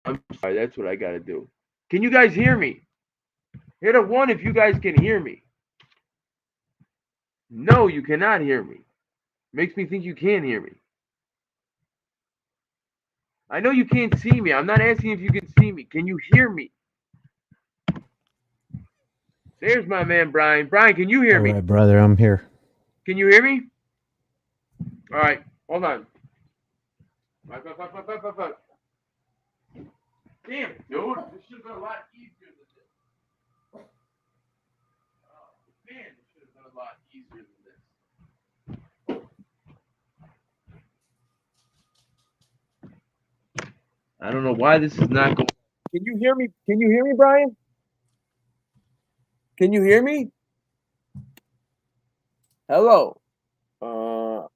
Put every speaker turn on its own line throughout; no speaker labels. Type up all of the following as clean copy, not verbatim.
I'm sorry. That's what I got to do. Can you guys hear me? Hit a 1 if you guys can hear me. No, you cannot hear me. Makes me think you can hear me. I know you can't see me. I'm not asking if you can see me. Can you hear me? There's my man, Brian. Brian, can you hear
All
me?
right, brother, I'm here.
Can you hear me? All right, hold on. Damn, dude. This should have been a lot easier than this. Oh, man, this should have been a lot easier than this. I don't know why this is not going. Can you hear me? Can you hear me, Brian? Can you hear me? Hello.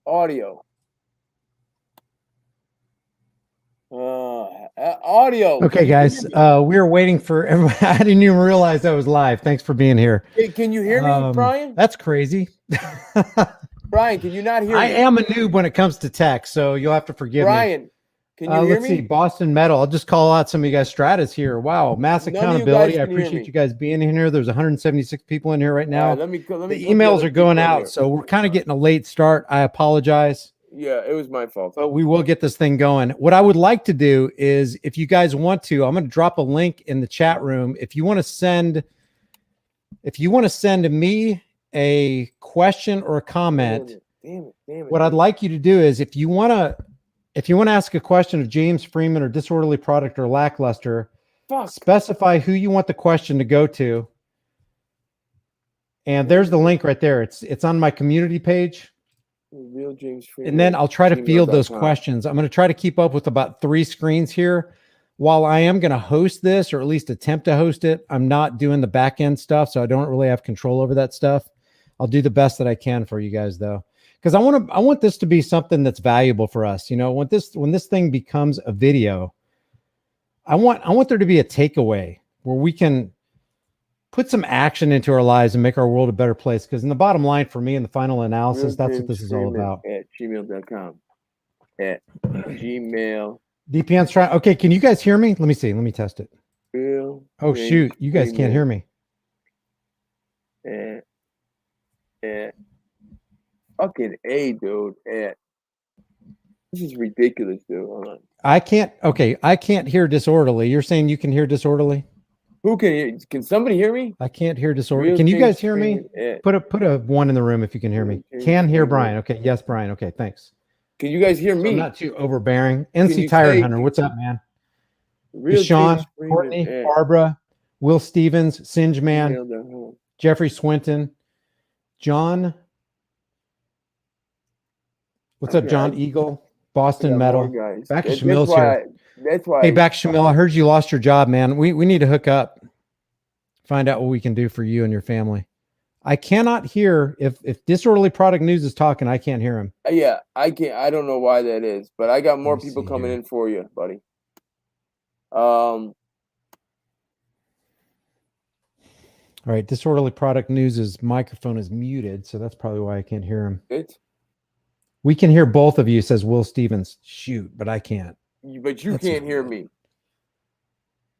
Audio. Audio.
Okay, guys, we were waiting for everybody. I didn't even realize I was live. Thanks for being here.
Hey, can you hear me, Brian?
That's crazy.
Brian, can you not hear me?
I am a noob when it comes to tech, so you'll have to forgive me.
Brian, can you hear
let's
me?
see, Boston Metal. I'll just call out some of you guys' stratas here. Wow, mass
None of you
accountability.
guys
I
can hear
appreciate
me.
you guys being in here. There's 176 people in here right now.
Let me
the
put
emails
other
are going
people in
out,
here.
so we're kind of getting a late start. I apologize.
Yeah, it was my fault.
But we will get this thing going. What I would like to do is, if you guys want to, I'm going to drop a link in the chat room. If you want to send me a question or a comment,
Damn it.
what I'd like you to do is, if you want to ask a question of James Freeman or Disorderly Product or Lackluster, specify who you want the question to go to. And there's the link right there. It's on my community page.
Real James Freeman,
and then I'll try to field those questions. I'm going to try to keep up with about 3 screens here. While I am going to host this, or at least attempt to host it, I'm not doing the back end stuff, so I don't really have control over that stuff. I'll do the best that I can for you guys, though, because I want this to be something that's valuable for us. You know, when this thing becomes a video, I want there to be a takeaway where we can put some action into our lives and make our world a better place. Because in the bottom line for me, in the final analysis, that's what this is all about.
At gmail.com. At Gmail.
DPN's trying. Okay, can you guys hear me? Let me see. Let me test it.
Real
oh, shoot. You guys can't hear me.
Fucking A, dude. This is ridiculous, dude. Hold on.
I can't hear Disorderly. You're saying you can hear Disorderly?
Who can hear? Can somebody hear me?
I can't hear Disorderly. Can you guys hear me? Put a 1 in the room if you can hear me. Can hear Brian. Okay. Yes, Brian. Okay. Thanks.
Can you guys hear me?
I'm not too overbearing. NC Tyrant Hunter. What's up, man? Sean, Courtney, Barbara, Will Stevens, Singe Man, Jeffrey Swinton, John. What's up, John Eagle? Boston Metal. Back to Shamil's here.
That's why.
Hey, back Shamil. I heard you lost your job, man. We need to hook up. Find out what we can do for you and your family. I cannot hear if Disorderly Product News is talking. I can't hear him.
Yeah, I can't. I don't know why that is, but I got more people coming in for you, buddy.
All right, Disorderly Product News' microphone is muted, so that's probably why I can't hear him. We can hear both of you, says Will Stevens. Shoot, but I can't.
But you can't hear me.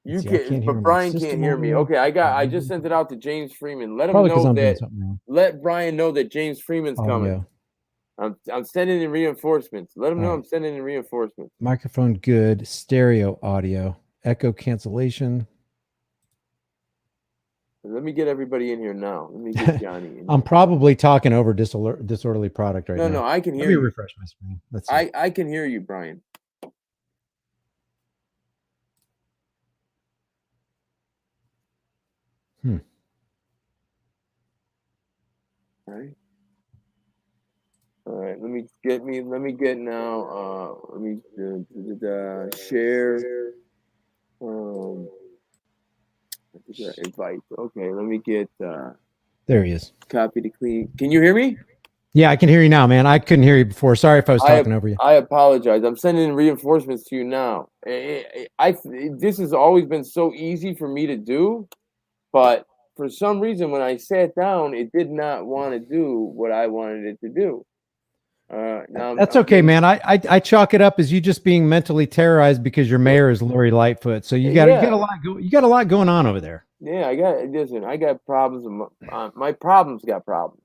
You can't, but Brian can't hear me. Okay, I just sent it out to James Freeman. Let him know that. Let Brian know that James Freeman's coming. I'm sending in reinforcements. Let him know I'm sending in reinforcements.
Microphone good. Stereo audio. Echo cancellation.
Let me get everybody in here now. Let me get Johnny in.
I'm probably talking over Disorderly Product right now.
No, I can hear
you.
Let
me refresh my screen.
Let's see. I can hear you, Brian. All right. Let me get now. Let me share. Invite. Okay. Let me get.
There he is.
Copy to clean. Can you hear me?
Yeah, I can hear you now, man. I couldn't hear you before. Sorry if I was talking over you.
I apologize. I'm sending reinforcements to you now. This has always been so easy for me to do, but for some reason, when I sat down, it did not want to do what I wanted it to do.
That's okay, man. I chalk it up as you just being mentally terrorized because your mayor is Lori Lightfoot. So you got a lot going on over there.
Yeah, I got problems. My problems got problems.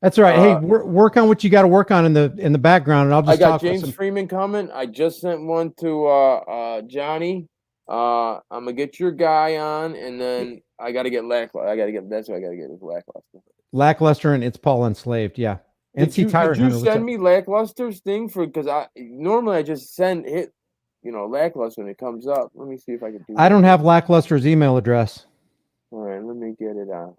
That's right. Hey, work on what you got to work on in the background, and I'll just.
I got James Freeman coming. I just sent one to Johnny. I'm gonna get your guy on, and then I got to get Lackluster. That's what I got to get is Lackluster.
Lackluster, and it's Paul Enslaved. Yeah.
Did you send me Lackluster's thing because I normally just hit Lackluster when it comes up. Let me see if I can do.
I don't have Lackluster's email address.
All right, let me get it on.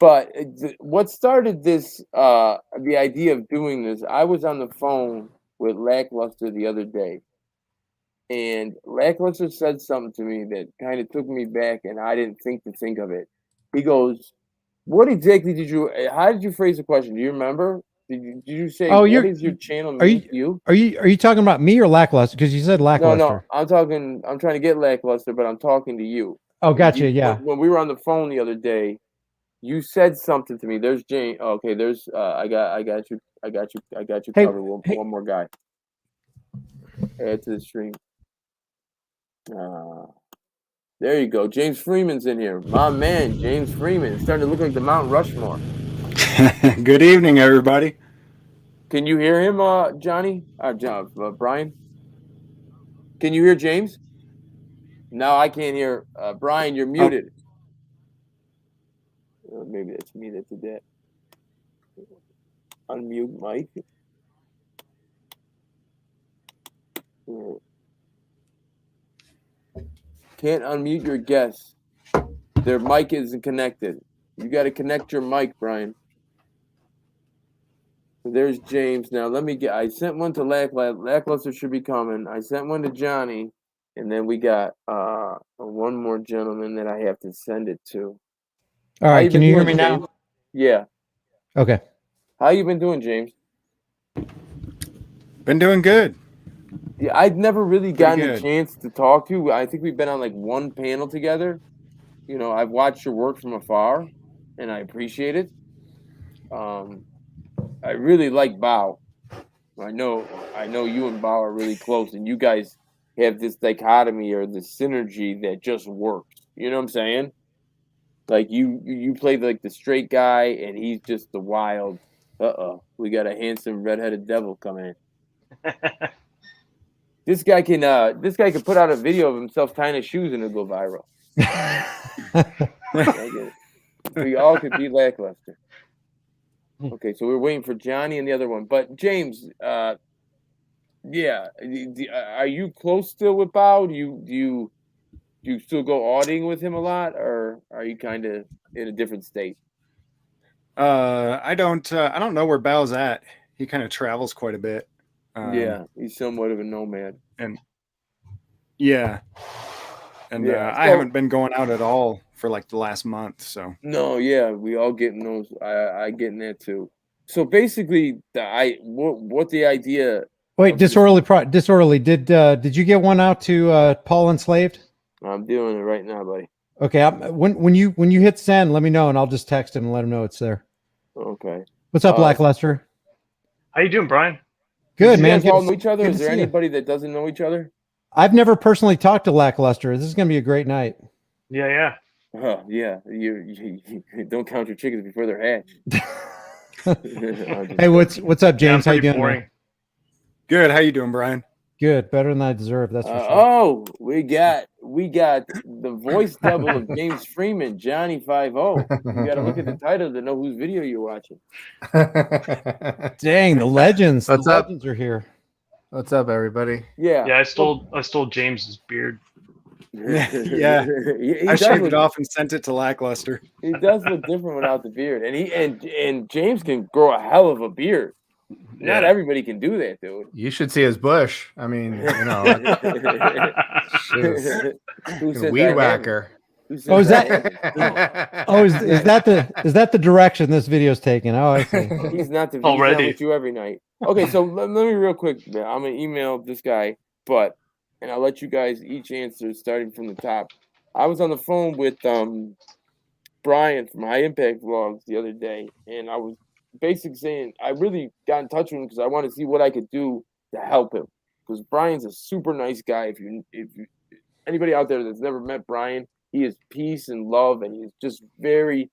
But what started this, the idea of doing this, I was on the phone with Lackluster the other day. And Lackluster said something to me that kind of took me back, and I didn't think of it. He goes, what exactly how did you phrase the question? Do you remember? Did you say, what is your channel mean to you?
Are you talking about me or Lackluster? Because you said Lackluster.
No, I'm trying to get Lackluster, but I'm talking to you.
Oh, gotcha, yeah.
When we were on the phone the other day, you said something to me. There's Jane. Okay, there's I got you covered. One more guy. Add to the stream. There you go. James Freeman's in here. My man, James Freeman. It's starting to look like the Mount Rushmore.
Good evening, everybody.
Can you hear him, Johnny? Brian? Can you hear James? No, I can't hear. Brian, you're muted. Maybe that's me that did that. Unmute Mike. Can't unmute your guests. Their mic isn't connected. You got to connect your mic, Brian. There's James. Now I sent one to Lackluster should be coming. I sent one to Johnny, and then we got one more gentleman that I have to send it to.
All right, can you hear me now?
Yeah.
Okay.
How you been doing, James?
Been doing good.
Yeah, I've never really gotten a chance to talk to you. I think we've been on like one panel together. I've watched your work from afar, and I appreciate it. I really like Bao. I know you and Bao are really close, and you guys have this dichotomy or this synergy that just works. You know what I'm saying? Like you play like the straight guy, and he's just the wild. We got a handsome redheaded devil coming in. This guy can put out a video of himself tying his shoes and it'll go viral. We all could be Lackluster. Okay, so we're waiting for Johnny and the other one. But James, are you close still with Bao? Do you still go auditing with him a lot, or are you kind of in a different state?
I don't know where Bao's at. He kind of travels quite a bit.
He's somewhat of a nomad.
I haven't been going out at all for like the last month. So
no, we all getting those. I getting that too. So basically, what the idea?
Wait, disorderly. Did you get one out to Paul Enslaved?
I'm doing it right now, buddy.
Okay, when you hit send, let me know, and I'll just text him and let him know it's there.
Okay.
What's up, Lackluster?
How you doing, Brian?
Good, man.
You guys all know each other? Is there anybody that doesn't know each other?
I've never personally talked to Lackluster. This is going to be a great night.
Yeah.
Oh, yeah. You don't count your chickens before they're hatched.
Hey, what's up, James? How you doing?
Boring.
Good. How you doing, Brian?
Good. Better than I deserve. That's for sure.
Oh, we got the voice double of James Freeman, Johnny 5-0. You got to look at the title to know whose video you're watching.
Dang, the legends.
What's
the
up?
Legends are here.
What's up, everybody?
Yeah.
I stole James's beard.
Yeah. I shaved it off and sent it to Lackluster.
He does look different without the beard, and James can grow a hell of a beard. Not everybody can do that, dude.
You should see his bush. I mean, weed whacker.
Is that the direction this video's taking? Oh, I see.
He's not the
already
with you every night. Okay, so let me real quick. I'm gonna email this guy, and I'll let you guys each answer starting from the top. I was on the phone with Brian from High Impact Vlogs the other day, and I was basically saying I really got in touch with him because I want to see what I could do to help him. Because Brian's a super nice guy. If you anybody out there that's never met Brian, he is peace and love, and he's just very,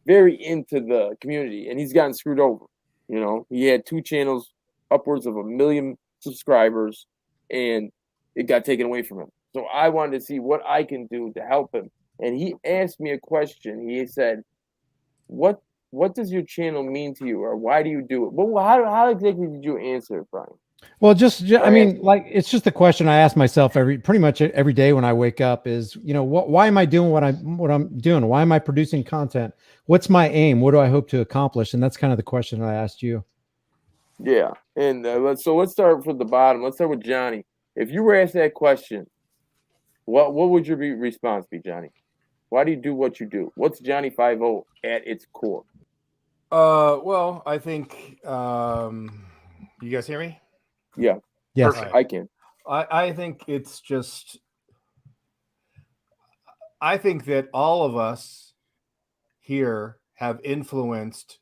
very into the community. And he's gotten screwed over. You know, he had 2 channels, upwards of 1 million subscribers, and it got taken away from him. So I wanted to see what I can do to help him. And he asked me a question. He said, "What does your channel mean to you, or why do you do it?" Well, how exactly did you answer it, Brian?
Well, I mean, like, it's just the question I ask myself pretty much every day when I wake up is, you know, why am I doing what I'm doing? Why am I producing content? What's my aim? What do I hope to accomplish? And that's kind of the question I asked you.
Yeah. And let's start from the bottom. Let's start with Johnny. If you were asked that question, what would your response be, Johnny? Why do you do what you do? What's Johnny 5-0 at its core?
Well, I think you guys hear me?
Yeah.
Yes,
perfect. I can.
I think it's just, I think that all of us here have influenced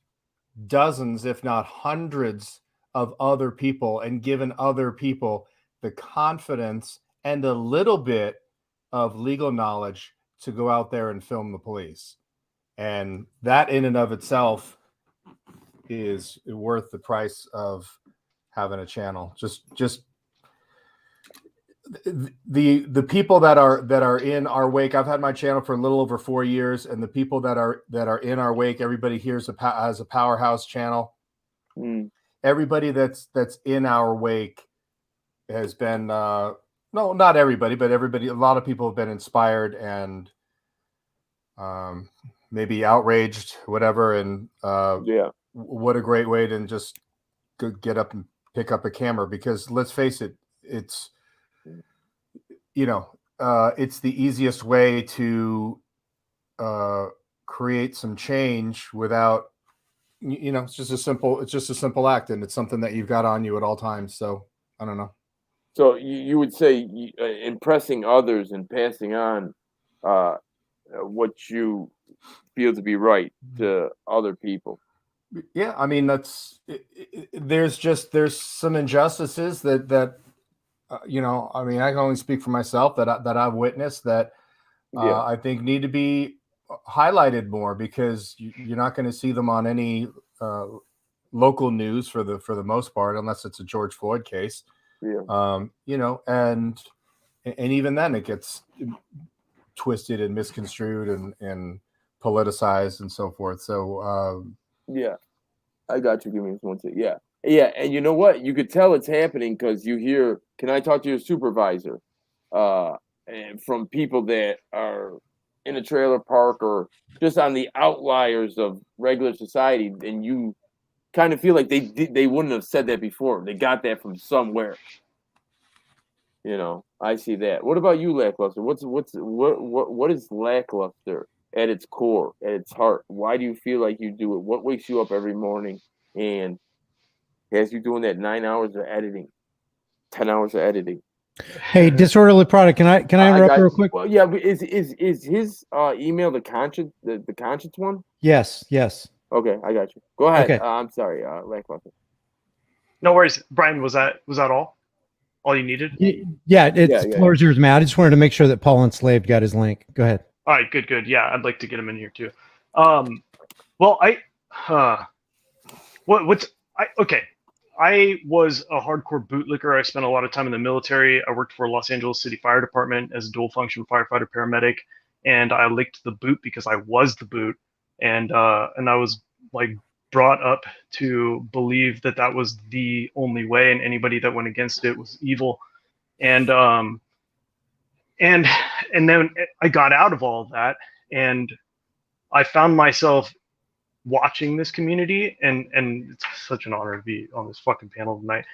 dozens, if not hundreds, of other people and given other people the confidence and a little bit of legal knowledge to go out there and film the police. And that in and of itself is worth the price of having a channel. Just the people that are in our wake. I've had my channel for a little over 4 years, and the people that are in our wake, everybody here has a powerhouse channel. Everybody that's in our wake has been no, not everybody, but everybody. A lot of people have been inspired and maybe outraged, whatever. And
yeah,
what a great way to just get up and pick up a camera, because let's face it, it's, you know, it's the easiest way to create some change without, you know, it's just a simple act, and it's something that you've got on you at all times. So I don't know.
So you would say impressing others and passing on what you feel to be right to other people.
Yeah, I mean, there's some injustices that you know, I mean, I can only speak for myself that I've witnessed that I think need to be highlighted more, because you're not going to see them on any local news for the most part, unless it's a George Floyd case.
Yeah.
You know, and even then it gets twisted and misconstrued and politicized and so forth. So
yeah, I got you. Give me this one too. Yeah. Yeah. And you know what? You could tell it's happening because you hear, "Can I talk to your supervisor?" And from people that are in a trailer park or just on the outliers of regular society, and you kind of feel like they wouldn't have said that before. They got that from somewhere. You know, I see that. What about you, Lackluster? What is Lackluster at its core, at its heart? Why do you feel like you do it? What wakes you up every morning and has you doing that 9 hours of editing, 10 hours of editing?
Hey, Disorderly Product, can I interrupt real quick?
Well, yeah, is his email the conscience one?
Yes.
Okay, I got you. Go ahead.
Okay.
I'm sorry, Lackluster.
No worries, Brian. Was that all? All you needed?
Yeah, floor is yours, man. I just wanted to make sure that Paul Enslaved got his link. Go ahead.
All right, good. Yeah, I'd like to get him in here too. Well, I was a hardcore bootlicker. I spent a lot of time in the military. I worked for Los Angeles City Fire Department as a dual function firefighter paramedic, and I licked the boot because I was the boot, and I was like brought up to believe that was the only way, and anybody that went against it was evil. And then I got out of all of that, and I found myself watching this community, and it's such an honor to be on this fucking panel tonight.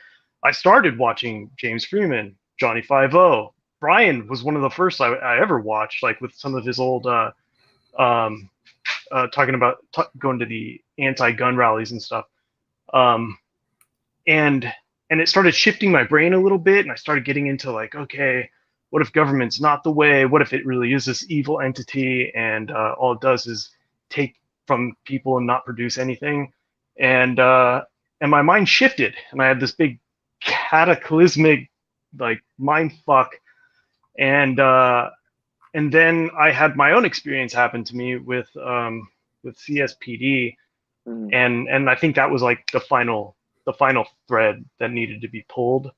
I started watching James Freeman, Johnny 5-0. Brian was one of the first I ever watched, like with some of his old talking about going to the anti-gun rallies and stuff. And it started shifting my brain a little bit, and I started getting into like, okay, what if government's not the way? What if it really is this evil entity, and all it does is take from people and not produce anything? and my mind shifted, and I had this big cataclysmic like mind fuck, and then I had my own experience happen to me with CSPD, and I think that was like the final thread that needed to be pulled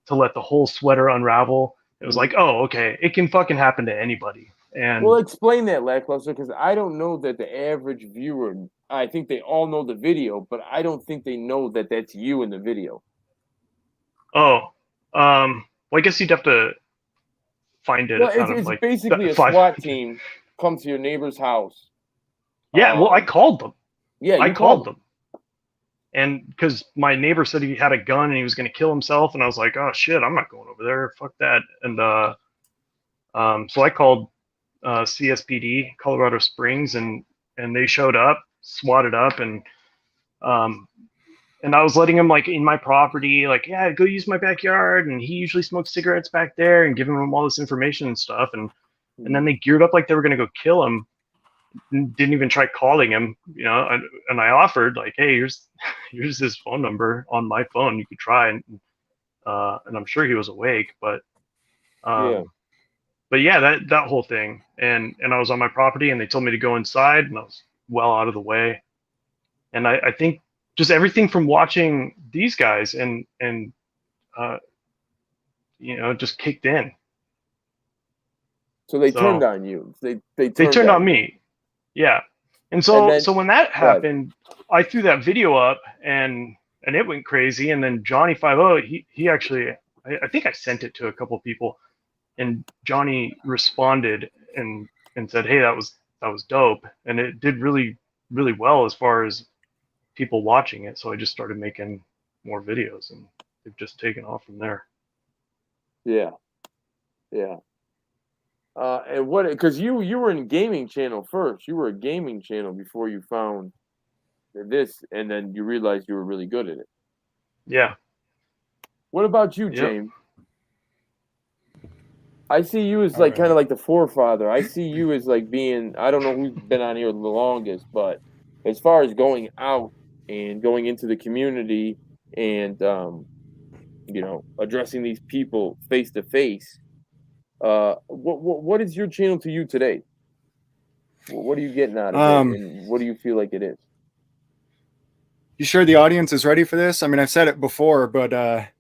to let the whole sweater unravel. It was like, oh, okay, it can fucking happen to anybody. And
well, explain that, Lackluster, because I don't know that the average viewer, I think they all know the video, but I don't think they know that that's you in the video.
Oh, well, I guess you'd have to find it.
Well, it's
like
basically a SWAT team comes to your neighbor's house.
Yeah, well, I called them.
Yeah,
I called them. And because my neighbor said he had a gun and he was going to kill himself, and I was like, oh shit, I'm not going over there. Fuck that. And so I called CSPD, Colorado Springs, and they showed up, swatted up, and I was letting him like in my property, like, yeah, go use my backyard, and he usually smokes cigarettes back there, and giving him all this information and stuff, and then they geared up like they were going to go kill him. Didn't even try calling him, you know, and I offered like, hey, here's his phone number on my phone, you could try, and I'm sure he was awake, but yeah, that whole thing, and I was on my property, and they told me to go inside, and I was well out of the way, and I think just everything from watching these guys and you know, just kicked in.
So they turned on you. They
turned on me. Yeah. And so when that happened, I threw that video up, and it went crazy. And then Johnny 5-0, he actually, I think I sent it to a couple of people, and Johnny responded and said, hey, that was dope. And it did really, really well as far as people watching it. So I just started making more videos, and they've just taken off from there. Yeah.
Yeah. And what, because you were in gaming channel first. You were a gaming channel before you found this, and then you realized you were really good at it.
Yeah.
What about you, James? I see you as like kind of like the forefather. I see you as like being, I don't know who's been on here the longest, but as far as going out and going into the community and you know, addressing these people face to face. What is your channel to you today? What are you getting out of it, and what do you feel like it is?
You sure the audience is ready for this? I mean, I've said it before, but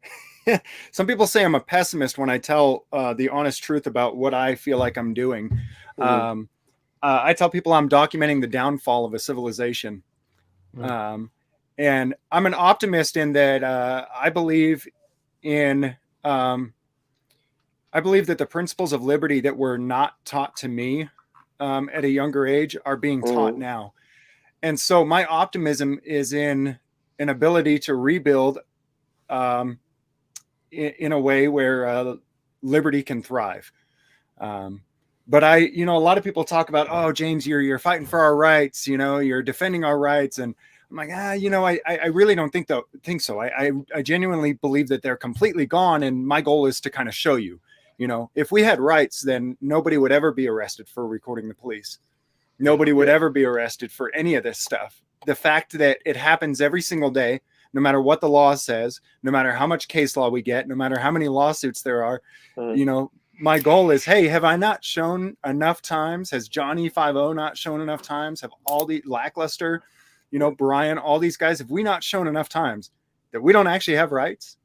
some people say I'm a pessimist when I tell the honest truth about what I feel like I'm doing. I tell people I'm documenting the downfall of a civilization. And I'm an optimist in that I believe in I believe that the principles of liberty that were not taught to me at a younger age are being taught now. And so my optimism is in an ability to rebuild in a way where liberty can thrive. But you know, a lot of people talk about, oh, James, you're fighting for our rights, you know, you're defending our rights. And I'm like, you know, I really don't think so. I genuinely believe that they're completely gone. And my goal is to kind of show you, you know, if we had rights, then nobody would ever be arrested for recording the police. Nobody would ever be arrested for any of this stuff. The fact that it happens every single day, no matter what the law says, no matter how much case law we get, no matter how many lawsuits there are, you know, my goal is, hey, have I not shown enough times? Has Johnny 5-0 not shown enough times? Have all the Lackluster, you know, Brian, all these guys, have we not shown enough times that we don't actually have rights?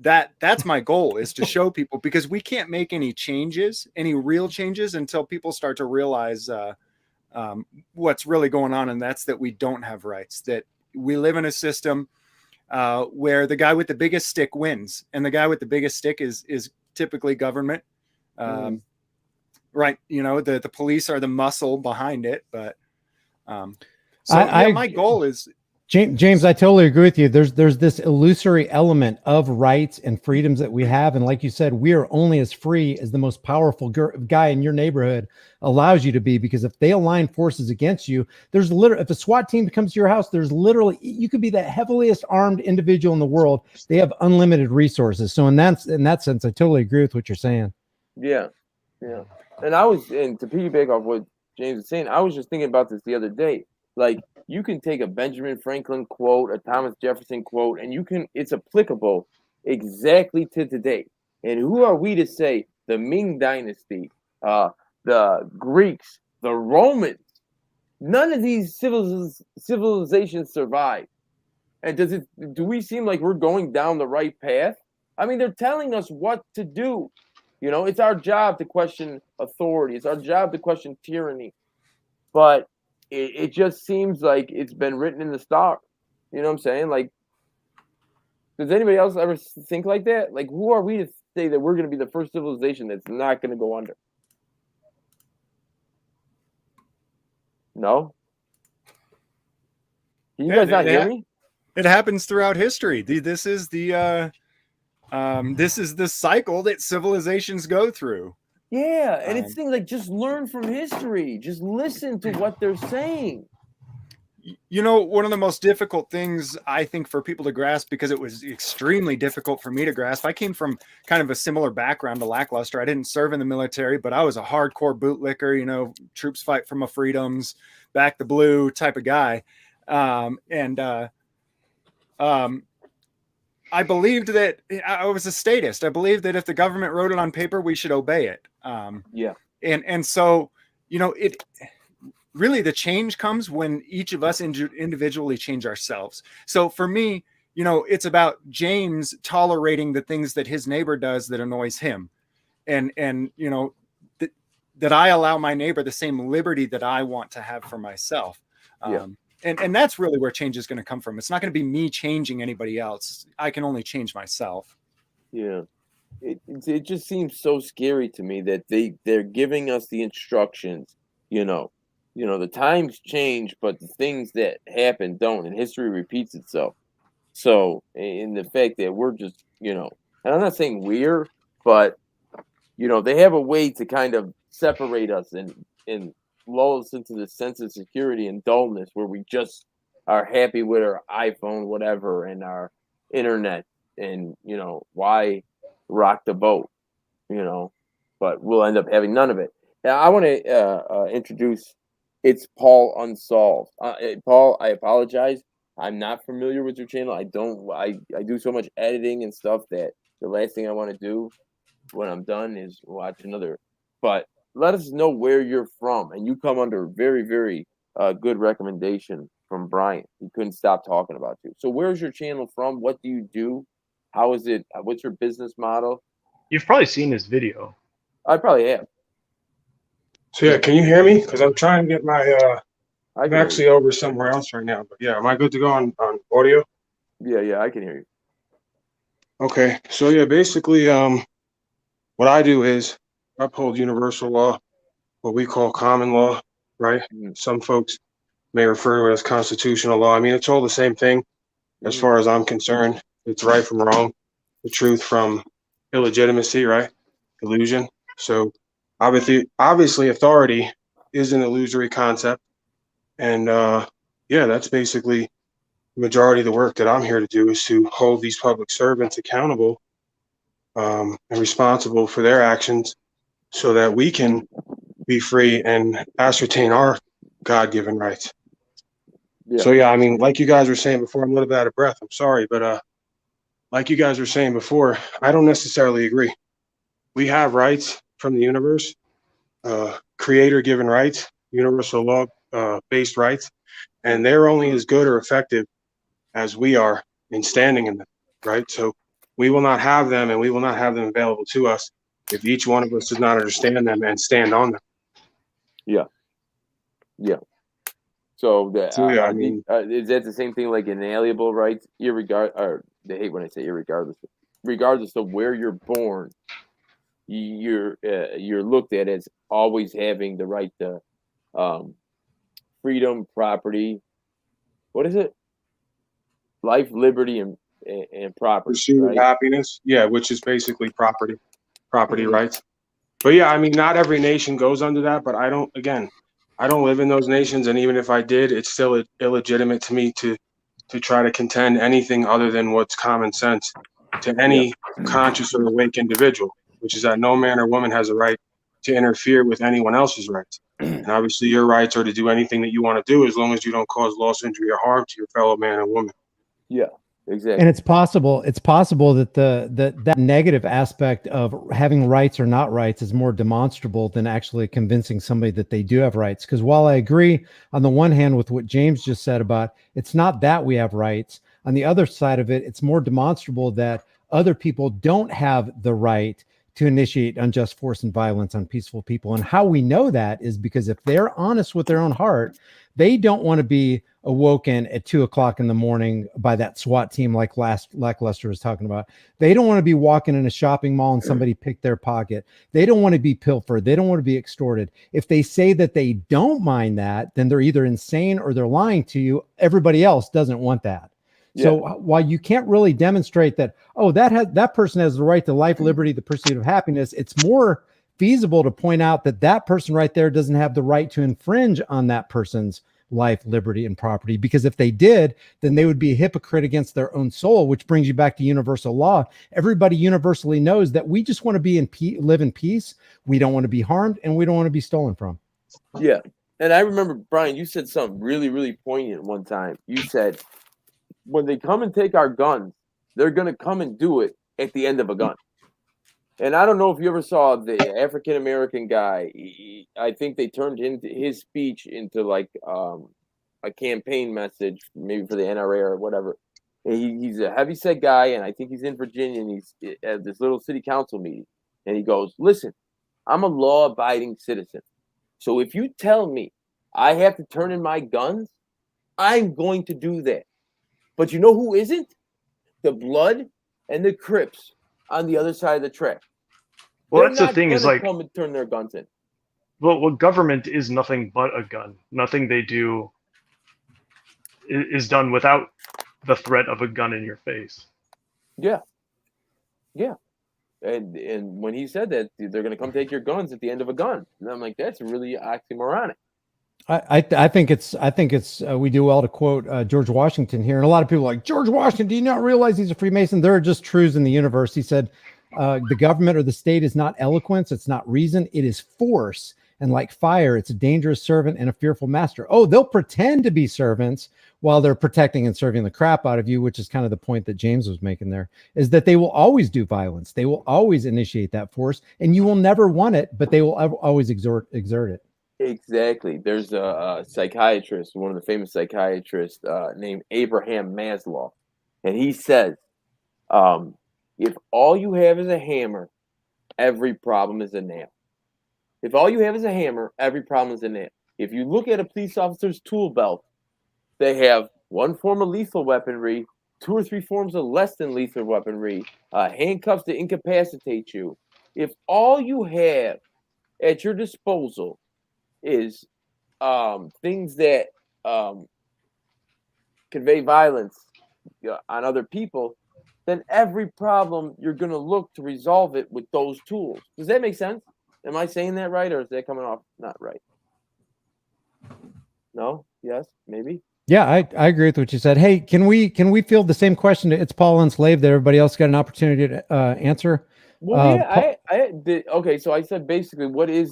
That's my goal, is to show people, because we can't make any changes, any real changes, until people start to realize what's really going on. And that's that we don't have rights, that we live in a system where the guy with the biggest stick wins. And the guy with the biggest stick is typically government. Right. You know, the police are the muscle behind it. But my goal is,
James, I totally agree with you. There's this illusory element of rights and freedoms that we have. And like you said, we are only as free as the most powerful guy in your neighborhood allows you to be, because if they align forces against you, there's literally, if a SWAT team comes to your house, there's literally, you could be the heaviest armed individual in the world. They have unlimited resources. So in that sense, I totally agree with what you're saying.
Yeah. Yeah. And to piggyback off what James is saying, I was just thinking about this the other day. Like, you can take a Benjamin Franklin quote, a Thomas Jefferson quote, and it's applicable exactly to today. And who are we to say the Ming Dynasty, the Greeks, the Romans, none of these civilizations survive? And do we seem like we're going down the right path? I mean, they're telling us what to do. It's our job to question authority. It's our job to question tyranny. But it just seems like it's been written in the stars. You know what I'm saying? Like, does anybody else ever think like that? Like, who are we to say that we're going to be the first civilization that's not going to go under? No? Can you guys not hear me?
It happens throughout history. This is the cycle that civilizations go through.
Yeah, and it's things like, just learn from history. Just listen to what they're saying.
One of the most difficult things, I think, for people to grasp, because it was extremely difficult for me to grasp. I came from kind of a similar background to Lackluster. I didn't serve in the military, but I was a hardcore bootlicker, troops fight for my freedoms, back the blue type of guy. I believed that I was a statist. I believed that if the government wrote it on paper, we should obey it. And so, it really, the change comes when each of us individually change ourselves. So for me, it's about James tolerating the things that his neighbor does that annoys him. And that I allow my neighbor the same liberty that I want to have for myself. And that's really where change is going to come from. It's not going to be me changing anybody else. I can only change myself.
Yeah. It just seems so scary to me that they're giving us the instructions, the times change, but the things that happen don't, and history repeats itself. So in the fact that we're just, and I'm not saying we're, but, they have a way to kind of separate us and lull us into the sense of security and dullness where we just are happy with our iPhone, whatever, and our internet, and why rock the boat, but we'll end up having none of it. Now I want to introduce, it's Paul Unsolved. Paul, I apologize, I'm not familiar with your channel. I do so much editing and stuff that the last thing I want to do when I'm done is watch another. But let us know where you're from, and you come under very, very good recommendation from Brian. He couldn't stop talking about you. So where's your channel from? What do you do? How is it? What's your business model?
You've probably seen this video.
I probably have.
So yeah, can you hear me? Because I'm trying to get my I'm actually over somewhere else right now. But yeah, am I good to go on audio?
Yeah, I can hear you.
Okay, so yeah, basically what I do is uphold universal law, what we call common law, right? Some folks may refer to it as constitutional law. I mean, it's all the same thing as far as I'm concerned. It's right from wrong, the truth from illegitimacy, right? Illusion. So obviously authority is an illusory concept. And yeah, that's basically the majority of the work that I'm here to do, is to hold these public servants accountable and responsible for their actions, so that we can be free and ascertain our God-given rights. Yeah. So yeah, I mean, like you guys were saying before, I'm a little bit out of breath, I'm sorry, but like you guys were saying before, I don't necessarily agree. We have rights from the universe, creator-given rights, universal law based rights, and they're only as good or effective as we are in standing in them, right? So we will not have them, and we will not have them available to us if each one of us does not understand them and stand on them. Yeah.
So yeah, I mean, is that the same thing like inalienable rights, or they hate when I say regardless of where you're born, you're looked at as always having the right to freedom, property. What is it? Life, liberty, and property.
Pursuit of happiness. Yeah, which is basically property rights. But yeah, I mean, not every nation goes under that, but I don't live in those nations, and even if I did, it's still illegitimate to me to try to contend anything other than what's common sense to any conscious or awake individual, which is that no man or woman has a right to interfere with anyone else's rights. And obviously your rights are to do anything that you want to do as long as you don't cause loss, injury, or harm to your fellow man and woman.
Yeah, exactly.
And it's possible that that negative aspect of having rights or not rights is more demonstrable than actually convincing somebody that they do have rights. Because while I agree on the one hand with what James just said about it's not that we have rights, on the other side of it, it's more demonstrable that other people don't have the right to initiate unjust force and violence on peaceful people. And how we know that is because if they're honest with their own heart, they don't want to be awoken at 2 o'clock in the morning by that SWAT team like Lackluster was talking about. They don't want to be walking in a shopping mall and somebody picked their pocket. They don't want to be pilfered. They don't want to be extorted. If they say that they don't mind that, then they're either insane or they're lying to you. Everybody else doesn't want that. Yeah. So while you can't really demonstrate that, oh, that person has the right to life, liberty, the pursuit of happiness, it's more feasible to point out that that person right there doesn't have the right to infringe on that person's life, liberty, and property. Because if they did, then they would be a hypocrite against their own soul, which brings you back to universal law. Everybody universally knows that we just want to be live in peace. We don't want to be harmed, and we don't want to be stolen from.
Yeah. And I remember, Brian, you said something really, really poignant one time. You said, when they come and take our guns, they're going to come and do it at the end of a gun. And I don't know if you ever saw the African-American guy. I think they turned his speech into like a campaign message, maybe for the NRA or whatever. He's a heavyset guy, and I think he's in Virginia, and he's at this little city council meeting. And he goes, listen, I'm a law-abiding citizen. So if you tell me I have to turn in my guns, I'm going to do that. But you know who isn't? The Blood and the Crips on the other side of the track.
Well, that's the thing is like
come and turn their guns in.
Well, government is nothing but a gun. Nothing they do is done without the threat of a gun in your face.
Yeah, yeah. And when he said that, they're going to come take your guns at the end of a gun, and I'm like, that's really oxymoronic.
I think it's we do well to quote George Washington here, and a lot of people are like, George Washington, do you not realize he's a Freemason? There are just truths in the universe. He said, the government or the state is not eloquence, it's not reason, it is force. And like fire, it's a dangerous servant and a fearful master. Oh, they'll pretend to be servants while they're protecting and serving the crap out of you, which is kind of the point that James was making there, is that they will always do violence. They will always initiate that force, and you will never want it, but they will always exert it.
Exactly. There's a psychiatrist, one of the famous psychiatrists named Abraham Maslow, and he says, if all you have is a hammer, every problem is a nail. If all you have is a hammer, every problem is a nail. If you look at a police officer's tool belt, they have one form of lethal weaponry, 2 or 3 forms of less than lethal weaponry, handcuffs to incapacitate you. If all you have at your disposal is things that convey violence on other people, then every problem you're going to look to resolve it with those tools. Does that make sense? Am I saying that right, or is that coming off not right? No? Yes? Maybe?
Yeah, I agree with what you said. Hey, can we field the same question? It's Paul Enslaved that everybody else got an opportunity to answer.
Well, yeah, I did. Okay, so I said basically, what do you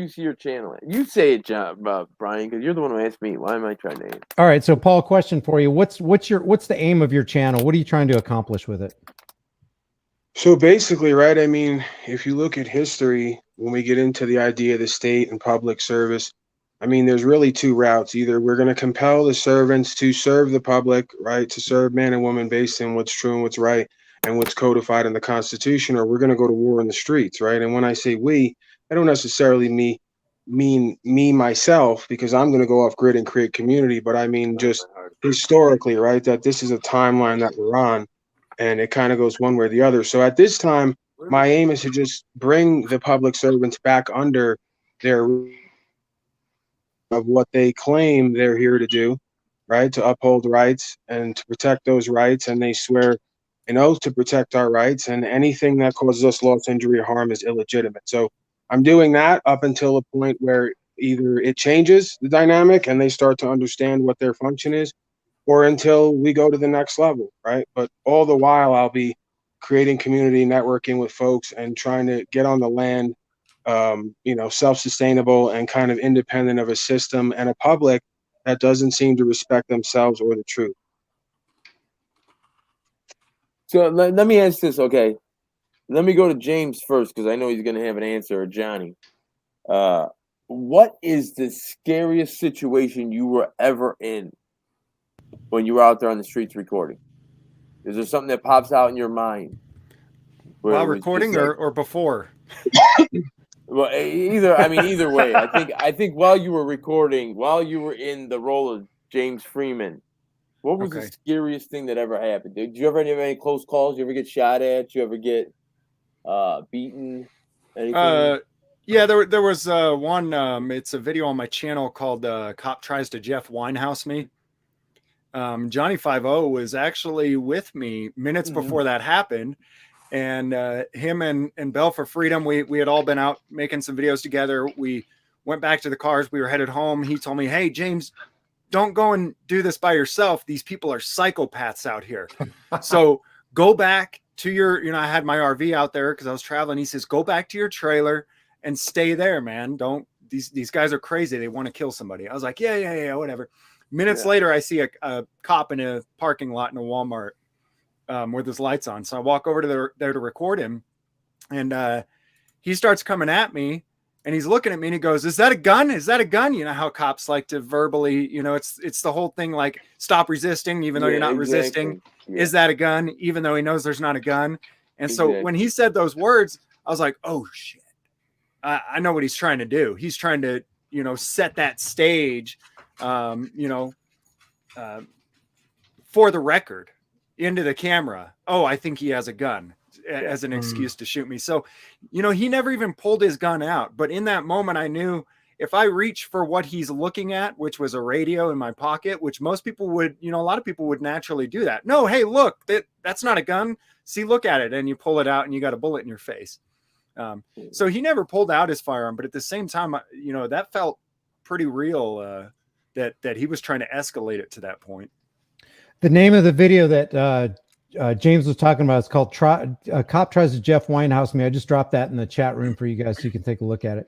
see your channel at? You say it, Brian, because you're the one who asked me. Why am I trying to answer? All
right, so Paul, question for you: what's the aim of your channel? What are you trying to accomplish with it?
So basically, right, I mean, if you look at history, when we get into the idea of the state and public service, I mean, there's really 2 routes. Either we're going to compel the servants to serve the public, right, to serve man and woman based on what's true and what's right and what's codified in the Constitution, or we're going to go to war in the streets, right? And when I say we, I don't necessarily mean me myself, because I'm going to go off grid and create community, but I mean just historically, right, that this is a timeline that we're on, and it kind of goes one way or the other. So at this time, my aim is to just bring the public servants back under their of what they claim they're here to do, right, to uphold rights and to protect those rights, and they swear an oath to protect our rights, and anything that causes us loss, injury, or harm is illegitimate. So I'm doing that up until a point where either it changes the dynamic and they start to understand what their function is, or until we go to the next level, right? But all the while, I'll be creating community, networking with folks, and trying to get on the land self-sustainable and kind of independent of a system and a public that doesn't seem to respect themselves or the truth.
So let me ask this, okay? Let me go to James first because I know he's going to have an answer, or Johnny. What is the scariest situation you were ever in when you were out there on the streets recording? Is there something that pops out in your mind?
While recording or before?
Well, either way. I think while you were recording, while you were in the role of James Freeman, what was the scariest thing that ever happened? Did you ever have any close calls? You ever get shot at? Did you ever get beaten? Anything?
Yeah, there was one. It's a video on my channel called "Cop Tries to Jeff Winehouse Me." Johnny 5-0 was actually with me minutes before that happened, and him and Bell for Freedom, we had all been out making some videos together. We went back to the cars. We were headed home. He told me, "Hey, James, don't go and do this by yourself. These people are psychopaths out here. So go back to your, I had my RV out there because I was traveling. He says, go back to your trailer and stay there, man. These guys are crazy. They want to kill somebody." I was like, yeah, whatever. Minutes later, I see a cop in a parking lot in a Walmart with his lights on. So I walk over to there to record him, and he starts coming at me, and he's looking at me, and he goes, "Is that a gun? Is that a gun?" You know how cops like to verbally, it's the whole thing, like, stop resisting, even though you're not resisting. Yeah. Is that a gun? Even though he knows there's not a gun. And so when he said those words, I was like, oh shit, I know what he's trying to do. He's trying to, set that stage, for the record, into the camera. Oh, I think he has a gun, as an excuse to shoot me. So, he never even pulled his gun out. But in that moment, I knew if I reach for what he's looking at, which was a radio in my pocket, which most people would, a lot of people would naturally do that. No, hey, look, that's not a gun. See, look at it. And you pull it out and you got a bullet in your face. So he never pulled out his firearm. But at the same time, that felt pretty real, that he was trying to escalate it to that point.
The name of the video that James was talking about is called "Cop Tries to Jeff Winehouse Me." I just dropped that in the chat room for you guys so you can take a look at it.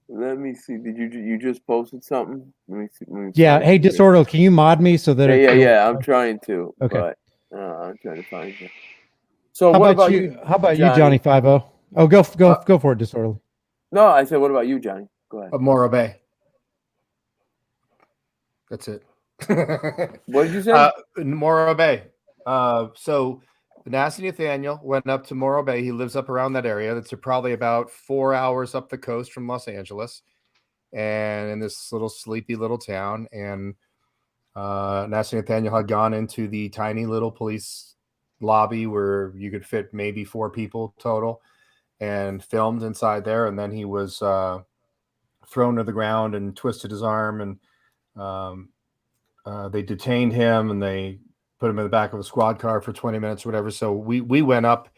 Let me see. Did you just posted something? Let me see.
Yeah. Hey, Disorderly, can you mod me so that?
Yeah. I'm trying to.
Okay.
But, I'm trying to find you. So
how
what
about you? How about you, Johnny 5-0? Oh, go for it, Disorderly.
No, I said, what about you, Johnny? Go ahead.
Morro Bay. That's it.
What did you say?
Morro Bay. So Nasty Nathaniel went up to Morro Bay. He lives up around that area. That's probably about 4 hours up the coast from Los Angeles, and in this little sleepy little town. And Nasty Nathaniel had gone into the tiny little police lobby where you could fit maybe 4 people total, and filmed inside there. And then he was thrown to the ground and twisted his arm, and they detained him, and they put him in the back of a squad car for 20 minutes or whatever. So we went up,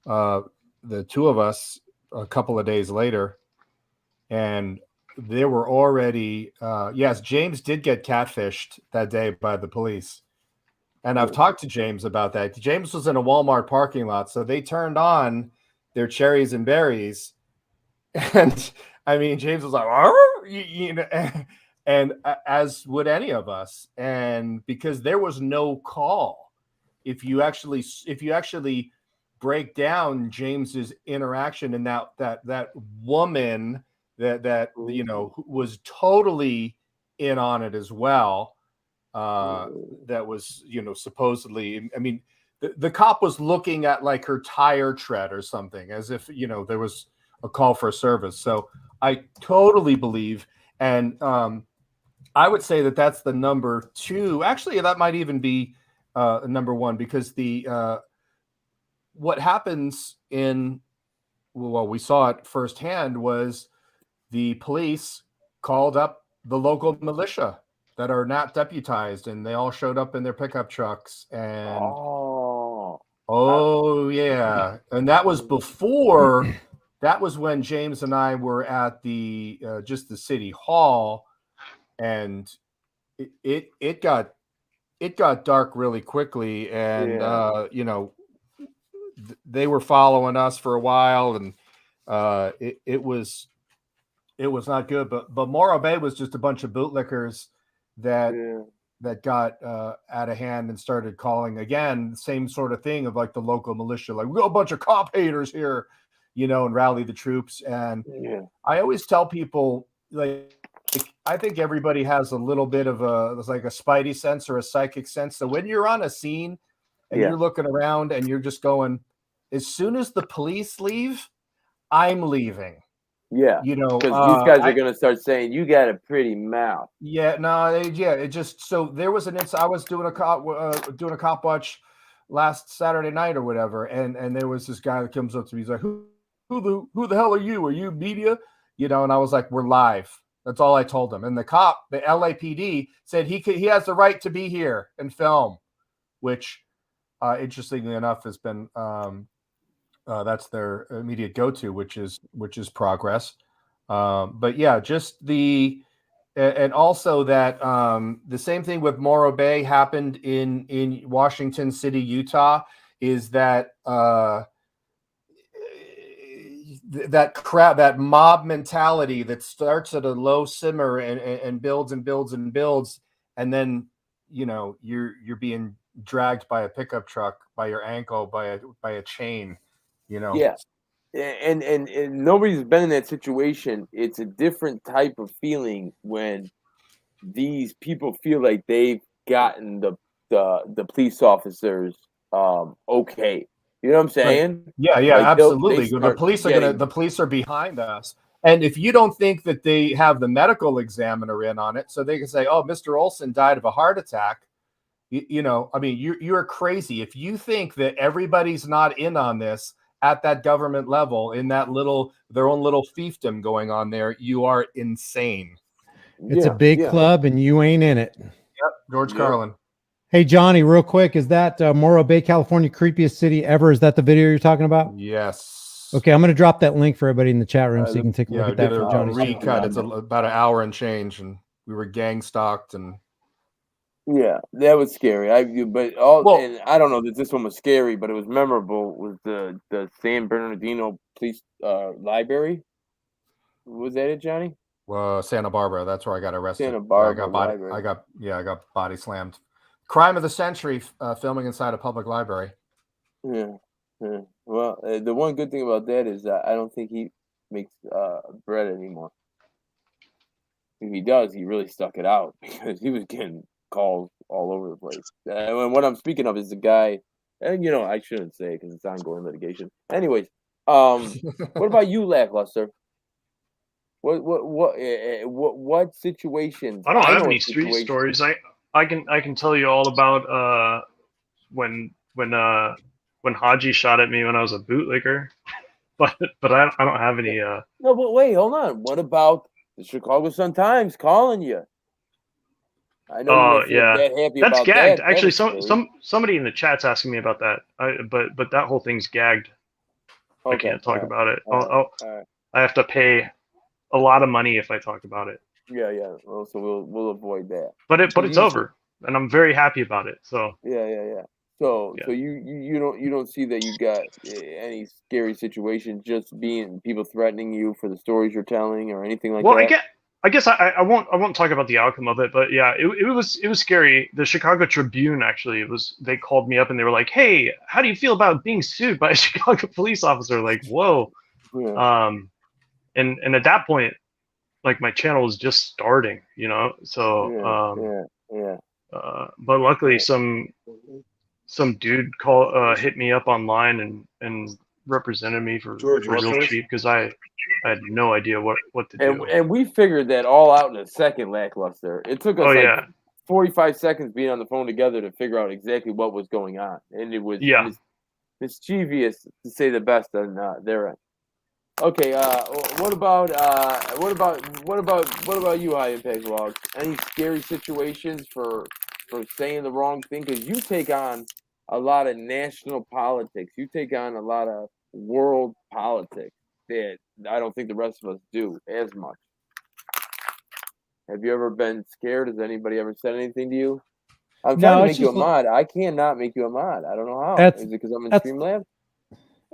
the two of us, a couple of days later, and there were already, yes, James did get catfished that day by the police. And I've talked to James about that. James was in a Walmart parking lot, so they turned on their cherries and berries. And I mean, James was like, and as would any of us. And because there was no call, if you actually break down James's interaction and that woman that was totally in on it as well, that was supposedly, I mean, the cop was looking at like her tire tread or something, as if there was a call for service. So I totally believe, and I would say that that's the number 2. Actually, that might even be number 1, because what happens we saw it firsthand, was the police called up the local militia that are not deputized, and they all showed up in their pickup trucks. And yeah, and that was before. That was when James and I were at the just the city hall, and it got dark really quickly, and they were following us for a while, and it was not good. But Morro Bay was just a bunch of bootlickers that got out of hand and started calling again the same sort of thing of like the local militia, like we got a bunch of cop haters here, and rally the troops. And I always tell people, like, I think everybody has a little bit of a spidey sense or a psychic sense. So when you're on a scene and you're looking around and you're just going, as soon as the police leave, I'm leaving.
Yeah, because these guys are going to start saying, you got a pretty mouth.
Yeah, no, it just, so there was an incident. I was doing a cop watch last Saturday night or whatever, and there was this guy that comes up to me. He's like, who the hell are you? Are you media? And I was like, we're live. That's all I told him. And the cop, the LAPD, said he has the right to be here and film, which, interestingly enough, has been that's their immediate go-to, which is progress. But yeah, just and also that the same thing with Morro Bay happened in Washington City, Utah, is that that mob mentality that starts at a low simmer and builds and builds and builds, and then you're being dragged by a pickup truck by your ankle by a chain.
Yeah, and nobody's been in that situation. It's a different type of feeling when these people feel like they've gotten the police officers okay. You know what I'm saying?
Right. Yeah, like absolutely. The police are behind us. And if you don't think that they have the medical examiner in on it, so they can say, oh, Mr. Olson died of a heart attack. I mean, you're crazy. If you think that everybody's not in on this at that government level, in that their own little fiefdom going on there, you are insane.
It's a big club and you ain't in it.
Yep. George Carlin.
Hey, Johnny, real quick, is that Morro Bay, California, creepiest city ever? Is that the video you're talking about?
Yes.
Okay, I'm going to drop that link for everybody in the chat room so you can take a look at that for Johnny's
recut. It's about an hour and change, and we were gang stalked, and
yeah, that was scary. And I don't know that this one was scary, but it was memorable. Was the San Bernardino Police Library? Was that it, Johnny?
Santa Barbara. That's where I got arrested.
Santa Barbara.
I got body slammed. Crime of the century, filming inside a public library.
Yeah. Well, the one good thing about that is I don't think he makes bread anymore. If he does, he really stuck it out because he was getting calls all over the place. And what I'm speaking of is the guy, and I shouldn't say because it's ongoing litigation. Anyways, what about you, Lackluster? What situations?
I don't have any street stories. I can tell you all about when Haji shot at me when I was a bootlegger, but I don't have any.
No, but wait, hold on. What about the Chicago Sun-Times calling you? I know.
That's gagged. Actually, somebody in the chat's asking me about that. But that whole thing's gagged. Okay, I can't talk about it. I have to pay a lot of money if I talk about it.
Yeah. Well, so we'll avoid that.
But it's over, and I'm very happy about it. So
yeah. So you don't see that you got any scary situations, just being people threatening you for the stories you're telling or anything like that?
Well, I guess I won't talk about the outcome of it, but yeah, it was scary. The Chicago Tribune actually, they called me up and they were like, "Hey, how do you feel about being sued by a Chicago police officer?" Like, whoa. Yeah. And at that point, like my channel was just starting, So but luckily some dude hit me up online and represented me for real cheap because I had no idea what to do.
And we figured that all out in a second, Lackluster. It took us 45 seconds being on the phone together to figure out exactly what was going on, and it was mischievous to say the best on their end. Okay, what about you, High Impact Vlogs? Any scary situations for saying the wrong thing? Because you take on a lot of national politics. You take on a lot of world politics that I don't think the rest of us do as much. Have you ever been scared? Has anybody ever said anything to you? I'm trying to make you a mod. I cannot make you a mod. I don't know how. Is it because I'm in Streamlabs?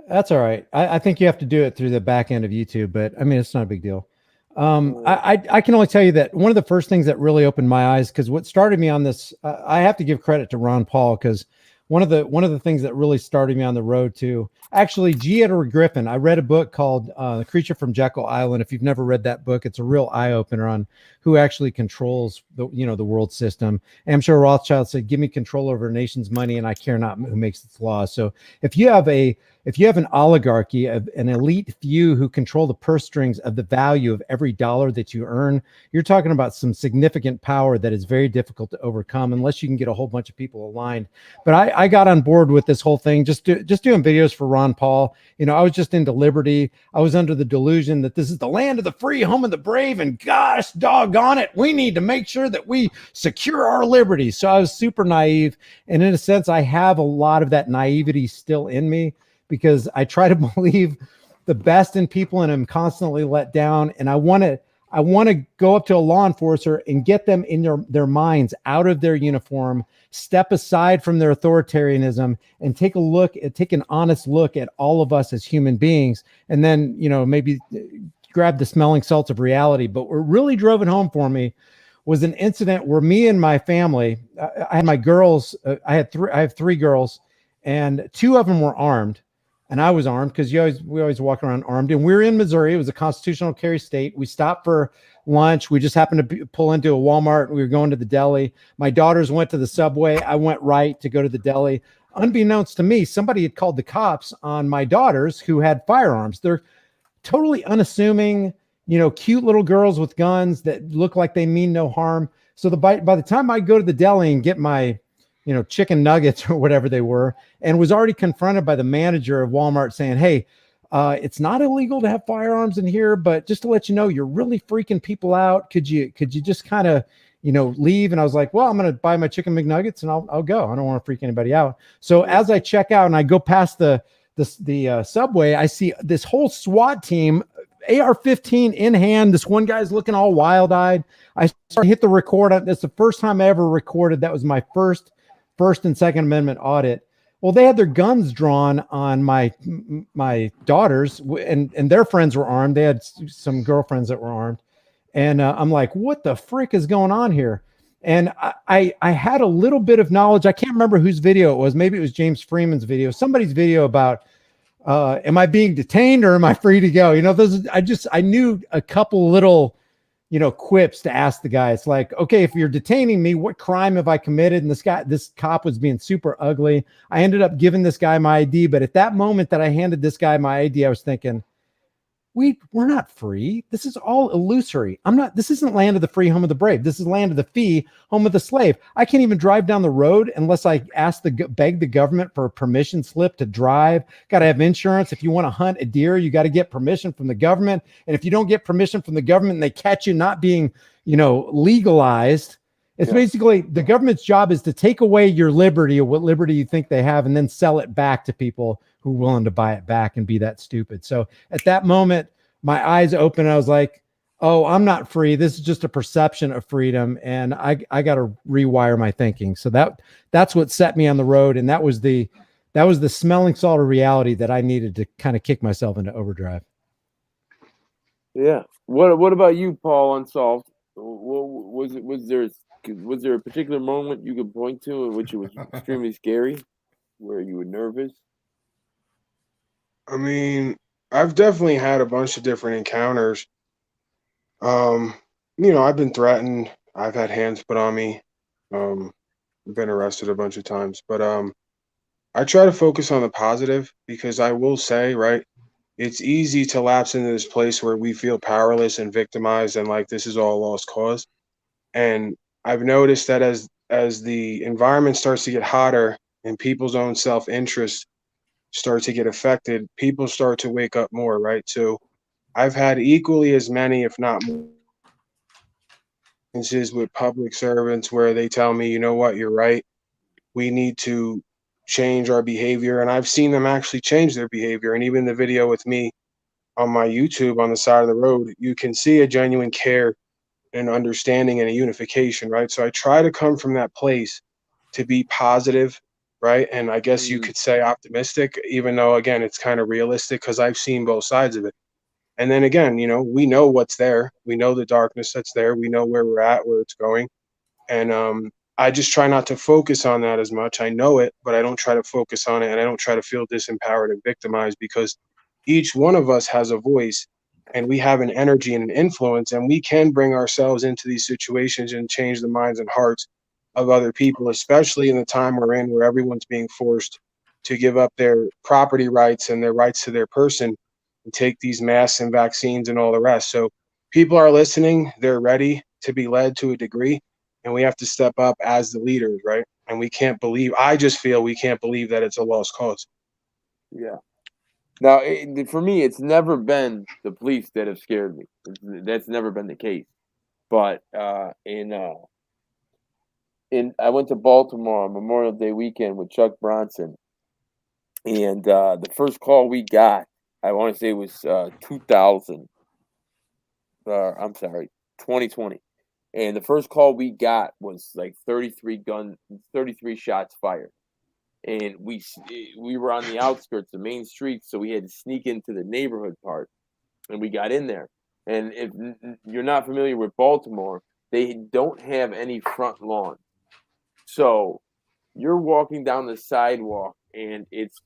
That's all right. I think you have to do it through the back end of YouTube, but I mean, it's not a big deal. I can only tell you that one of the first things that really opened my eyes, because what started me on this, I have to give credit to Ron Paul, because one of the things that really started me on the road to actually G. Edward Griffin. I read a book called The Creature from Jekyll Island. If you've never read that book, it's a real eye opener on who actually controls the world system. And I'm sure Rothschild said, "Give me control over a nation's money, and I care not who makes its laws." So if you have an oligarchy of an elite few who control the purse strings of the value of every dollar that you earn, you're talking about some significant power that is very difficult to overcome unless you can get a whole bunch of people aligned. But I got on board with this whole thing, just doing videos for Ron Paul. I was just into liberty. I was under the delusion that this is the land of the free, home of the brave, and gosh, doggone it, we need to make sure that we secure our liberty. So I was super naive. And in a sense, I have a lot of that naivety still in me, because I try to believe the best in people and I'm constantly let down. And I want to go up to a law enforcer and get them in their minds out of their uniform, step aside from their authoritarianism, and take an honest look at all of us as human beings. And then, maybe grab the smelling salts of reality. But what really drove it home for me was an incident where me and my family, I had my girls, I have three girls, and two of them were armed. And I was armed, because we always walk around armed. And we were in Missouri. It was a constitutional carry state. We stopped for lunch. We just happened to pull into a Walmart. We were going to the deli. My daughters went to the Subway. I went right to go to the deli. Unbeknownst to me, somebody had called the cops on my daughters who had firearms. They're totally unassuming, cute little girls with guns that look like they mean no harm. So by the time I go to the deli and get my chicken nuggets or whatever they were, and was already confronted by the manager of Walmart saying, "Hey, it's not illegal to have firearms in here, but just to let you know, you're really freaking people out. Could you just kind of, leave?" And I was like, "Well, I'm going to buy my chicken McNuggets and I'll go. I don't want to freak anybody out." So as I check out and I go past the Subway, I see this whole SWAT team, AR-15 in hand. This one guy's looking all wild-eyed. I hit the record. That's the first time I ever recorded. That was my first and Second Amendment audit. Well, they had their guns drawn on my daughters, and their friends were armed. They had some girlfriends that were armed. And I'm like, what the frick is going on here? And I had a little bit of knowledge. I can't remember whose video it was. Maybe it was James Freeman's video, somebody's video about, am I being detained or am I free to go? I knew a couple little, quips to ask the guy. It's like, okay, if you're detaining me, what crime have I committed? And this cop was being super ugly. I ended up giving this guy my ID. But at that moment that I handed this guy my ID, I was thinking, we're not free. This is all illusory. This isn't land of the free, home of the brave. This is land of the fee, home of the slave. I can't even drive down the road unless I beg the government for a permission slip to drive. Got to have insurance. If you want to hunt a deer, you got to get permission from the government. And if you don't get permission from the government and they catch you not being, legalized, it's basically the government's job is to take away your liberty or what liberty you think they have and then sell it back to people who are willing to buy it back and be that stupid. So at that moment, my eyes opened. I was like, oh, I'm not free. This is just a perception of freedom. And I got to rewire my thinking. So that's what set me on the road. And that was the smelling salt of reality that I needed to kind of kick myself into overdrive.
Yeah. What about you, Paul, Unsolved? Was there a particular moment you could point to in which it was extremely scary, where you were nervous?
I mean, I've definitely had a bunch of different encounters. I've been threatened. I've had hands put on me. I've been arrested a bunch of times. But I try to focus on the positive, because I will say, right, it's easy to lapse into this place where we feel powerless and victimized and like this is all a lost cause. And I've noticed that as the environment starts to get hotter and people's own self-interest start to get affected, people start to wake up more, right? So I've had equally as many, if not more, instances with public servants where they tell me, you know what, you're right. We need to change our behavior. And I've seen them actually change their behavior. And even the video with me on my YouTube on the side of the road, you can see a genuine care and understanding and a unification, right? So I try to come from that place to be positive right? And I guess you could say optimistic, even though, again, it's kind of realistic because I've seen both sides of it. And then again, we know what's there. We know the darkness that's there. We know where we're at, where it's going. And I just try not to focus on that as much. I know it, but I don't try to focus on it, and I don't try to feel disempowered and victimized, because each one of us has a voice, and we have an energy and an influence, and we can bring ourselves into these situations and change the minds and hearts of other people, especially in the time we're in, where everyone's being forced to give up their property rights and their rights to their person and take these masks and vaccines and all the rest. So people are listening. They're ready to be led to a degree. And we have to step up as the leaders, right? And I just feel we can't believe that it's a lost cause.
Yeah. Now, for me, it's never been the police that have scared me. That's never been the case. But I went to Baltimore on Memorial Day weekend with Chuck Bronson. And the first call we got, I want to say it was 2020. And the first call we got was like 33 shots fired. And we were on the outskirts of Main Street, so we had to sneak into the neighborhood part. And we got in there. And if you're not familiar with Baltimore, they don't have any front lawn. So you're walking down the sidewalk, and it's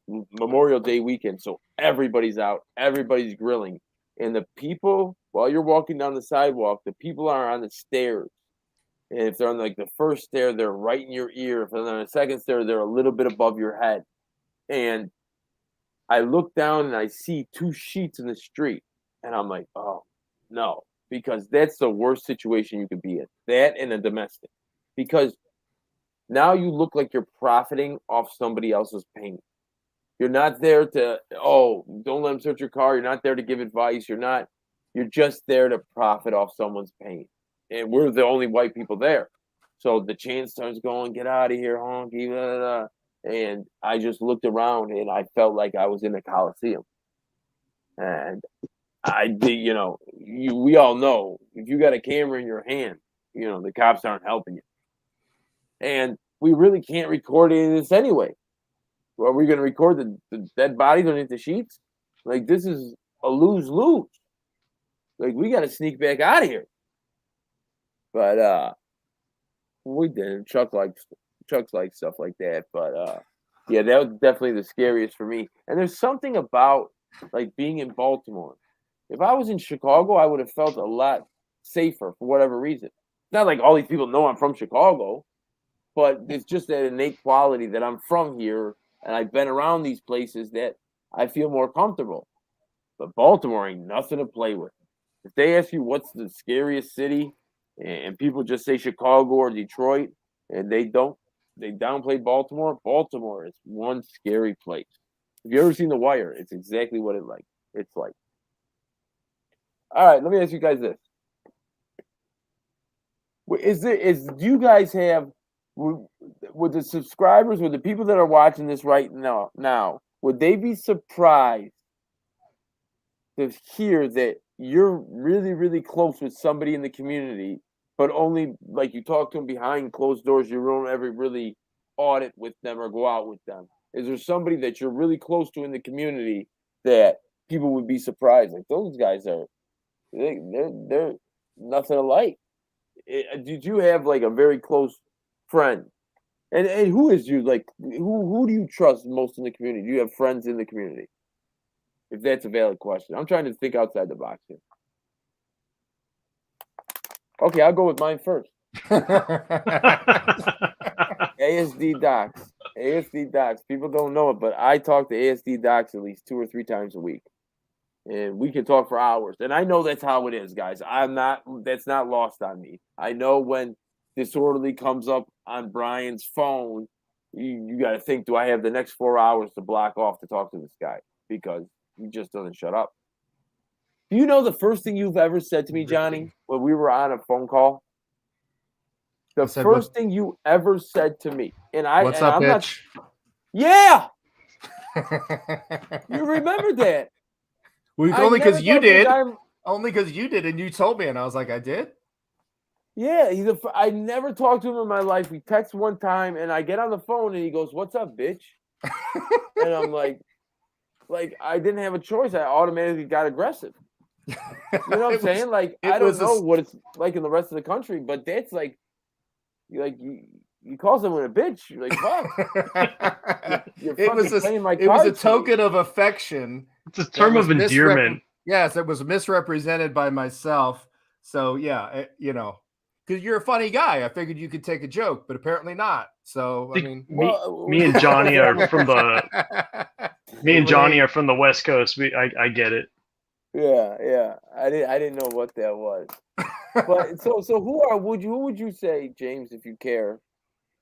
Memorial Day weekend, so everybody's out, everybody's grilling. And the people, while you're walking down the sidewalk, the people are on the stairs. And if they're on like the first stair, they're right in your ear. If they're on the second stair, they're a little bit above your head. And I look down and I see two sheets in the street. And I'm like, oh, no. Because that's the worst situation you could be in. That and a domestic. Because now you look like you're profiting off somebody else's pain. You're not there to, don't let them search your car. You're not there to give advice. You're just there to profit off someone's pain. And we're the only white people there. So the chain starts going, get out of here, honky, blah, blah, blah. And I just looked around and I felt like I was in a Coliseum. And I did, we all know if you got a camera in your hand, the cops aren't helping you. And we really can't record any of this anyway. Are we going to record the dead bodies underneath the sheets? Like, this is a lose-lose. Like, we got to sneak back out of here. But we didn't. Chuck's like stuff like that. But yeah, that was definitely the scariest for me. And there's something about like being in Baltimore. If I was in Chicago, I would have felt a lot safer for whatever reason. It's not like all these people know I'm from Chicago, but it's just that innate quality that I'm from here and I've been around these places that I feel more comfortable. But Baltimore ain't nothing to play with. If they ask you what's the scariest city, and people just say Chicago or Detroit, and they downplay Baltimore. Baltimore is one scary place. If you ever seen The Wire, it's exactly what it's like. All right, let me ask you guys this: do you guys have with the subscribers, with the people that are watching this right now, would they be surprised to hear that you're really, really close with somebody in the community, but only like you talk to them behind closed doors, you don't ever really audit with them or go out with them? Is there somebody that you're really close to in the community that people would be surprised? Like, those guys they're nothing alike. Did you have like a very close friend? And who is you, like, who do you trust most in the community? Do you have friends in the community? If that's a valid question. I'm trying to think outside the box here. Okay, I'll go with mine first. Asd-docs. Asd-docs. People don't know it, but I talk to Asd-docs at least 2 or 3 times a week. And we can talk for hours. And I know that's how it is, guys. That's not lost on me. I know when disorderly comes up on Brian's phone, you got to think, do I have the next 4 hours to block off to talk to this guy? Because he just doesn't shut up. Do you know the first thing you've ever said to me, Johnny, when we were on a phone call? The first thing you ever said to me.
What's up, bitch?
Yeah! You remember that.
Only because you did. Only because you did, and you told me, and I was like, I did?
Yeah, I never talked to him in my life. We text one time, and I get on the phone, and he goes, "What's up, bitch?" And I'm like I didn't have a choice. I automatically got aggressive. You know what I'm saying? Like, I don't know what it's like in the rest of the country, but that's like you call someone a bitch. You're like, fuck. You're playing my cards.
It was a token of affection.
It's a term of endearment.
Yes, it was misrepresented by myself. So yeah, you know, because you're a funny guy, I figured you could take a joke, but apparently not. So I mean,
me and Johnny are from the West Coast. I get it.
Yeah. I didn't know what that was. But so who would you say, James, if you care?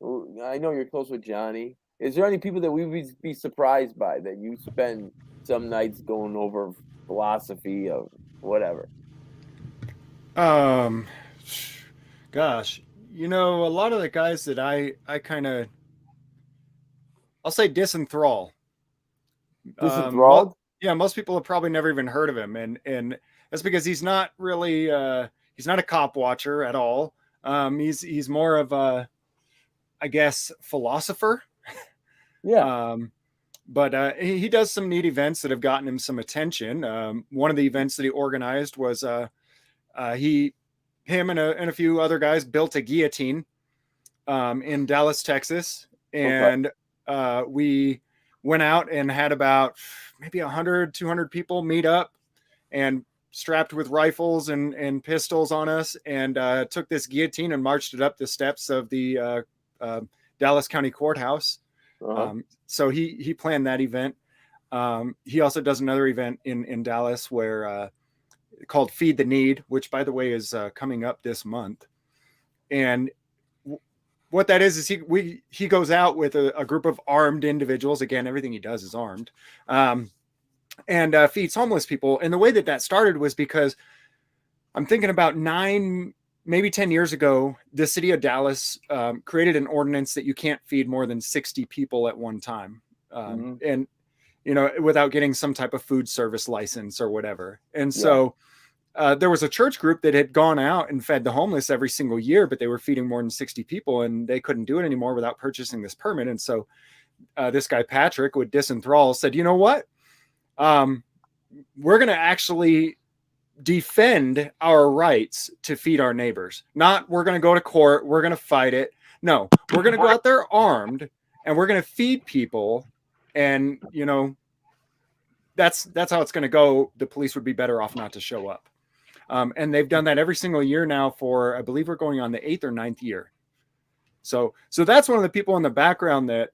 I know you're close with Johnny. Is there any people that we would be surprised by that you spend some nights going over philosophy of whatever?
Gosh, you know, a lot of the guys that I kind of, I'll say disenthrall.
Disenthralled?
Yeah, most people have probably never even heard of him, and that's because he's not really he's not a cop watcher at all. He's more of a, I guess, philosopher.
Yeah.
But he does some neat events that have gotten him some attention. One of the events that he organized was him and a few other guys built a guillotine in Dallas, Texas, and we went out and had about maybe 100, 200 people meet up and strapped with rifles and pistols on us, and took this guillotine and marched it up the steps of the Dallas County Courthouse. So he planned that event. He also does another event in Dallas where called Feed the Need, which, by the way, is coming up this month. And what that is he goes out with a group of armed individuals. Again, everything he does is armed, and feeds homeless people. And the way that started was because I'm thinking about 9, maybe 10 years ago, the city of Dallas created an ordinance that you can't feed more than 60 people at one time. And, you know, without getting some type of food service license or whatever. And so there was a church group that had gone out and fed the homeless every single year, but they were feeding more than 60 people, and they couldn't do it anymore without purchasing this permit. And so this guy, Patrick, with Disenthrall, said, you know what? We're going to actually defend our rights to feed our neighbors. Not we're going to go to court, we're going to fight it. No, we're going to go out there armed, and we're going to feed people. And, you know, that's how it's going to go. The police would be better off not to show up. And they've done that every single year now for, I believe we're going on the 8th or 9th year. So that's one of the people in the background that,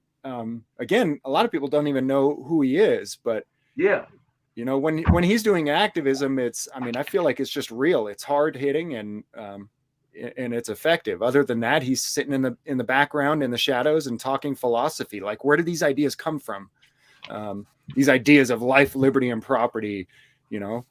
again, a lot of people don't even know who he is, but
yeah,
you know, when he's doing activism, I feel like it's just real. It's hard hitting and it's effective. Other than that, he's sitting in the background in the shadows and talking philosophy. Like, where do these ideas come from? These ideas of life, liberty, and property, you know,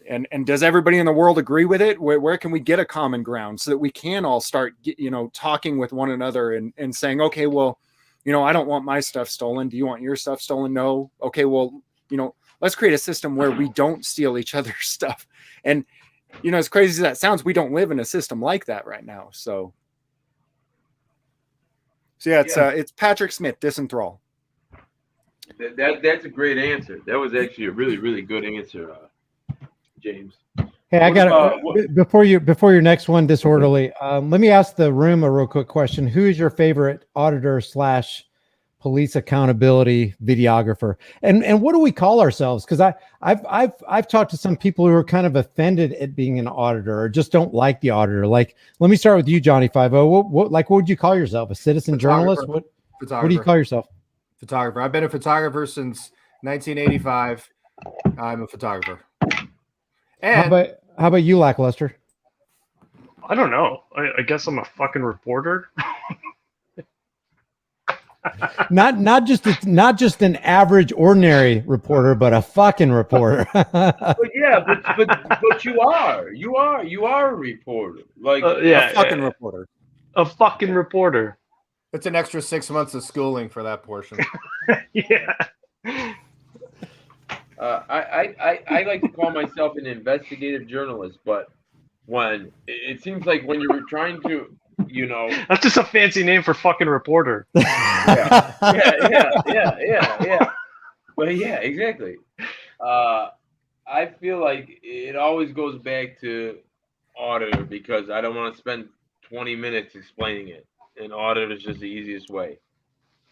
and does everybody in the world agree with it? Where can we get a common ground so that we can all start, you know, talking with one another and saying, okay, well, you know, I don't want my stuff stolen. Do you want your stuff stolen? No. Okay, well, you know, let's create a system where we don't steal each other's stuff. And, you know, as crazy as that sounds, we don't live in a system like that right now. So yeah, it's Patrick Smith, Disenthrall.
That's a great answer. That was actually a really, really good answer, James.
Hey, I got before your next one, Disorderly. Let me ask the room a real quick question. Who is your favorite auditor / police accountability videographer? And what do we call ourselves? Because I've talked to some people who are kind of offended at being an auditor or just don't like the auditor. Like, let me start with you, Johnny 50. What would you call yourself? A citizen journalist? What do you call yourself?
Photographer. I've been a photographer since 1985. I'm a photographer. And
how about you, Lackluster?
I don't know. I guess I'm a fucking reporter.
not just an average ordinary reporter, but a fucking reporter.
but you are a reporter. Like
a fucking reporter.
A fucking reporter.
It's an extra 6 months of schooling for that portion.
Yeah.
I like to call myself an investigative journalist, but when it seems like when you're trying to, you know,
that's just a fancy name for fucking reporter.
yeah. But yeah, exactly. I feel like it always goes back to auditor because I don't want to spend 20 minutes explaining it, and auditor is just the easiest way.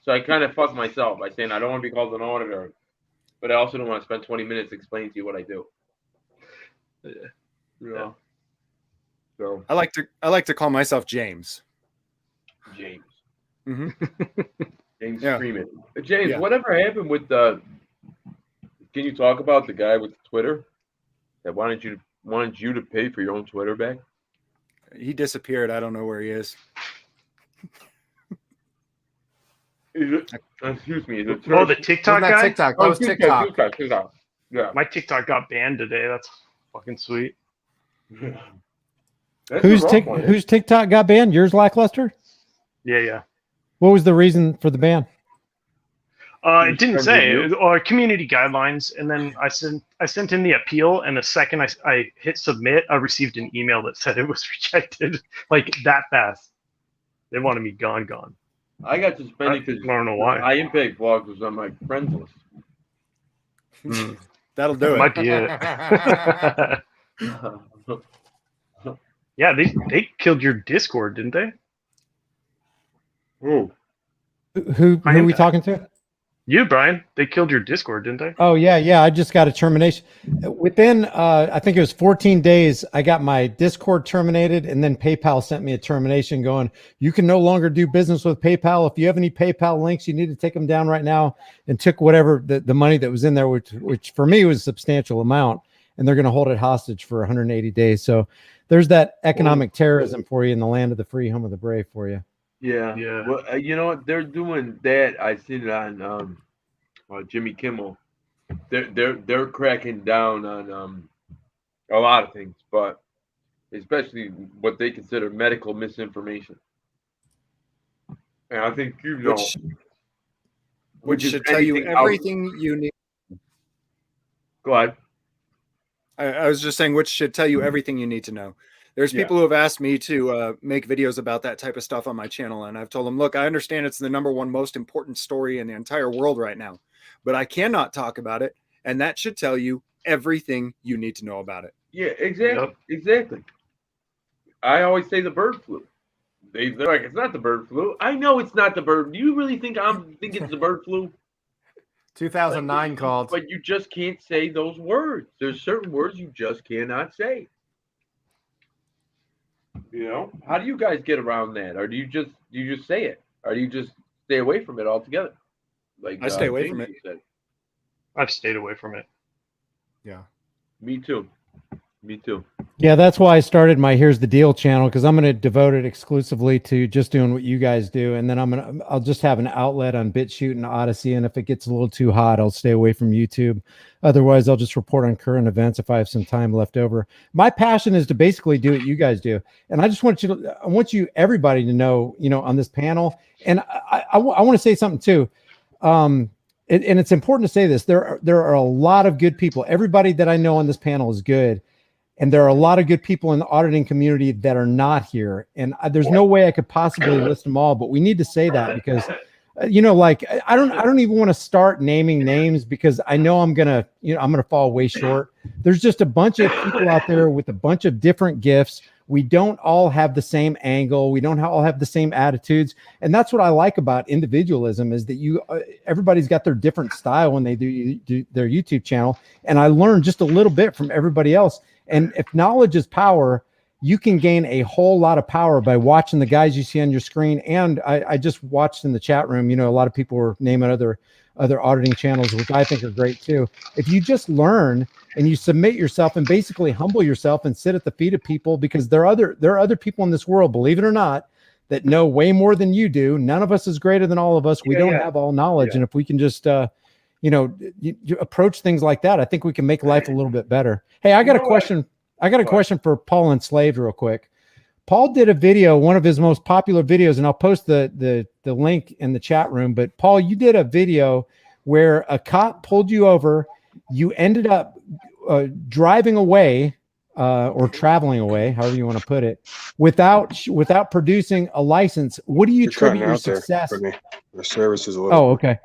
So I kind of fuck myself by saying I don't want to be called an auditor, but I also don't want to spend 20 minutes explaining to you what I do. Yeah. You know? So
I like to call myself James.
James.
Mm-hmm.
James
Yeah.
Freeman. James,
Yeah.
whatever happened with the? Can you talk about the guy with Twitter that wanted you to pay for your own Twitter back?
He disappeared. I don't know where he is.
Excuse me.
Oh, the TikTok
Wasn't that
guy?
TikTok? That was TikTok.
Yeah.
My TikTok got banned today. That's fucking sweet.
Whose TikTok got banned? Yours, Lackluster?
Yeah.
What was the reason for the ban?
It didn't say. Or community guidelines, and then I sent in the appeal, and the second I hit submit, I received an email that said it was rejected. Like that fast. They wanted me gone.
I got suspended because
I don't know why.
High Impact Vlogs was on my friends list.
That'll do it.
Might be it. Yeah, they killed your Discord, didn't they?
Who
Who are we talking to?
You, Brian. They killed your Discord, didn't they?
Oh yeah. I just got a termination within. I think it was 14 days. I got my Discord terminated, and then PayPal sent me a termination, going, "You can no longer do business with PayPal. If you have any PayPal links, you need to take them down right now." And took whatever the money that was in there, which for me was a substantial amount, and they're going to hold it hostage for 180 days. So there's that economic terrorism for you in the land of the free, home of the brave for you.
Yeah. Well, you know what? They're doing that. I seen it on Jimmy Kimmel. They're cracking down on a lot of things, but especially what they consider medical misinformation. And I think you know,
which should tell you everything you need.
Go ahead.
I was just saying, which should tell you everything you need to know. There's people who have asked me to make videos about that type of stuff on my channel. And I've told them, look, I understand it's the #1 most important story in the entire world right now, but I cannot talk about it. And that should tell you everything you need to know about it.
Yeah, exactly. Yep. Exactly. I always say the bird flu. They're like, it's not the bird flu. I know it's not the bird. Do you really think it's the bird flu?
2009 called.
But you just can't say those words. There's certain words you just cannot say. You know, how do you guys get around that, or do you just say it, or do you just stay away from it altogether? Like
I stay away from it.
I've stayed away from it.
Yeah,
me too.
Yeah, that's why I started my Here's the Deal channel, because I'm going to devote it exclusively to just doing what you guys do, and then I'll just have an outlet on BitChute and Odyssey, and if it gets a little too hot, I'll stay away from YouTube. Otherwise, I'll just report on current events if I have some time left over. My passion is to basically do what you guys do, and I just want everybody to know, you know, on this panel, and I want to say something too. And it's important to say this. There are a lot of good people. Everybody that I know on this panel is good. And there are a lot of good people in the auditing community that are not here. And there's no way I could possibly list them all, but we need to say that because, you know, like, I don't even want to start naming names because I know I'm going to fall way short. There's just a bunch of people out there with a bunch of different gifts. We don't all have the same angle. We don't all have the same attitudes. And that's what I like about individualism is that everybody's got their different style when they do their YouTube channel. And I learned just a little bit from everybody else. And if knowledge is power, you can gain a whole lot of power by watching the guys you see on your screen. And I just watched in the chat room, you know, a lot of people were naming other auditing channels, which I think are great too. If you just learn and you submit yourself and basically humble yourself and sit at the feet of people, because there are other people in this world, believe it or not, that know way more than you do. None of us is greater than all of us. We don't have all knowledge. And if we can just, you approach things like that, I think we can make life a little bit better. Hey, I got a question. I got a question for Paul Unslaved real quick. Paul did a video, one of his most popular videos, and I'll post the link in the chat room. But Paul, you did a video where a cop pulled you over. You ended up driving away or traveling away, however you want to put it, without producing a license, what do you attribute your success?
For me. The service is a little.
Oh, okay.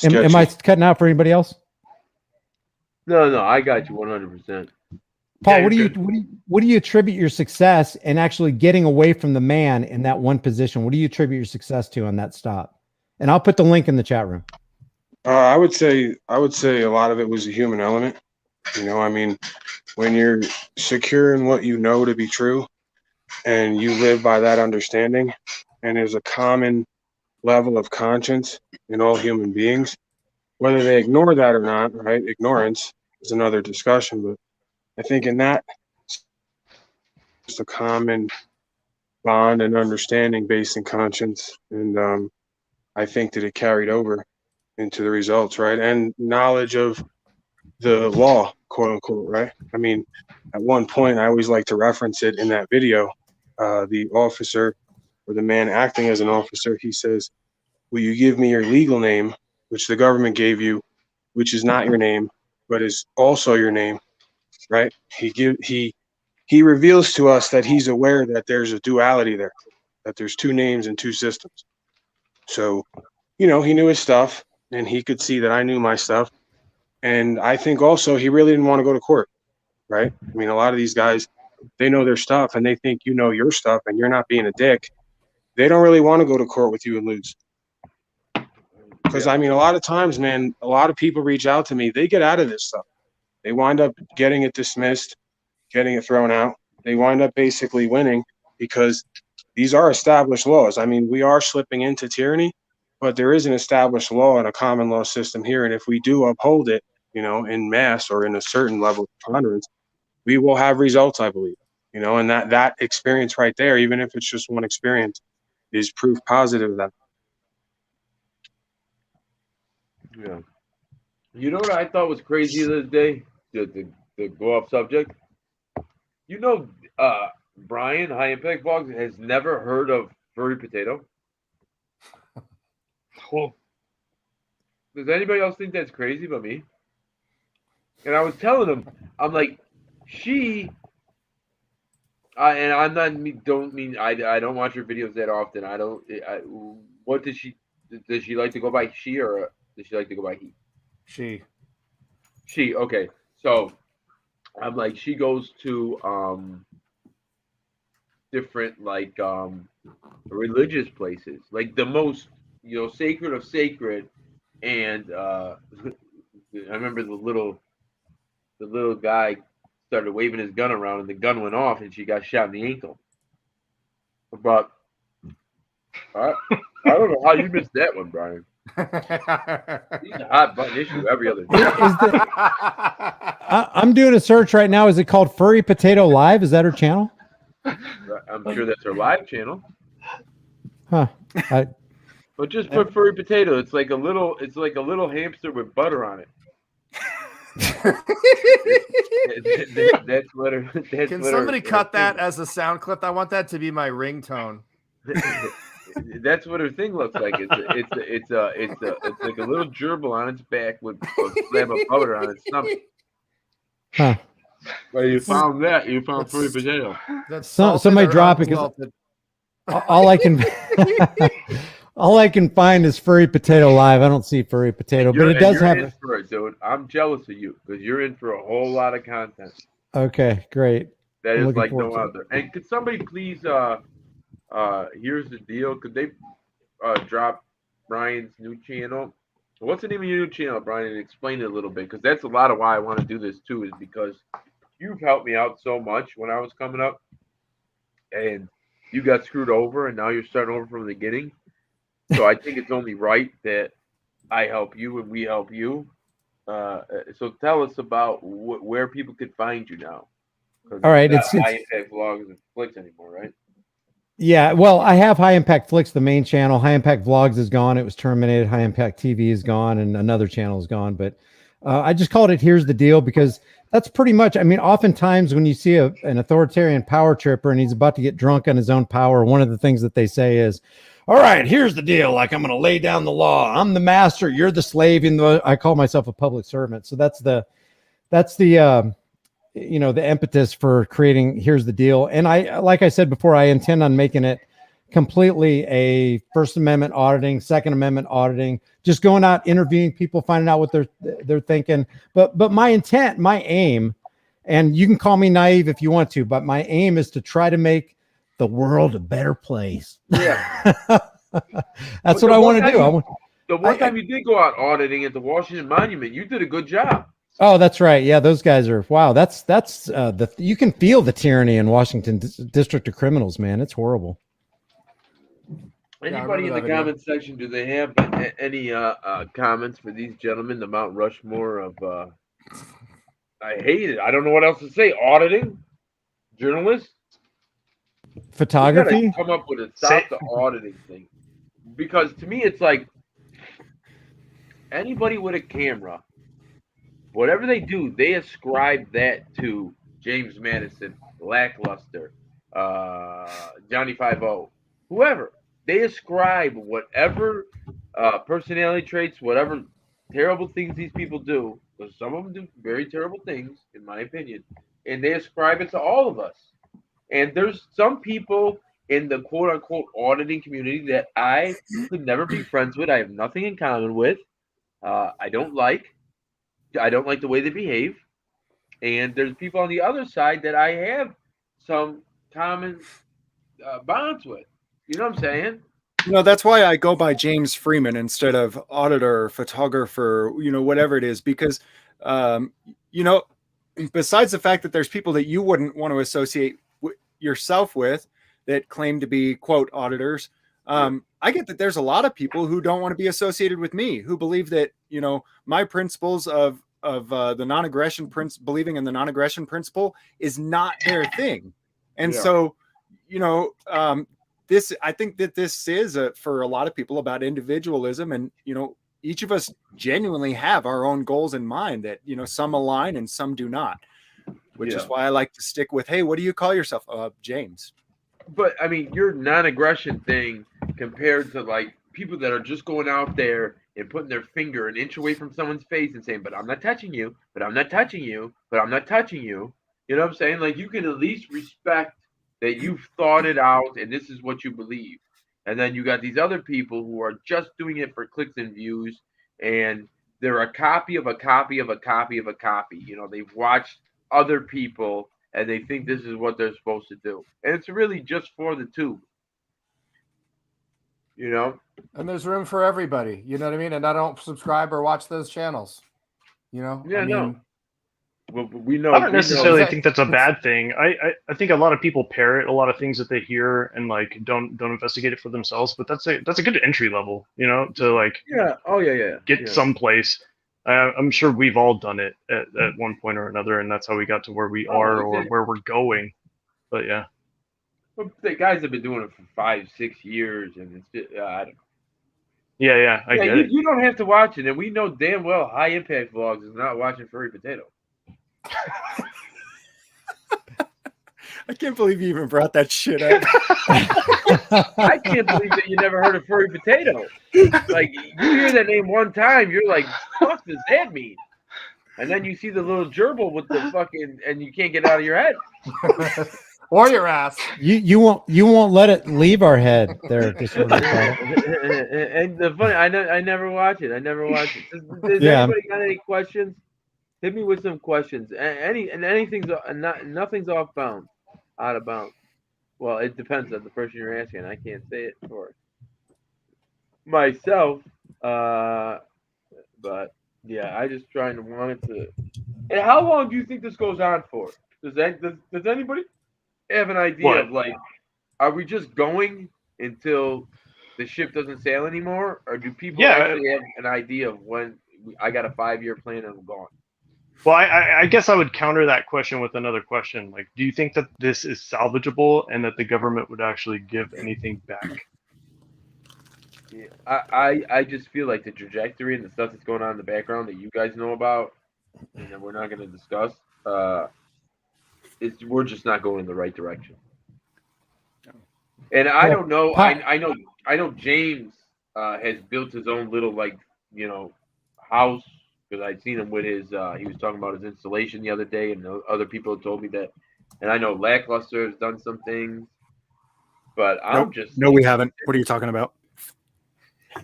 Am I cutting out for anybody else?
No, I got you 100%.
Paul,
Yeah,
what do you attribute your success and actually getting away from the man in that one position? What do you attribute your success to on that stop? And I'll put the link in the chat room.
I would say a lot of it was a human element. You know, I mean, when you're secure in what you know to be true and you live by that understanding, and there's a common level of conscience in all human beings, whether they ignore that or not, right? Ignorance is another discussion, but I think in that, it's a common bond and understanding based in conscience. And I think that it carried over into the results, right? And knowledge of the law, quote unquote, right? I mean, at one point, I always like to reference it in that video. The officer or the man acting as an officer, he says, will you give me your legal name, which the government gave you, which is not your name, but is also your name, right? He reveals to us that he's aware that there's a duality there, that there's two names and two systems. So, you know, he knew his stuff and he could see that I knew my stuff. And I think also he really didn't want to go to court, right? I mean, a lot of these guys, they know their stuff and they think you know your stuff and you're not being a dick. They don't really want to go to court with you and lose. Because, I mean, a lot of times, man, a lot of people reach out to me. They get out of this stuff. They wind up getting it dismissed, getting it thrown out. They wind up basically winning because these are established laws. I mean, we are slipping into tyranny, but there is an established law and a common law system here. And if we do uphold it, you know, in mass or in a certain level of preponderance, we will have results, I believe. You know, and that experience right there, even if it's just one experience, is proof positive of that.
Yeah. You know what I thought was crazy the other day? To go off subject. You know, Brian, High Impact Vlogs, has never heard of Furry Potato.
Cool.
Does anybody else think that's crazy but me? And I was telling him, I'm like, and I'm not I don't watch her videos that often. What does she like to go by, she, or does she like to go by he? She, okay. So I'm like, she goes to different like religious places, like the most, you know, sacred of sacred. And I remember the little guy started waving his gun around and the gun went off and she got shot in the ankle. But I don't know how you missed that one, Brian. He's a hot button issue every other day.
I'm doing a search right now. Is it called Furry Potato Live? Is that her channel?
I'm sure that's her live channel.
Huh.
But just put Furry Potato. It's like a little hamster with butter on it. That's what her.
Can somebody cut that as a sound clip? I want that to be my ringtone.
That's what her thing looks like. It's like a little gerbil on its back with a slab of butter on its stomach.
Huh.
Well, you found that. You found Furry Potato.
Somebody drop it, because all I can find is Furry Potato Live. I don't see Furry Potato, but it does have.
In for it, dude. I'm jealous of you because you're in for a whole lot of content.
Okay, great.
That is like no other. And could somebody please, here's the deal. Could they drop Brian's new channel? What's the name of your new channel, Brian? And explain it a little bit, because that's a lot of why I want to do this too. Is because you've helped me out so much when I was coming up, and you got screwed over, and now you're starting over from the beginning. So I think it's only right that I help you and we help you. So tell us about where people could find you now.
All right,
it's High Impact Vlogs and Flicks anymore, right?
Yeah, well, I have High Impact Flicks, the main channel. High Impact Vlogs is gone; it was terminated. High Impact TV is gone, and another channel is gone. But I just called it "Here's the Deal" because that's pretty much. I mean, oftentimes when you see an authoritarian power tripper and he's about to get drunk on his own power, one of the things that they say is, all right, here's the deal. Like, I'm going to lay down the law. I'm the master. You're the slave. I call myself a public servant. So that's the you know, the impetus for creating Here's the Deal. And like I said before, I intend on making it completely a First Amendment auditing, Second Amendment auditing, just going out, interviewing people, finding out what they're thinking. But my intent, my aim, and you can call me naive if you want to, but my aim is to try to make the world a better place.
Yeah.
That's what I want to do.
The one time you did go out auditing at the Washington Monument, you did a good job.
Oh, that's right. Yeah, those guys are, wow. That's you can feel the tyranny in Washington District of Criminals, man. It's horrible.
Anybody in the comment section, do they have any comments for these gentlemen, the Mount Rushmore of I hate it. I don't know what else to say. Auditing, journalists,
photography.
Come up with a stop the auditing thing, because to me it's like anybody with a camera, whatever they do, they ascribe that to James Madison, Lackluster, Johnny 5-0, whoever. They ascribe whatever personality traits, whatever terrible things these people do, because some of them do very terrible things, in my opinion, and they ascribe it to all of us. And there's some people in the quote-unquote auditing community that I could never be friends with. I have nothing in common with. I don't like the way they behave. And there's people on the other side that I have some common bonds with. You know what I'm saying?
You know, that's why I go by James Freeman instead of auditor, photographer, you know, whatever it is, because, you know, besides the fact that there's people that you wouldn't want to associate yourself with that claim to be, quote, auditors, I get that there's a lot of people who don't want to be associated with me, who believe that, you know, my principles of the non-aggression believing in the non-aggression principle is not their thing. And so, you know, I think that this is for a lot of people about individualism, and, you know, each of us genuinely have our own goals in mind that, you know, some align and some do not, which is why I like to stick with, hey, what do you call yourself? James.
But I mean, your non-aggression thing compared to like people that are just going out there and putting their finger an inch away from someone's face and saying, but I'm not touching you, but I'm not touching you, but I'm not touching you. You know what I'm saying? Like, you can at least respect that you've thought it out and this is what you believe. And then you got these other people who are just doing it for clicks and views, and they're a copy of a copy of a copy of a copy. You know, they've watched other people and they think this is what they're supposed to do. And it's really just for the tube. You know?
And there's room for everybody. You know what I mean? And I don't subscribe or watch those channels. You know?
Yeah, I mean, no. Well, we know.
I don't necessarily think that's a bad thing. I think a lot of people parrot a lot of things that they hear and like don't investigate it for themselves. But that's a good entry level, you know, to like get someplace. I'm sure we've all done it at one point or another, and that's how we got to where we are or where we're going. But yeah,
well, the guys have been doing it for 5-6 years, and it's just, I don't know.
Yeah, I get it.
You don't have to watch it, and we know damn well High Impact Vlogs is not watching Furry Potato.
I can't believe you even brought that shit up.
I can't believe that you never heard of Furry Potato. Like, you hear that name one time, you're like, what does that mean? And then you see the little gerbil with the fucking, and you can't get it out of your head.
Or your ass.
You won't let it leave our head there.
And the funny, I never watch it. Does anybody got any questions? Hit me with some questions. Nothing's out of bounds. Well, it depends on the person you're asking. I can't say it for myself. But yeah, I just wanted to. And how long do you think this goes on for? Does anybody have an idea of, like, are we just going until the ship doesn't sail anymore, or do people actually have an idea of when I got a 5-year plan and I'm gone?
Well, I guess I would counter that question with another question. Like, do you think that this is salvageable and that the government would actually give anything back?
Yeah, I just feel like the trajectory and the stuff that's going on in the background that you guys know about and that we're not going to discuss, we're just not going in the right direction. And I don't know. I know James has built his own little, like, you know, house because I'd seen him with his. He was talking about his installation the other day, and other people had told me that. And I know Lackluster has done some things, but I'm just
no, we haven't. What are you talking about?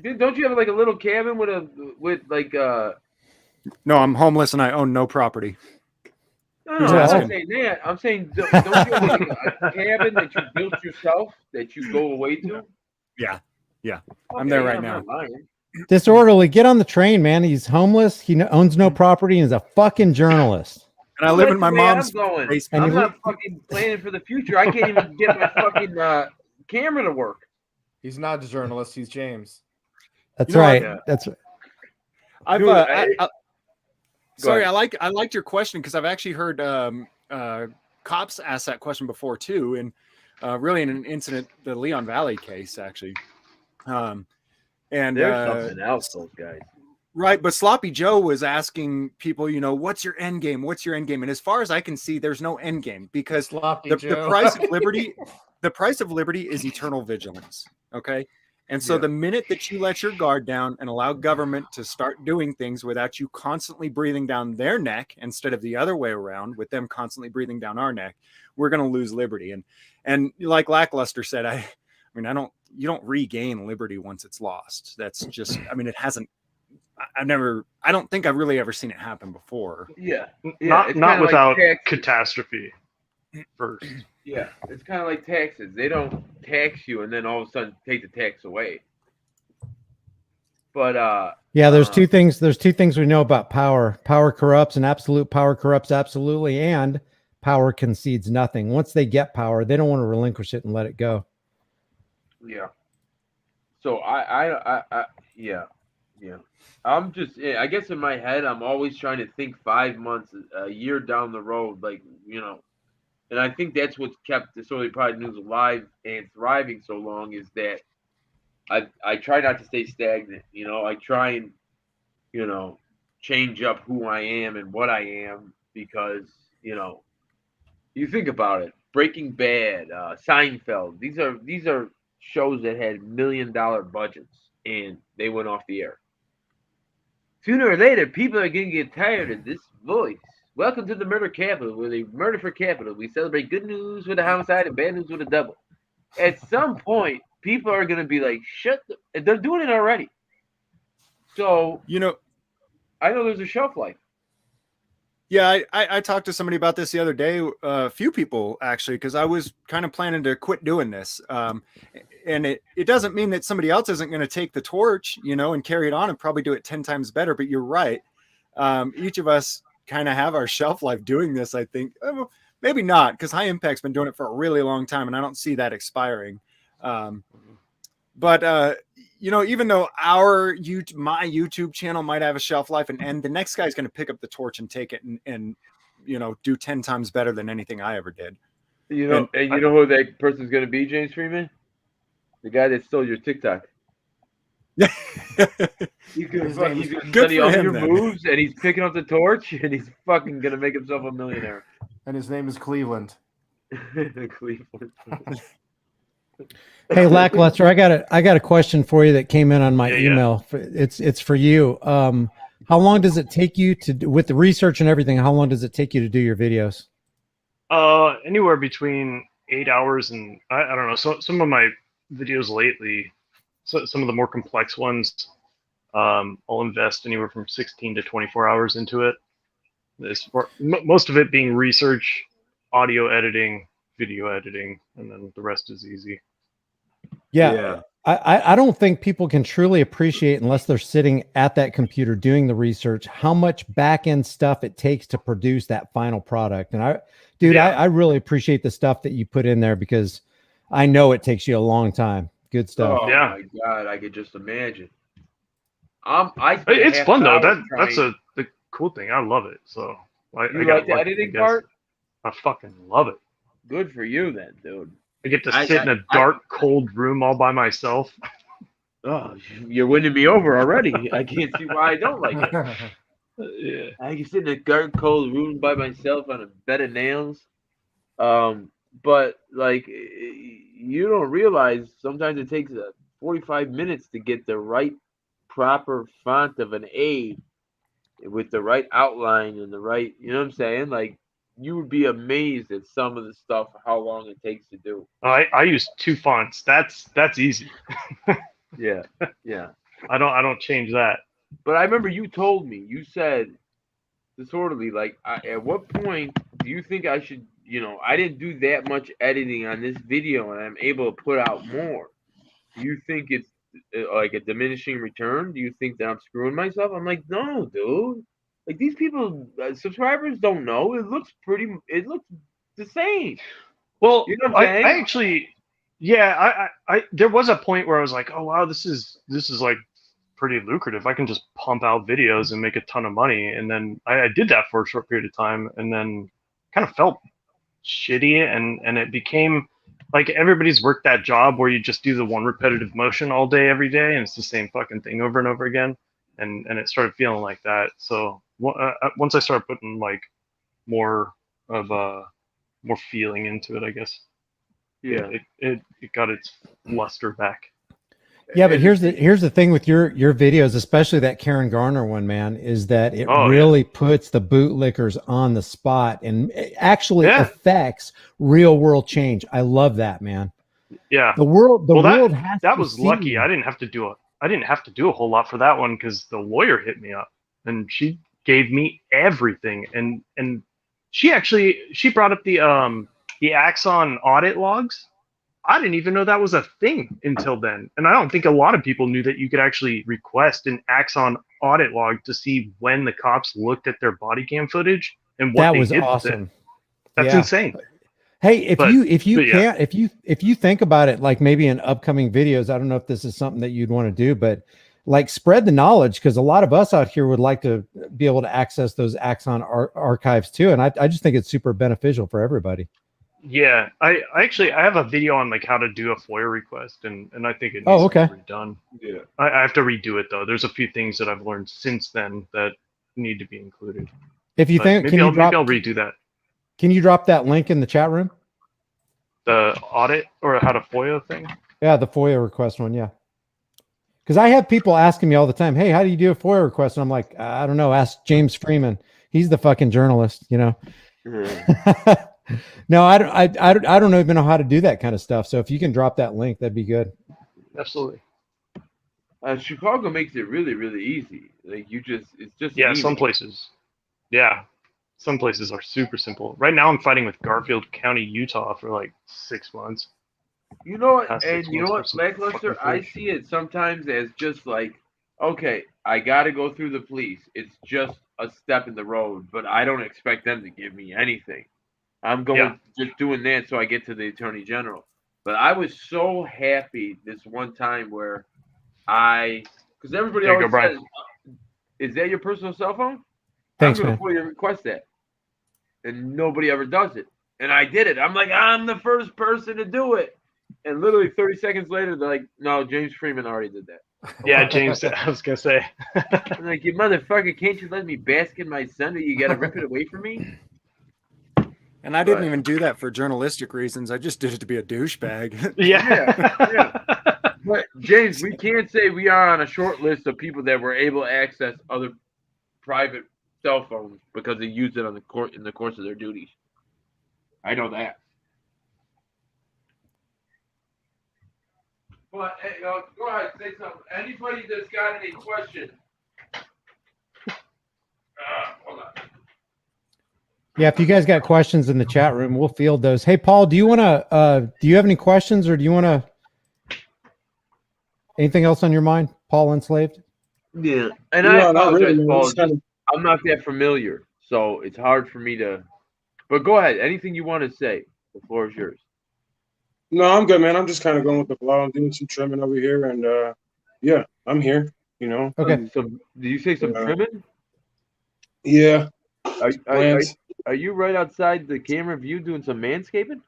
Dude, don't you have like a little cabin with like
No, I'm homeless and I own no property.
No, I'm not saying that. I'm saying don't you have like a cabin that you built yourself that you go away to?
Yeah.
Okay,
I'm there right now.
Disorderly, get on the train, man. He's homeless. He owns no property and is a fucking journalist.
And I live in my mom's
basement. I'm not fucking planning for the future. I can't even get my fucking camera to work.
He's not a journalist. He's James.
That's right. That's right.
Sorry, I liked your question because I've actually heard cops ask that question before too, and really in an incident, the Leon Valley case actually. And
there's something else, those guys.
Right, but Sloppy Joe was asking people, what's your end game? What's your end game? And as far as I can see, there's no end game because the price of liberty, the price of liberty is eternal vigilance. Okay. And so the minute that you let your guard down and allow government to start doing things without you constantly breathing down their neck instead of the other way around, with them constantly breathing down our neck, we're going to lose liberty. And like Lackluster said, you don't regain liberty once it's lost. That's just, it hasn't. I don't think I've really ever seen it happen before.
Yeah.
Not without catastrophe first.
Yeah, it's kind of like taxes. They don't tax you and then all of a sudden take the tax away. But
there's two things. There's two things we know about power. Power corrupts, and absolute power corrupts absolutely, and power concedes nothing. Once they get power, they don't want to relinquish it and let it go.
Yeah. So yeah. I'm just, I guess in my head, I'm always trying to think 5 months, a year down the road, and I think that's what's kept Disorderly Pride News alive and thriving so long is that I try not to stay stagnant. I try and, change up who I am and what I am because, you think about it. Breaking Bad, Seinfeld, these are shows that had $1 million budgets and they went off the air. Sooner or later, people are going to get tired of this voice. Welcome to the murder capital, where they murder for capital. We celebrate good news with a homicide and bad news with a double. At some point, people are going to be like, they're doing it already. So, I know there's a shelf life.
Yeah, I talked to somebody about this the other day, a few people actually, because I was kind of planning to quit doing this. And it doesn't mean that somebody else isn't going to take the torch, and carry it on and probably do it 10 times better. But you're right. Each of us kind of have our shelf life doing this, I think. Maybe not, because High Impact's been doing it for a really long time, and I don't see that expiring. But even though my YouTube channel might have a shelf life and the next guy's going to pick up the torch and take it and do 10 times better than anything I ever did.
And you know who that person's going to be, James Freeman? The guy that stole your TikTok. He's going to study all your moves, and he's picking up the torch, and he's fucking going to make himself a millionaire.
And his name is Cleveland.
Cleveland.
Hey, Lackluster, I got a question for you that came in on my email. It's for you. How long does it take you with the research and everything? How long does it take you to do your videos?
Anywhere between 8 hours and I don't know. So some of my videos lately, some of the more complex ones, I'll invest anywhere from 16 to 24 hours into it. Most of it being research, audio editing, video editing, and then the rest is easy.
Yeah. I don't think people can truly appreciate, unless they're sitting at that computer doing the research, how much back end stuff it takes to produce that final product. And I really appreciate the stuff that you put in there, because I know it takes you a long time. Good stuff.
Oh my God, I could just imagine.
It's fun though. That's the cool thing. I love it. So I
like the editing part?
I fucking love it.
Good for you then, dude.
I get to sit in a dark, cold room all by myself.
Oh, you're winning me over already. I can't see why I don't like it.
Yeah.
I can sit in a dark, cold room by myself on a bed of nails. But like, you don't realize sometimes it takes 45 minutes to get the right proper font of an A with the right outline and the right, you know what I'm saying? Like, you would be amazed at some of the stuff, how long it takes to do.
I use 2 fonts. That's easy.
Yeah.
I don't change that.
But I remember you told me, you said disorderly, like, at what point do you think I should, I didn't do that much editing on this video and I'm able to put out more. Do you think it's like a diminishing return? Do you think that I'm screwing myself? I'm like, no, dude. Like, these people, subscribers don't know. It looks the same.
Well,
you know what I'm saying?
I actually, yeah, I there was a point where I was like, oh wow, this is like pretty lucrative. I can just pump out videos and make a ton of money. And then I did that for a short period of time, and then kind of felt shitty, and it became like everybody's worked that job where you just do the one repetitive motion all day, every day, and it's the same fucking thing over and over again. And it started feeling like that. So once I started putting like more feeling into it, I guess.
Yeah.
It got its luster back.
Yeah, but here's the thing with your videos, especially that Karen Garner one, man, is that it really puts the bootlickers on the spot and it actually affects real world change. I love that, man.
Yeah.
The world has
that
to
was
see.
lucky. I didn't have to do a whole lot for that one because the lawyer hit me up and she gave me everything, and she brought up the Axon audit logs. I didn't even know that was a thing until then. And I don't think a lot of people knew that you could actually request an Axon audit log to see when the cops looked at their body cam footage and what
that
they
was
did
awesome.
With it. That's insane.
Hey, if you think about it, like maybe in upcoming videos, I don't know if this is something that you'd want to do, but like spread the knowledge, because a lot of us out here would like to be able to access those Axon archives too. And I just think it's super beneficial for everybody.
Yeah, I have a video on like how to do a FOIA request, and I think it needs to be redone.
Yeah,
I have to redo it though. There's a few things that I've learned since then that need to be included.
If you think,
maybe I'll redo that.
Can you drop that link in the chat room?
The audit or how to FOIA thing?
Yeah, the FOIA request one. Yeah, because I have people asking me all the time, "Hey, how do you do a FOIA request?" And I'm like, I don't know. Ask James Freeman. He's the fucking journalist, you know.
Yeah.
No, I don't even know how to do that kind of stuff. So if you can drop that link, that'd be good.
Absolutely.
Chicago makes it really, really easy. Like it's just
some places. Yeah, some places are super simple. Right now, I'm fighting with Garfield County, Utah, for like 6 months.
You know what? And you know what, Lackluster? I see it sometimes as just like, okay, I got to go through the police. It's just a step in the road, but I don't expect them to give me anything. I'm going just doing that so I get to the Attorney General. But I was so happy this one time where because everybody always says, is that your personal cell phone?
Thanks,
I'm
man.
going to request that. And nobody ever does it. And I did it. I'm like, I'm the first person to do it. And literally 30 seconds later, they're like, no, James Freeman already did that.
Yeah, James, I was going to say.
I'm like, you motherfucker, can't you let me bask in my sun? You got to rip it away from me?
And I didn't even do that for journalistic reasons. I just did it to be a douchebag.
Yeah. But James, we can't say we are on a short list of people that were able to access other private cell phones because they used it in the course of their duties. I know that. But hey, go ahead, say something. Anybody that's got any questions? Hold on.
Yeah, if you guys got questions in the chat room, we'll field those. Hey, Paul, do you want to? Do you have any questions, or do you want to? Anything else on your mind, Paul Unslaved?
Yeah, and I apologize, Paul. I'm not that familiar, so it's hard for me to. But go ahead. Anything you want to say, the floor is yours.
No, I'm good, man. I'm just kind of going with the flow. I'm doing some trimming over here, and yeah, I'm here. You know.
Okay.
Did you say some trimming?
Yeah.
Are you right outside the camera view doing some manscaping?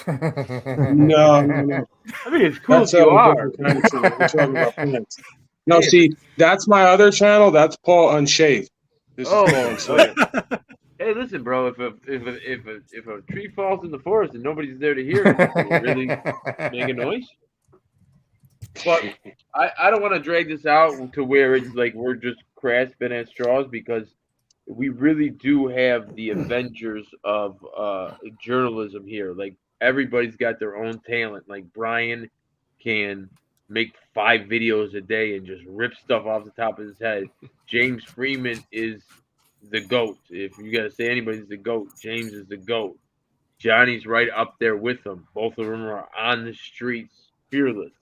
No.
I mean, it's cool if you are.
Kind of we're talking about plants. No, see, that's my other channel. That's Paul Unshaved. This is Paul Unshaved.
Hey, listen, bro. If a tree falls in the forest and nobody's there to hear it, will it really make a noise? But I don't want to drag this out to where it's like we're just grasping at straws, because we really do have the Avengers of journalism here. Like everybody's got their own talent. Like Brian can make 5 videos a day and just rip stuff off the top of his head. James Freeman is the GOAT. If you gotta say anybody's the GOAT, James is the GOAT. Johnny's right up there with them. Both of them are on the streets, fearless.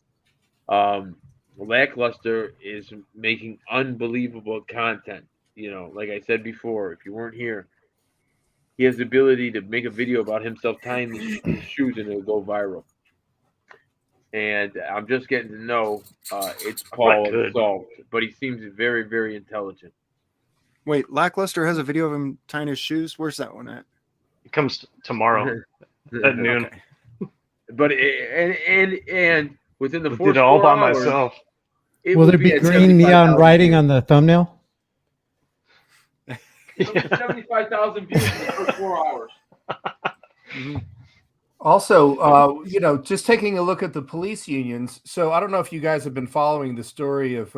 Lackluster is making unbelievable content. You know, like I said before, if you weren't here, he has the ability to make a video about himself tying his shoes and it'll go viral. And I'm just getting to know it's Paul Unsolved, but he seems very, very intelligent.
Wait, Lackluster has a video of him tying his shoes? Where's that one at?
It comes tomorrow at noon.
Okay.
But and within the
I
4
did it all by
hours,
myself.
Will there be green neon writing on the thumbnail?
75,000 views in the first 4 hours.
Also, you know, just taking a look at the police unions. So I don't know if you guys have been following the story of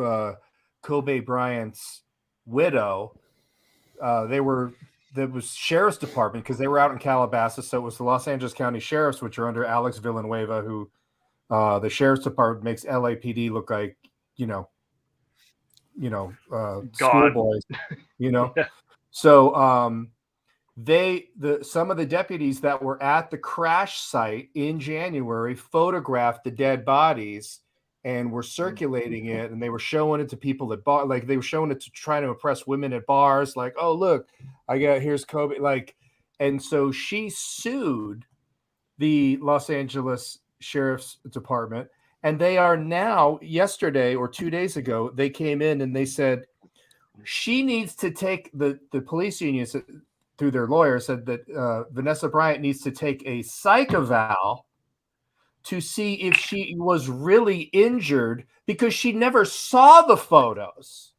Kobe Bryant's widow. There was sheriff's department because they were out in Calabasas. So it was the Los Angeles County Sheriffs, which are under Alex Villanueva, who the sheriff's department makes LAPD look like, schoolboys,
Yeah.
So some of the deputies that were at the crash site in January photographed the dead bodies and were circulating it, and they were showing it to people at bar, like they were showing it to trying to impress women at bars, like, oh look, here's Kobe, like, and so she sued the Los Angeles Sheriff's Department, and they are now, yesterday or 2 days ago, they came in and they said she needs to take the police unions through their lawyers said that Vanessa Bryant needs to take a psych eval to see if she was really injured because she never saw the photos.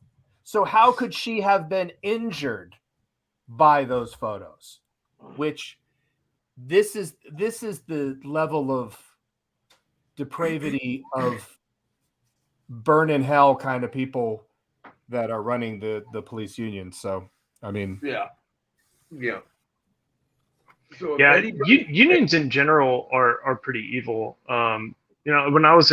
So how could she have been injured by those photos? Which this is the level of depravity of burn in hell kind of people that are running the police union. So, I mean,
yeah. So
yeah, unions in general are pretty evil. When I was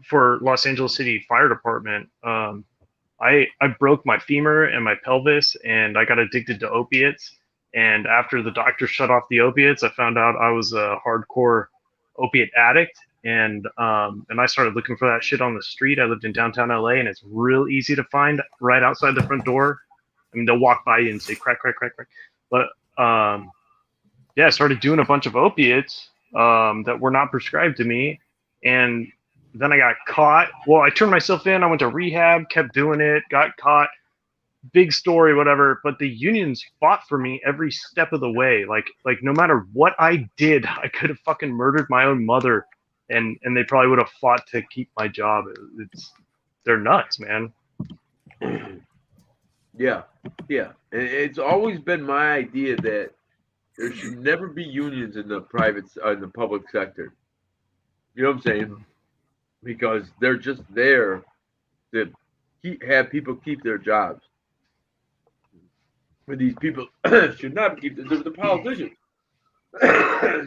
for Los Angeles City Fire Department, I broke my femur and my pelvis, and I got addicted to opiates. And after the doctor shut off the opiates, I found out I was a hardcore opiate addict. And I started looking for that shit on the street. I lived in downtown LA, and it's real easy to find right outside the front door. I mean, they'll walk by you and say crack, crack, crack, crack. But I started doing a bunch of opiates that were not prescribed to me, and then I got caught. Well, I turned myself in. I went to rehab, kept doing it, got caught. Big story, whatever. But the unions fought for me every step of the way. Like no matter what I did, I could have fucking murdered my own mother, and they probably would have fought to keep my job. They're nuts, man.
Yeah. It's always been my idea that there should never be unions in the public sector. You know what I'm saying? Because they're just there to have people keep their jobs. But these people should not keep they're the politicians.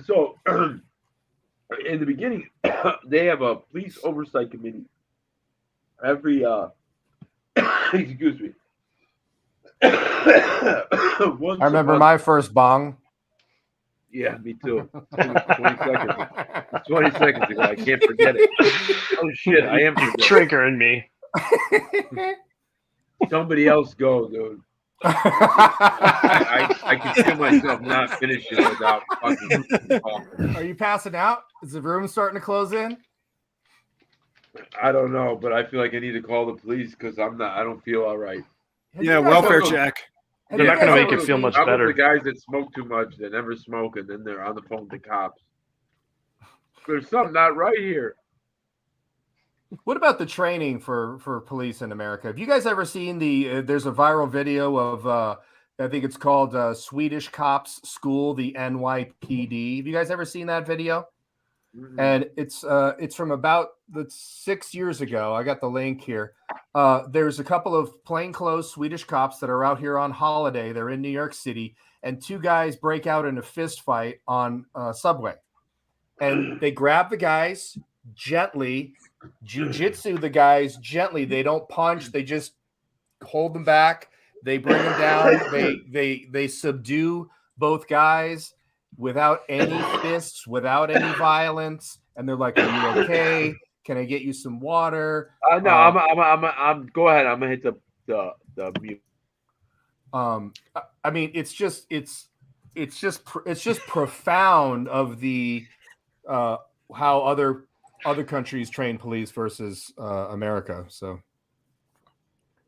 So in the beginning, they have a police oversight committee. Every excuse me.
I remember my first bong.
Yeah, me too. 20 seconds. 20 seconds ago. I can't forget it. Oh shit, I am
triggering me.
Somebody else go, dude. I can feel myself not finishing without fucking talking.
Are you passing out? Is the room starting to close in?
I don't know, but I feel like I need to call the police because I don't feel all right.
Yeah, welfare check.
They're not going to make it feel much better.
The guys that smoke too much, that never smoke, and then they're on the phone with the cops. There's something not right here.
What about the training for police in America? Have you guys ever seen there's a viral video of, I think it's called Swedish Cops School, the NYPD. Have you guys ever seen that video? And it's from about 6 years ago. I got the link here. There's a couple of plainclothes Swedish cops that are out here on holiday. They're in New York City, and two guys break out in a fist fight on Subway. And they grab the guys gently, jiu-jitsu the guys gently. They don't punch. They just hold them back. They bring them down. They subdue both guys without any fists, without any violence. And they're like, "Are you okay? Can I get you some water?"
No, I'm. Go ahead. I'm gonna hit the mute.
I mean, it's just profound of the how other countries train police versus America. So it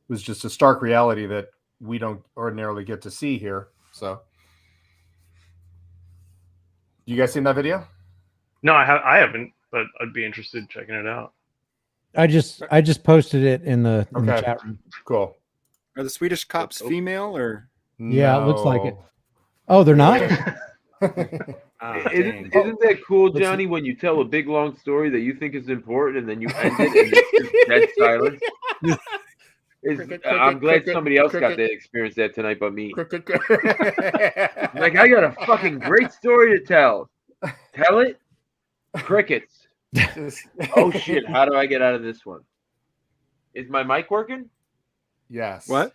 was just a stark reality that we don't ordinarily get to see here. So, you guys seen that video?
No, I haven't, but I'd be interested in checking it out.
I just posted it in the chat room.
Cool.
Are the Swedish cops female or?
Yeah, it looks like it. Oh, they're not?
Isn't that cool, Johnny, when you tell a big long story that you think is important and then you end it and it's dead silence? I'm glad somebody else got to experience that tonight but me. Like, I got a fucking great story to tell. Tell it? Crickets. Oh, shit. How do I get out of this one? Is my mic working?
Yes.
What?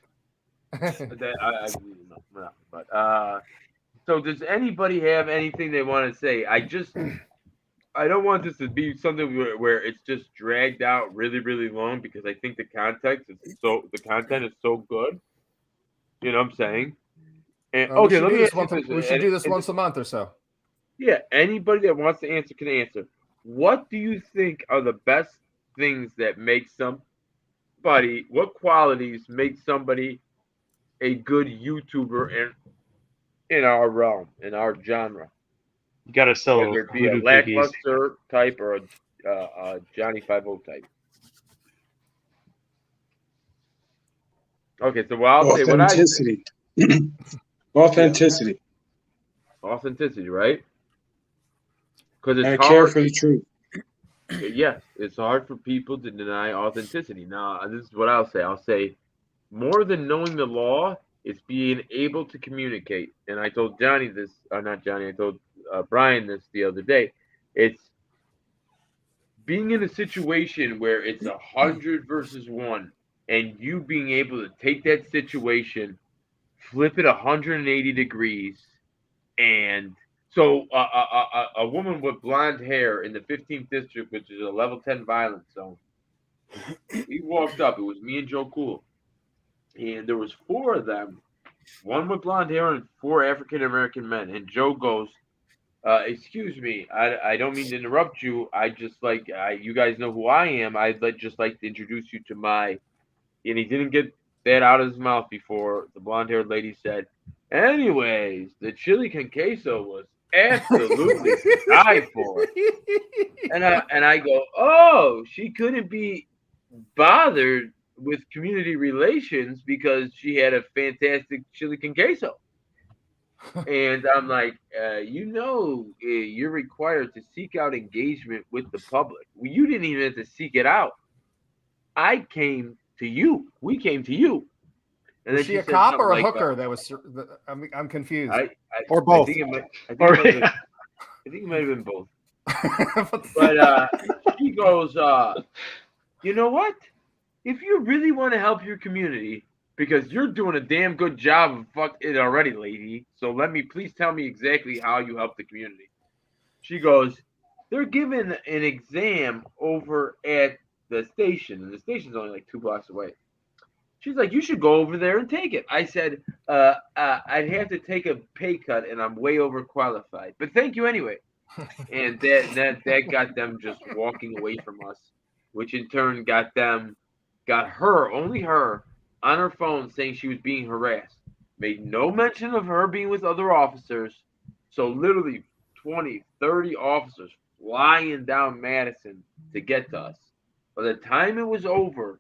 So does anybody have anything they want to say? I don't want this to be something where it's just dragged out really, really long because I think the content is so good. You know what I'm saying? And
okay, let me. We should do this once a month or so.
Yeah, anybody that wants to answer can answer. What do you think are the best things that make somebody? What qualities make somebody a good YouTuber in our realm, in our genre?
You got to sell
whether it be a Lackluster type or a Johnny 5-0 type. Okay, so I'll say what I
say. Authenticity.
Authenticity, right? Because it's
I
hard.
care for the truth.
Yes, it's hard for people to deny authenticity. Now, this is what I'll say. I'll say more than knowing the law, it's being able to communicate. And I told Johnny this, or not Johnny, I told Brian this the other day. It's being in a situation where it's 100 versus 1, and you being able to take that situation, flip it 180 degrees, and so a woman with blonde hair in the 15th district, which is a level 10 violence zone, we walked up. It was me and Joe Cool, and there was 4 of them, one with blonde hair and 4 African American men. And Joe goes, "Excuse me, I don't mean to interrupt you. I just like you guys know who I am. I'd just like to introduce you to my." And he didn't get that out of his mouth before the blonde-haired lady said, "Anyways, the chili con queso was absolutely to die for." And I go, "Oh, she couldn't be bothered with community relations because she had a fantastic chili con queso." And I'm like, you're required to seek out engagement with the public. Well, you didn't even have to seek it out. I came to you. We came to you.
And was she a cop or a hooker? That was. I'm confused.
Or both.
I think it might have been both. But she goes, "You know what? If you really want to help your community, because you're doing a damn good job of fuck it already, lady. So please tell me exactly how you help the community." She goes, "They're giving an exam over at the station, and the station's only like 2 blocks away." She's like, "You should go over there and take it." I said, "I'd have to take a pay cut, and I'm way overqualified. But thank you anyway." And that got them just walking away from us, which in turn got her, only her, on her phone saying she was being harassed. Made no mention of her being with other officers. So literally 20, 30 officers flying down Madison to get to us. By the time it was over,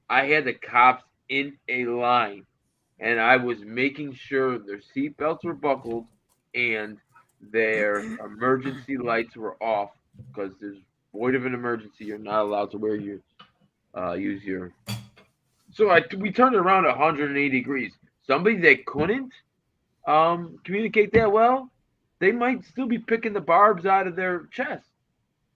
I had the cops in a line, and I was making sure their seatbelts were buckled and their emergency lights were off because there's void of an emergency. You're not allowed to wear your use your. So we turned it around 180 degrees. Somebody that couldn't communicate that well, they might still be picking the barbs out of their chest.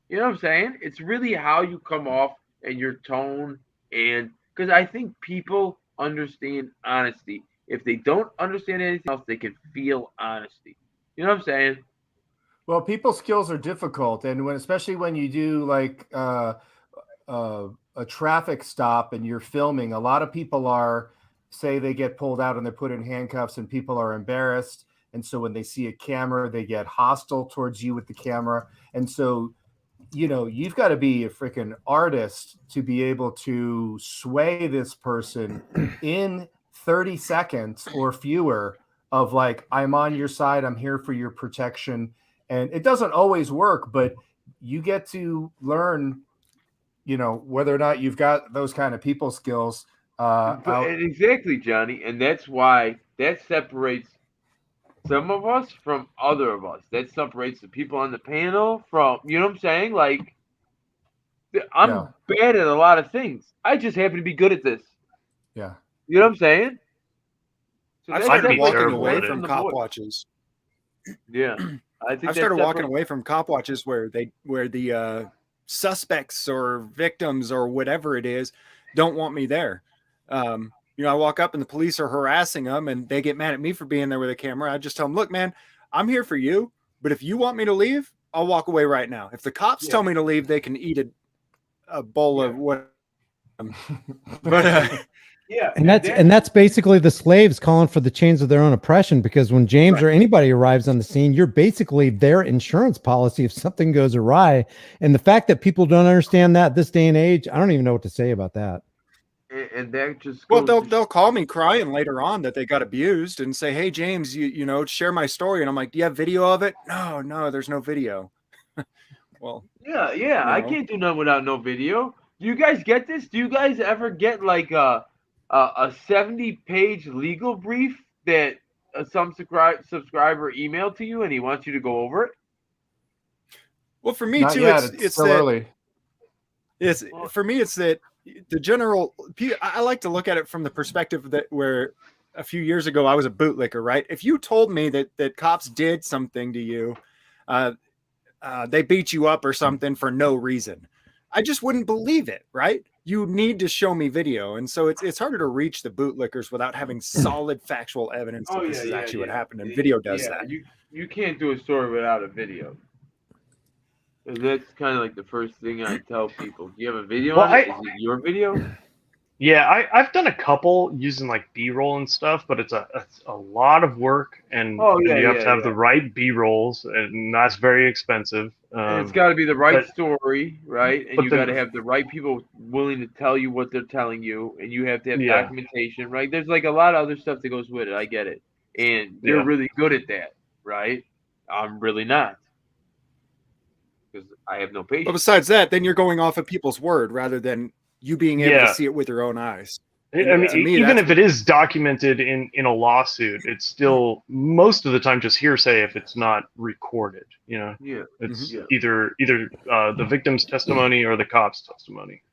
You know what I'm saying? It's really how you come off and your tone, and because I think people understand honesty. If they don't understand anything else, they can feel honesty. You know what I'm saying?
Well, people's skills are difficult, and especially when you do like a traffic stop and you're filming, a lot of people say they get pulled out and they're put in handcuffs, and people are embarrassed, and so when they see a camera, they get hostile towards you with the camera, and so you've got to be a freaking artist to be able to sway this person in 30 seconds or fewer of like, I'm on your side, I'm here for your protection. And it doesn't always work, but you get to learn, whether or not you've got those kind of people skills.
Exactly, Johnny. And that's why that separates some of us from other of us. That separates the people on the panel from, you know what I'm saying? Like, I'm bad at a lot of things. I just happen to be good at this.
Yeah.
You know what I'm saying? So
I've started walking away from cop watches.
Yeah.
I've started walking away from cop watches where the suspects or victims or whatever it is don't want me there. I walk up and the police are harassing them and they get mad at me for being there with a camera. I just tell them, look, man, I'm here for you. But if you want me to leave, I'll walk away right now. If the cops tell me to leave, they can eat a bowl of what. But
yeah,
and that's basically the slaves calling for the chains of their own oppression, because when James or anybody arrives on the scene, you're basically their insurance policy if something goes awry. And the fact that people don't understand that this day and age, I don't even know what to say about that.
And that just
they'll call me crying later on that they got abused and say, hey, James, you share my story. And I'm like, do you have video of it? No, there's no video. Well,
yeah, I can't do nothing without no video. Do you guys get this? Do you guys ever get like a 70-page legal brief that some subscriber emailed to you and he wants you to go over it?
Well, for me too, it's
still early.
For me, it's that the general. I like to look at it from the perspective that where a few years ago I was a bootlicker, right? If you told me that cops did something to you, they beat you up or something for no reason, I just wouldn't believe it, right? You need to show me video. And so it's harder to reach the bootlickers without having solid factual evidence that this is actually what happened. And video does that.
You can't do a story without a video. And that's kind of like the first thing I tell people. Do you have a video on it? Is it your video?
Yeah, I've done a couple using like B-roll and stuff, but it's a lot of work, and you have to have the right B-rolls, and that's very expensive.
And it's got to be the right story, right? And you got to have the right people willing to tell you what they're telling you, and you have to have documentation, right? There's like a lot of other stuff that goes with it. I get it, and you're really good at that, right? I'm really not, because I have no patience.
But besides that, then you're going off of people's word rather than you being able to see it with your own eyeyes.
I mean, even if it is documented in a lawsuit, it's still most of the time just hearsay if it's not recorded. It's either the victim's testimony or the cop's testimony.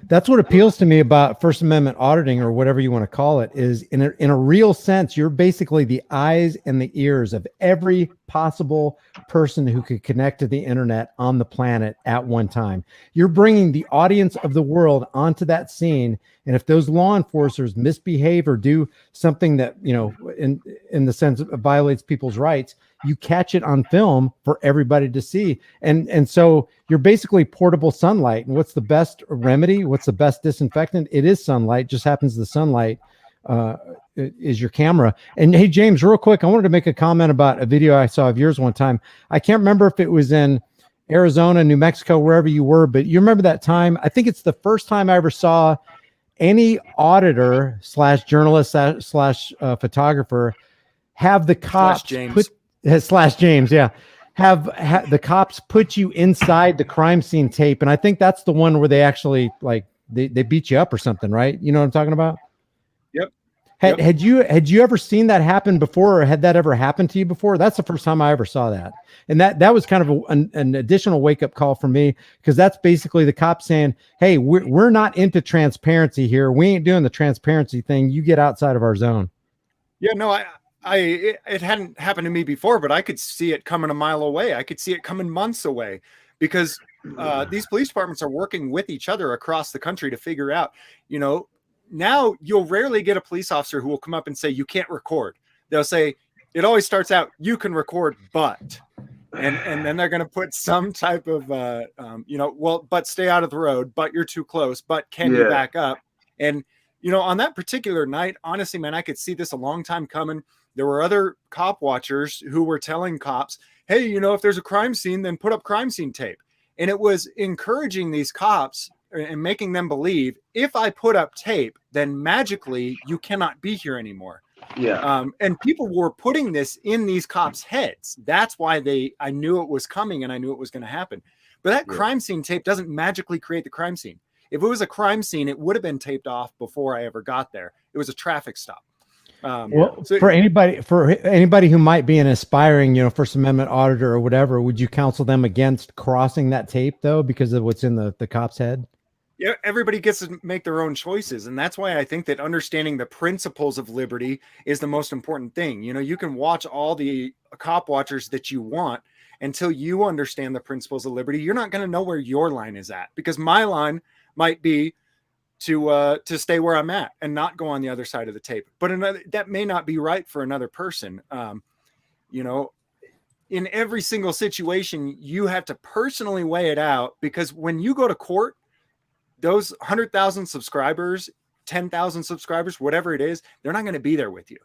That's what appeals to me about First Amendment auditing, or whatever you want to call it, is in a real sense, you're basically the eyes and the ears of every possible person who could connect to the internet on the planet at one time. You're bringing the audience of the world onto that scene. And if those law enforcers misbehave or do something that, in the sense of violates people's rights, you catch it on film for everybody to see. And so you're basically portable sunlight. And what's the best remedy? What's the best disinfectant? It is sunlight. Just happens the sunlight is your camera. And hey, James, real quick, I wanted to make a comment about a video I saw of yours one time. I can't remember if it was in Arizona, New Mexico, wherever you were, but you remember that time? I think it's the first time I ever saw any auditor / journalist / photographer have the cops have the cops put you inside the crime scene tape. And I think that's the one where they actually they beat you up or something, right? You know what I'm talking about?
Yep.
Had you ever seen that happen before, or had that ever happened to you before? That's the first time I ever saw that. And that was kind of an additional wake-up call for me, because that's basically the cop saying, hey, we're not into transparency here. We ain't doing the transparency thing. You get outside of our zone.
Yeah, no, it hadn't happened to me before, but I could see it coming a mile away. I could see it coming months away, because these police departments are working with each other across the country to figure out, now you'll rarely get a police officer who will come up and say, you can't record. They'll say, it always starts out, you can record, but, and then they're going to put some type of, well, but stay out of the road, but you're too close, but can you back up? And, on that particular night, honestly, man, I could see this a long time coming. There were other cop watchers who were telling cops, hey, if there's a crime scene, then put up crime scene tape. And it was encouraging these cops and making them believe, if I put up tape, then magically you cannot be here anymore.
Yeah.
And people were putting this in these cops' heads. That's why I knew it was coming, and I knew it was going to happen. But that crime scene tape doesn't magically create the crime scene. If it was a crime scene, it would have been taped off before I ever got there. It was a traffic stop.
For anybody who might be an aspiring, First Amendment auditor or whatever, would you counsel them against crossing that tape, though, because of what's in the cop's head?
Yeah, everybody gets to make their own choices. And that's why I think that understanding the principles of liberty is the most important thing. You can watch all the cop watchers that you want. Until you understand the principles of liberty, you're not going to know where your line is at, because my line might be to stay where I'm at and not go on the other side of the tape. But that may not be right for another person. In every single situation, you have to personally weigh it out, because when you go to court, those 100,000 subscribers, 10,000 subscribers, whatever it is, they're not going to be there with you.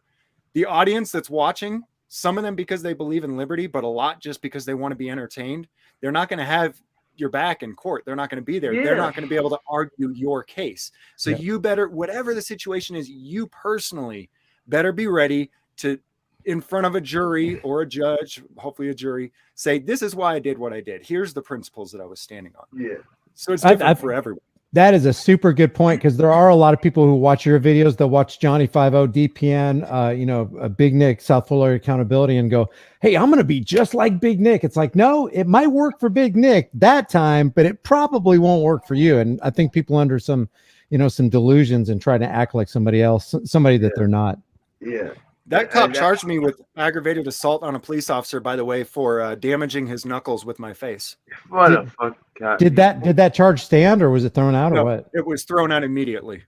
The audience that's watching, some of them because they believe in liberty, but a lot just because they want to be entertained, they're not going to have your back in court. They're not going to be there. They're not going to be able to argue your case. So you better, whatever the situation is, you personally better be ready to, in front of a jury or a judge, hopefully a jury, say, this is why I did what I did. Here's the principles that I was standing on.
Yeah.
So it's different for everyone.
That is a super good point, because there are a lot of people who watch your videos. They'll watch Johnny 50, DPN, Big Nick, South Florida Accountability, and go, hey, I'm going to be just like Big Nick. It's like, no, it might work for Big Nick that time, but it probably won't work for you. And I think people under some delusions and try to act like somebody else, somebody that they're not.
Yeah.
That cop charged me with aggravated assault on a police officer, by the way, for damaging his knuckles with my face.
What a fuck God.
Did that charge stand, or was it thrown out, or what?
It was thrown out immediately.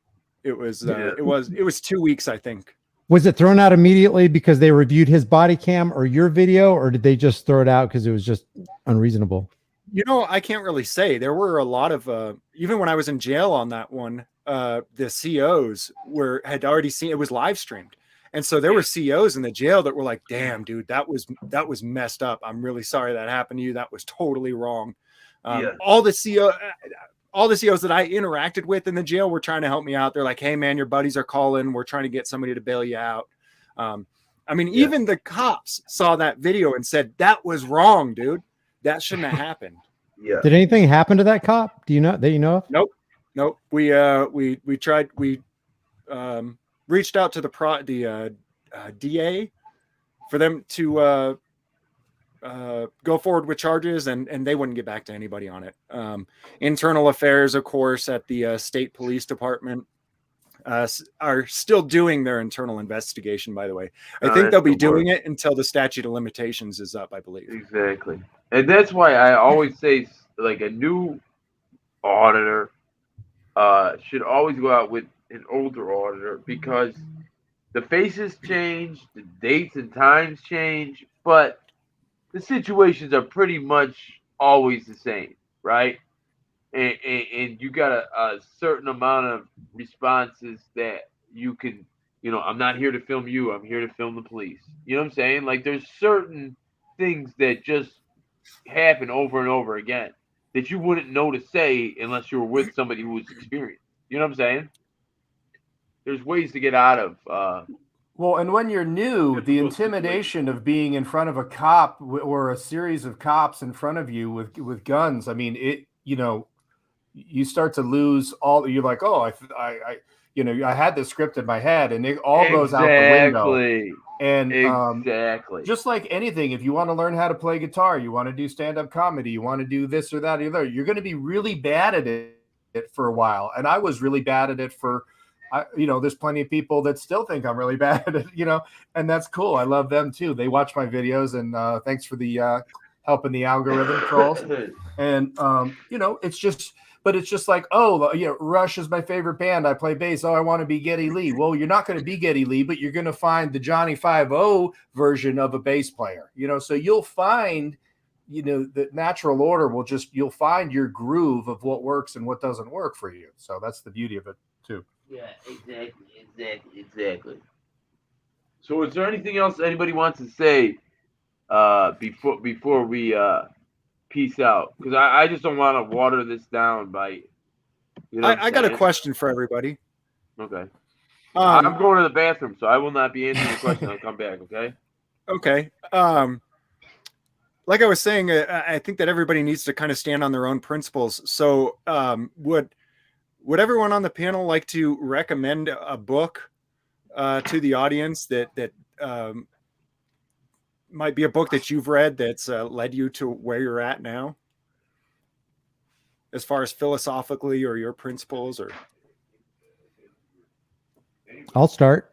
It was 2 weeks, I think.
Was it thrown out immediately because they reviewed his body cam or your video, or did they just throw it out because it was just unreasonable?
I can't really say. There were a lot of even when I was in jail on that one, the COs had already seen it was live streamed. And so there were COs in the jail that were like, damn, dude, that was messed up. I'm really sorry that happened to you. That was totally wrong. All the COs that I interacted with in the jail were trying to help me out. They're like, hey, man, your buddies are calling. We're trying to get somebody to bail you out. Even the cops saw that video and said, that was wrong, dude. That shouldn't have happened.
Yeah.
Did anything happen to that cop? Do you know that you know of?
Nope. We tried. We reached out to the DA for them to go forward with charges, and they wouldn't get back to anybody on it. Internal affairs, of course, at the state police department are still doing their internal investigation, by the way. I think they'll be doing it until the statute of limitations is up, I believe.
Exactly. And that's why I always say, like, a new auditor should always go out with an older auditor, because the faces change, the dates and times change, but the situations are pretty much always the same, right? And you got a certain amount of responses that you can, I'm not here to film you, I'm here to film the police. You know what I'm saying? Like, there's certain things that just happen over and over again that you wouldn't know to say unless you were with somebody who was experienced. You know what I'm saying? There's ways to get out of.
Well, and when you're new, the intimidation of being in front of a cop or a series of cops in front of you with guns, I mean, you start to lose all. You're like, oh, you know, I had the script in my head, and it all goes out the window. And just like anything, if you want to learn how to play guitar, you want to do stand-up comedy, you want to do this or that or the other, you're going to be really bad at it for a while. And I was really bad at it for, you know, there's plenty of people that still think I'm really bad at it, you know, and that's cool. I love them too. They watch my videos, and thanks for the helping the algorithm trolls. And you know, it's just like, oh, you know, Rush is my favorite band. I play bass. Oh, I want to be Geddy Lee. Well, you're not going to be Geddy Lee, but you're going to find the Johnny 5-0 version of a bass player, you know, so you'll find, you know, the natural order will just, you'll find your groove of what works and what doesn't work for you. So that's the beauty of it too.
Yeah, exactly. So is there anything else anybody wants to say before we peace out? Because I just don't want to water this down by, you know,
I got a question for everybody.
Okay. I'm going to the bathroom, so I will not be answering the question. I'll come back, okay?
Okay. Like I was saying, I think that everybody needs to kind of stand on their own principles. So would everyone on the panel like to recommend a book to the audience that might be a book that you've read that's led you to where you're at now, as far as philosophically or your principles? Or
I'll start.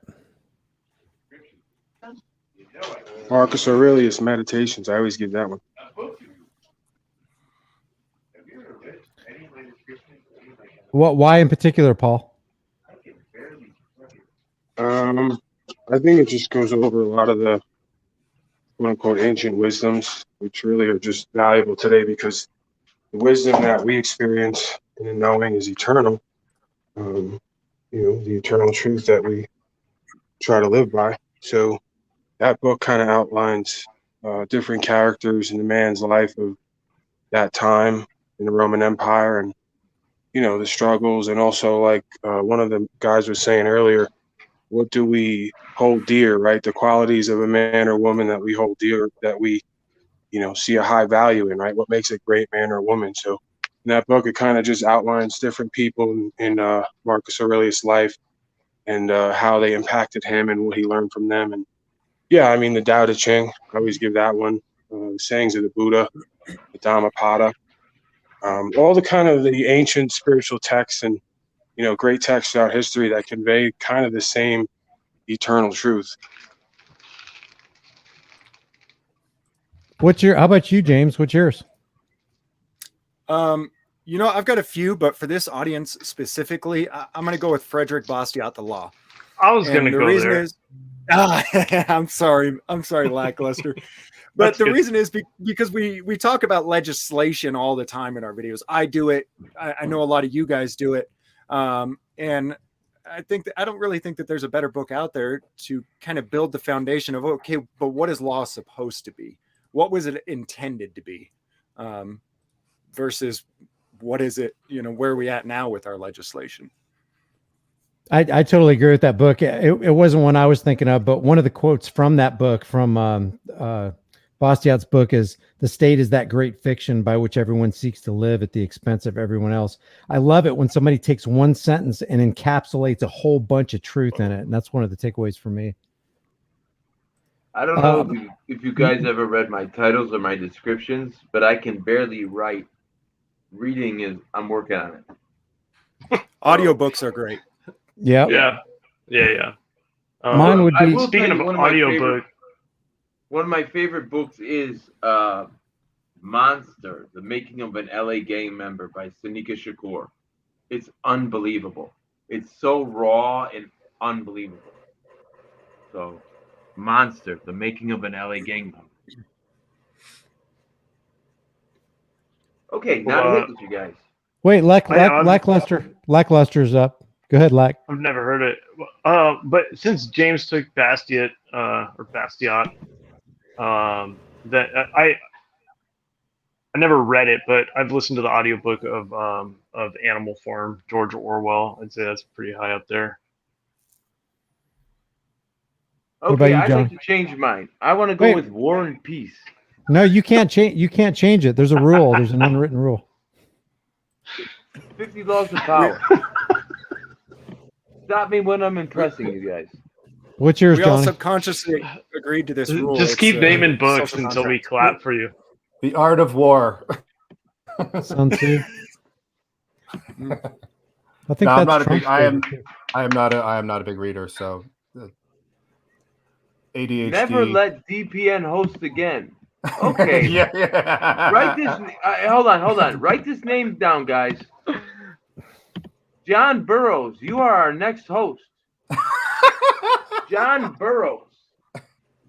Marcus Aurelius Meditations. I always give that one.
What? Why in particular, Paul?
I think it just goes over a lot of the quote unquote ancient wisdoms, which really are just valuable today because the wisdom that we experience in the knowing is eternal. You know, the eternal truth that we try to live by. So that book kind of outlines different characters in the man's life of that time in the Roman Empire, and you know, the struggles, and also like one of the guys was saying earlier, what do we hold dear, right? The qualities of a man or woman that we hold dear, that we, you know, see a high value in, right? What makes a great man or woman? So in that book, it kind of just outlines different people in Marcus Aurelius' life and how they impacted him and what he learned from them. And yeah, I mean, the Tao Te Ching, I always give that one. The sayings of the Buddha, the Dhammapada, all the kind of the ancient spiritual texts and, you know, great texts throughout history that convey kind of the same eternal truth.
How about you, James? What's yours?
You know, I've got a few, but for this audience specifically, I'm going to go with Frederick Bastiat, The Law.
I was going to go there.
I'm sorry, Lackluster. But the reason is because we talk about legislation all the time in our videos. I do it. I know a lot of you guys do it. And I don't really think that there's a better book out there to kind of build the foundation of, okay, but what is law supposed to be? What was it intended to be? Versus what is it, you know, where are we at now with our legislation?
I totally agree with that book. It wasn't one I was thinking of, but one of the quotes from that book, from Bastiat's book, is, "The state is that great fiction by which everyone seeks to live at the expense of everyone else." I love it when somebody takes one sentence and encapsulates a whole bunch of truth in it. And that's one of the takeaways for me.
I don't know if you guys ever read my titles or my descriptions, but I can barely write. Reading is, I'm working on it.
Audiobooks are great.
Yeah. Mine would be,
speaking of audiobook,
one of my favorite books is Monster, The Making of an LA Gang Member by Sonika Shakur. It's unbelievable. It's so raw and unbelievable. So, Monster, The Making of an LA Gang Member. Okay, now to hit with you guys.
Wait, Lackluster's up. Go ahead, Lack.
I've never heard it. But since James took Bastiat, that I never read it, but I've listened to the audiobook of Animal Farm, George Orwell. I'd say that's pretty high up there.
Okay, I'd like to change mine. I want to go with War and Peace.
No, you can't change. You can't change it. There's a rule. There's an unwritten rule.
50 Laws of Power. Stop me when I'm impressing you guys.
What's yours,
We all
Johnny?
subconsciously agreed to this rule.
Just
It's,
keep naming books
social
until we
contract.
clap for you.
The Art of War.
Sun Tzu. I think
No, I'm
that's
not a
Trump's
big. I am.
favorite.
I am not a big reader. So, ADHD.
Never let DPN host again. Okay.
yeah.
Write this. Hold on. Write this name down, guys. John Burroughs, you are our next host. John Burroughs.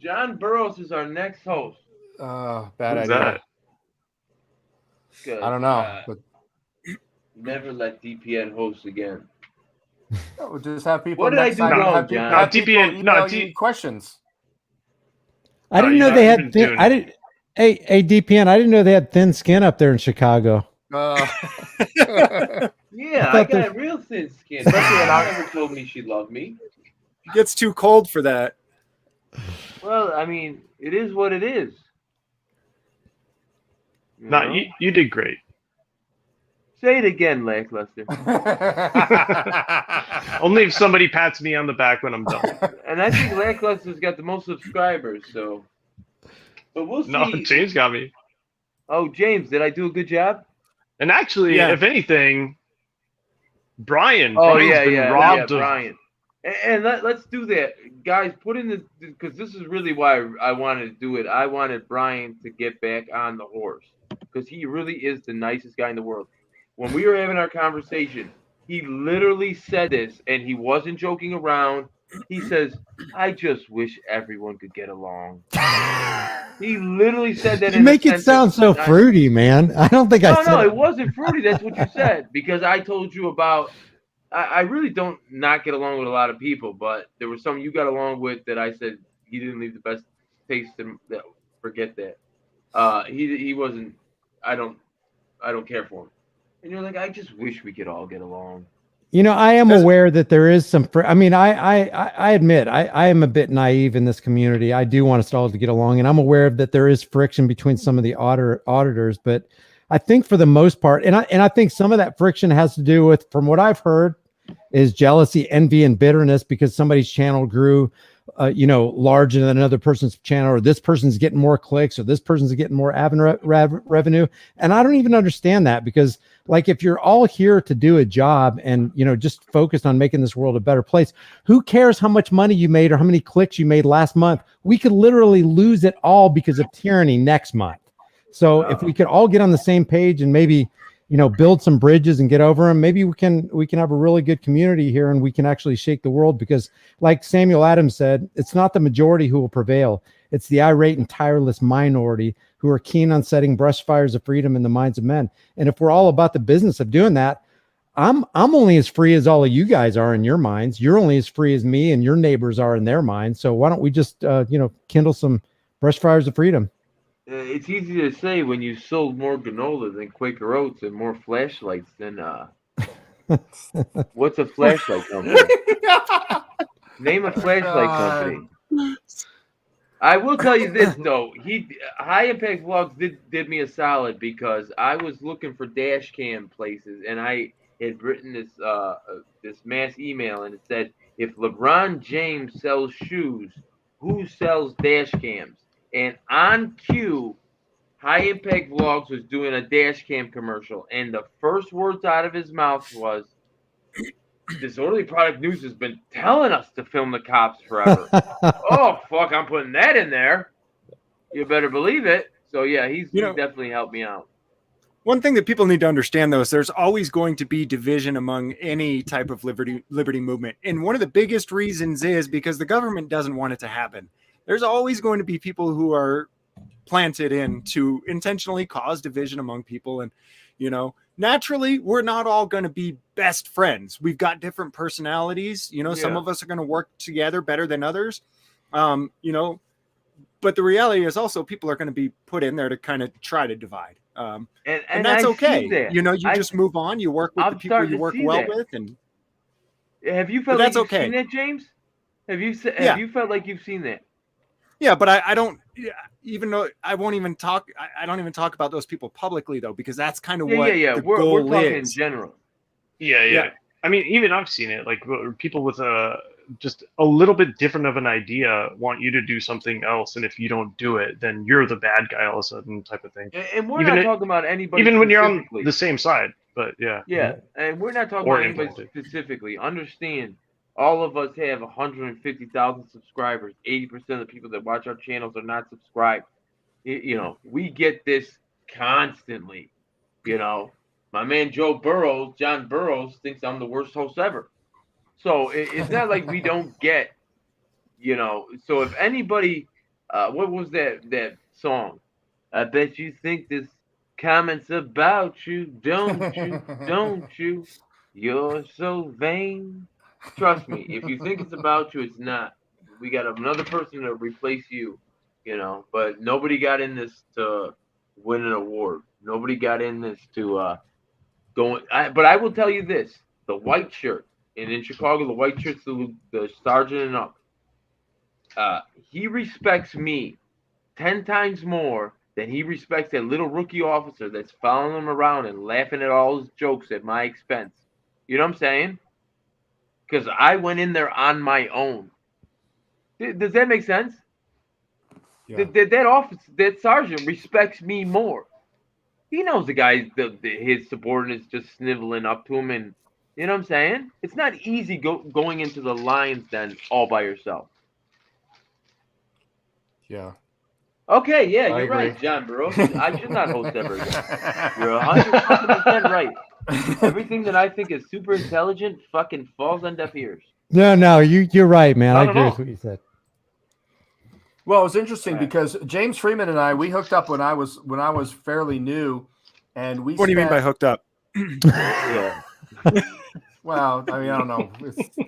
John Burroughs is our next host.
Bad
Who's
idea.
Good.
I don't know. But
Never let DPN host again.
we'll just have people.
What did I
next
do
time
wrong,
have
John?
people, have
DPN
people email
no,
you questions.
I didn't
you
know
know,
they
I've
had
been
thin, I didn't. Hey, DPN, I didn't know they had thin skin up there in Chicago.
Yeah, I got a real thin skin. She never told me she loved me.
It gets too cold for that.
Well, I mean, it is what it is.
No, you did great.
Say it again, Lackluster.
Only if somebody pats me on the back when I'm done.
And I think Lackluster's got the most subscribers, so. But we'll see.
No, James got me.
Oh, James, did I do a good job?
And actually,
Yeah.
if anything, Brian's
yeah,
been robbed of.
Brian. And let's do that. Guys, put in this, because this is really why I wanted to do it. I wanted Brian to get back on the horse, because he really is the nicest guy in the world. When we were having our conversation, he literally said this, and he wasn't joking around. He says, I just wish everyone could get along. He literally said that.
You make it sound so fruity, man. I don't think I said.
No, it wasn't fruity. That's what you said, because I told you about. I really don't not get along with a lot of people, but there was some you got along with that I said he didn't leave the best taste in that. Forget that. He wasn't. I don't care for him. And you're like, I just wish we could all get along.
You know, I am aware that there is some. I mean, I admit I am a bit naive in this community. I do want us all to get along, and I'm aware that there is friction between some of the auditors. But I think for the most part, and I think some of that friction has to do with, from what I've heard, is jealousy, envy, and bitterness because somebody's channel grew, larger than another person's channel, or this person's getting more clicks, or this person's getting more revenue. And I don't even understand that, because like, if you're all here to do a job and, just focused on making this world a better place, who cares how much money you made or how many clicks you made last month? We could literally lose it all because of tyranny next month. So if we could all get on the same page and maybe, build some bridges and get over them, maybe we can have a really good community here, and we can actually shake the world, because like Samuel Adams said, it's not the majority who will prevail. It's the irate and tireless minority who are keen on setting brush fires of freedom in the minds of men. And if we're all about the business of doing that, I'm only as free as all of you guys are in your minds. You're only as free as me and your neighbors are in their minds. So why don't we just, kindle some brush fires of freedom?
It's easy to say when you sold more granola than Quaker Oats and more flashlights than what's a flashlight company? Name a flashlight company. I will tell you this though, High Impact Vlogs did me a solid, because I was looking for dash cam places, and I had written this mass email, and it said, if LeBron James sells shoes, who sells dash cams? And on cue, High Impact Vlogs was doing a dash cam commercial, and the first words out of his mouth was, Disorderly Product News has been telling us to film the cops forever. Oh, fuck, I'm putting that in there. You better believe it. So, yeah, he's definitely helped me out.
One thing that people need to understand, though, is there's always going to be division among any type of liberty movement. And one of the biggest reasons is because the government doesn't want it to happen. There's always going to be people who are planted in to intentionally cause division among people. And, naturally, we're not all going to be best friends. We've got different personalities. Some of us are going to work together better than others. But the reality is also people are going to be put in there to kind of try to divide. And that's okay. You just move on. You work with the people you work well with. And
have you felt like you've seen that, James? Have you felt like you've seen that?
Yeah, but I don't, even though I won't even talk, I don't even talk about those people publicly, though, because that's kind of what the goal
we're talking
is.
in general.
Yeah. I mean, even I've seen it. Like people with just a little bit different of an idea want you to do something else, and if you don't do it, then you're the bad guy all of a sudden, type of thing.
And we're
Even
not talking about anybody
even when you're on
specifically.
the same side, but yeah.
Yeah, and we're not talking
Or
about anybody
implanted.
specifically. Understand, all of us have 150,000 subscribers. 80% of the people that watch our channels are not subscribed. You know, we get this constantly. You know, my man John Burrows thinks I'm the worst host ever. So it's not like we don't get, you know. So if anybody, what was that song? I bet you think this comment's about you, don't you? Don't you? You're so vain. Trust me, if you think it's about you, it's not. We got another person to replace you, you know. But nobody got in this to win an award. Nobody got in this to go. But I will tell you this: the white shirt, and in Chicago, the white shirt's the sergeant and up. He respects me 10 times more than he respects that little rookie officer that's following him around and laughing at all his jokes at my expense. You know what I'm saying? Because I went in there on my own. Does that make sense?
Yeah.
That sergeant respects me more. He knows the guy, his subordinates just sniveling up to him, and you know what I'm saying? It's not easy going into the lion's den all by yourself.
Yeah.
Okay, yeah,
I
you're
agree.
right, John Burroughs. I should not host ever again. You're 100% right. Everything that I think is super intelligent fucking falls on deaf ears.
No, you're right, man. I agree with what you said.
Well, it was interesting because James Freeman and I, we hooked up when I was fairly new, and we.
What do you mean by hooked up?
Yeah.
Well, I mean, I don't know.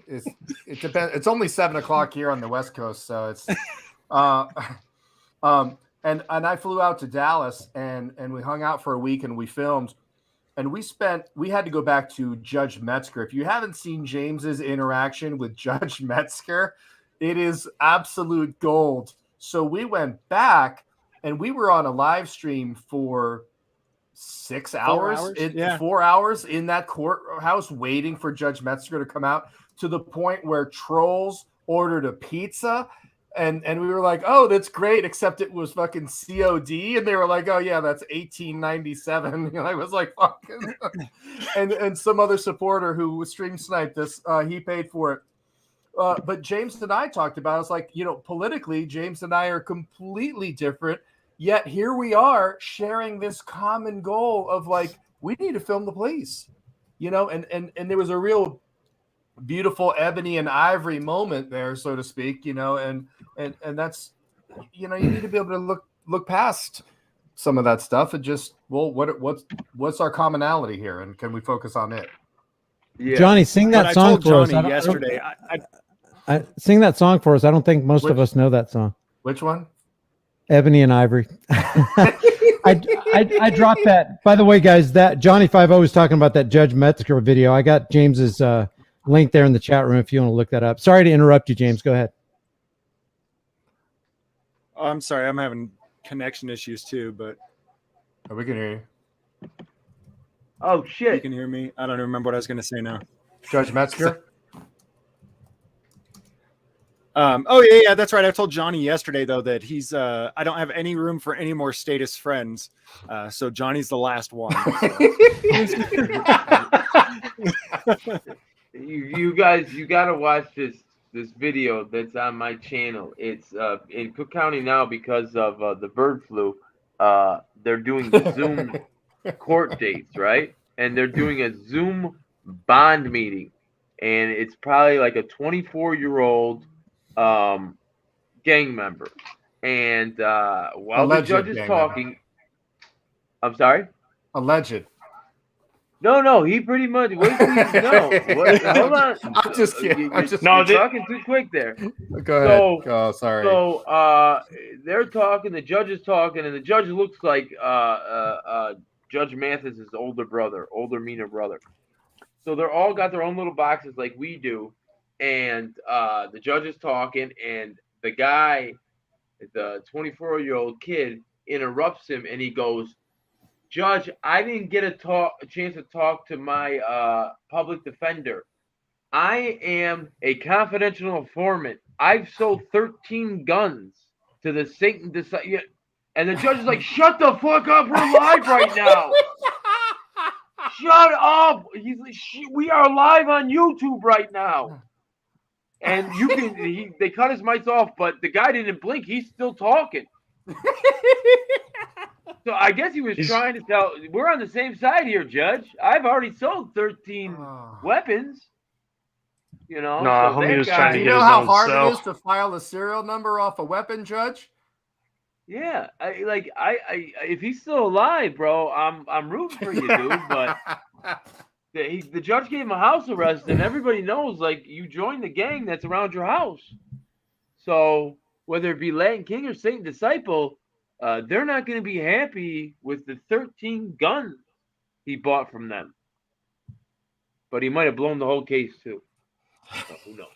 It depends. It's only 7 o'clock here on the West Coast, so it's. And I flew out to Dallas and we hung out for a week and we filmed, and we had to go back to Judge Metzger. If you haven't seen James's interaction with Judge Metzger, it is absolute gold. So we went back and we were on a live stream for 6 hours, 4 hours in that courthouse waiting for Judge Metzger to come out, to the point where trolls ordered a pizza. And we were like, oh, that's great, except it was fucking COD. And they were like, oh, yeah, that's $18.97. And I was like, fucking. and some other supporter who stream sniped this, he paid for it. But James and I talked about, it's like, you know, politically, James and I are completely different. Yet here we are sharing this common goal of like, we need to film the police, you know, and there was a real beautiful ebony and ivory moment there, so to speak, you know, and that's, you know, you need to be able to look past some of that stuff and just, well, what's our commonality here, and can we focus on it?
Yeah. Johnny, sing that song for us.
Yesterday,
sing that song for us. I don't think most of us know that song.
Which one?
Ebony and Ivory. I dropped that. By the way, guys, that Johnny 5-0 was talking about that Judge Metzger video. I got James's link there in the chat room if you want to look that up. Sorry to interrupt you, James. Go ahead.
Oh, I'm sorry. I'm having connection issues too, but
we can hear you.
Oh, shit.
You can hear me? I don't remember what I was going to say now.
Judge Metzger?
Oh yeah, that's right. I told Johnny yesterday though that he's I don't have any room for any more status friends, so Johnny's the last one. So.
You guys, you gotta watch this video that's on my channel. It's in Cook County now because of the bird flu. They're doing Zoom court dates, right? And they're doing a Zoom bond meeting, and it's probably like a 24-year-old gang member, and while the judge is talking, I'm sorry,
alleged.
No, he pretty much. Wait till you know. Hold on.
I'm just kidding.
You're talking too quick there.
Go ahead. Oh, sorry.
So they're talking. The judge is talking, and the judge looks like Judge Mathis's older meaner brother. So they're all got their own little boxes like we do, and the judge is talking, and the guy, the 24-year-old kid, interrupts him, and he goes, Judge, I didn't get a chance to talk to my public defender. I am a confidential informant. I've sold 13 guns to the Satan and the judge is like, shut the fuck up, we're live right now. Shut up. He's like, we are live on YouTube right now. And you can they cut his mics off, but the guy didn't blink. He's still talking. So I guess he was trying to tell, we're on the same side here, Judge. I've already sold 13 weapons. You know,
no, homie was trying to
you
get
know
his
how
own
hard
cell.
it is to file a serial number off a weapon, Judge?
Yeah, I if he's still alive, bro, I'm rooting for you, dude. But the judge gave him a house arrest, and everybody knows, like, you joined the gang that's around your house. So whether it be Latin King or Satan Disciple, they're not going to be happy with the 13 guns he bought from them. But he might have blown the whole case too. So who knows?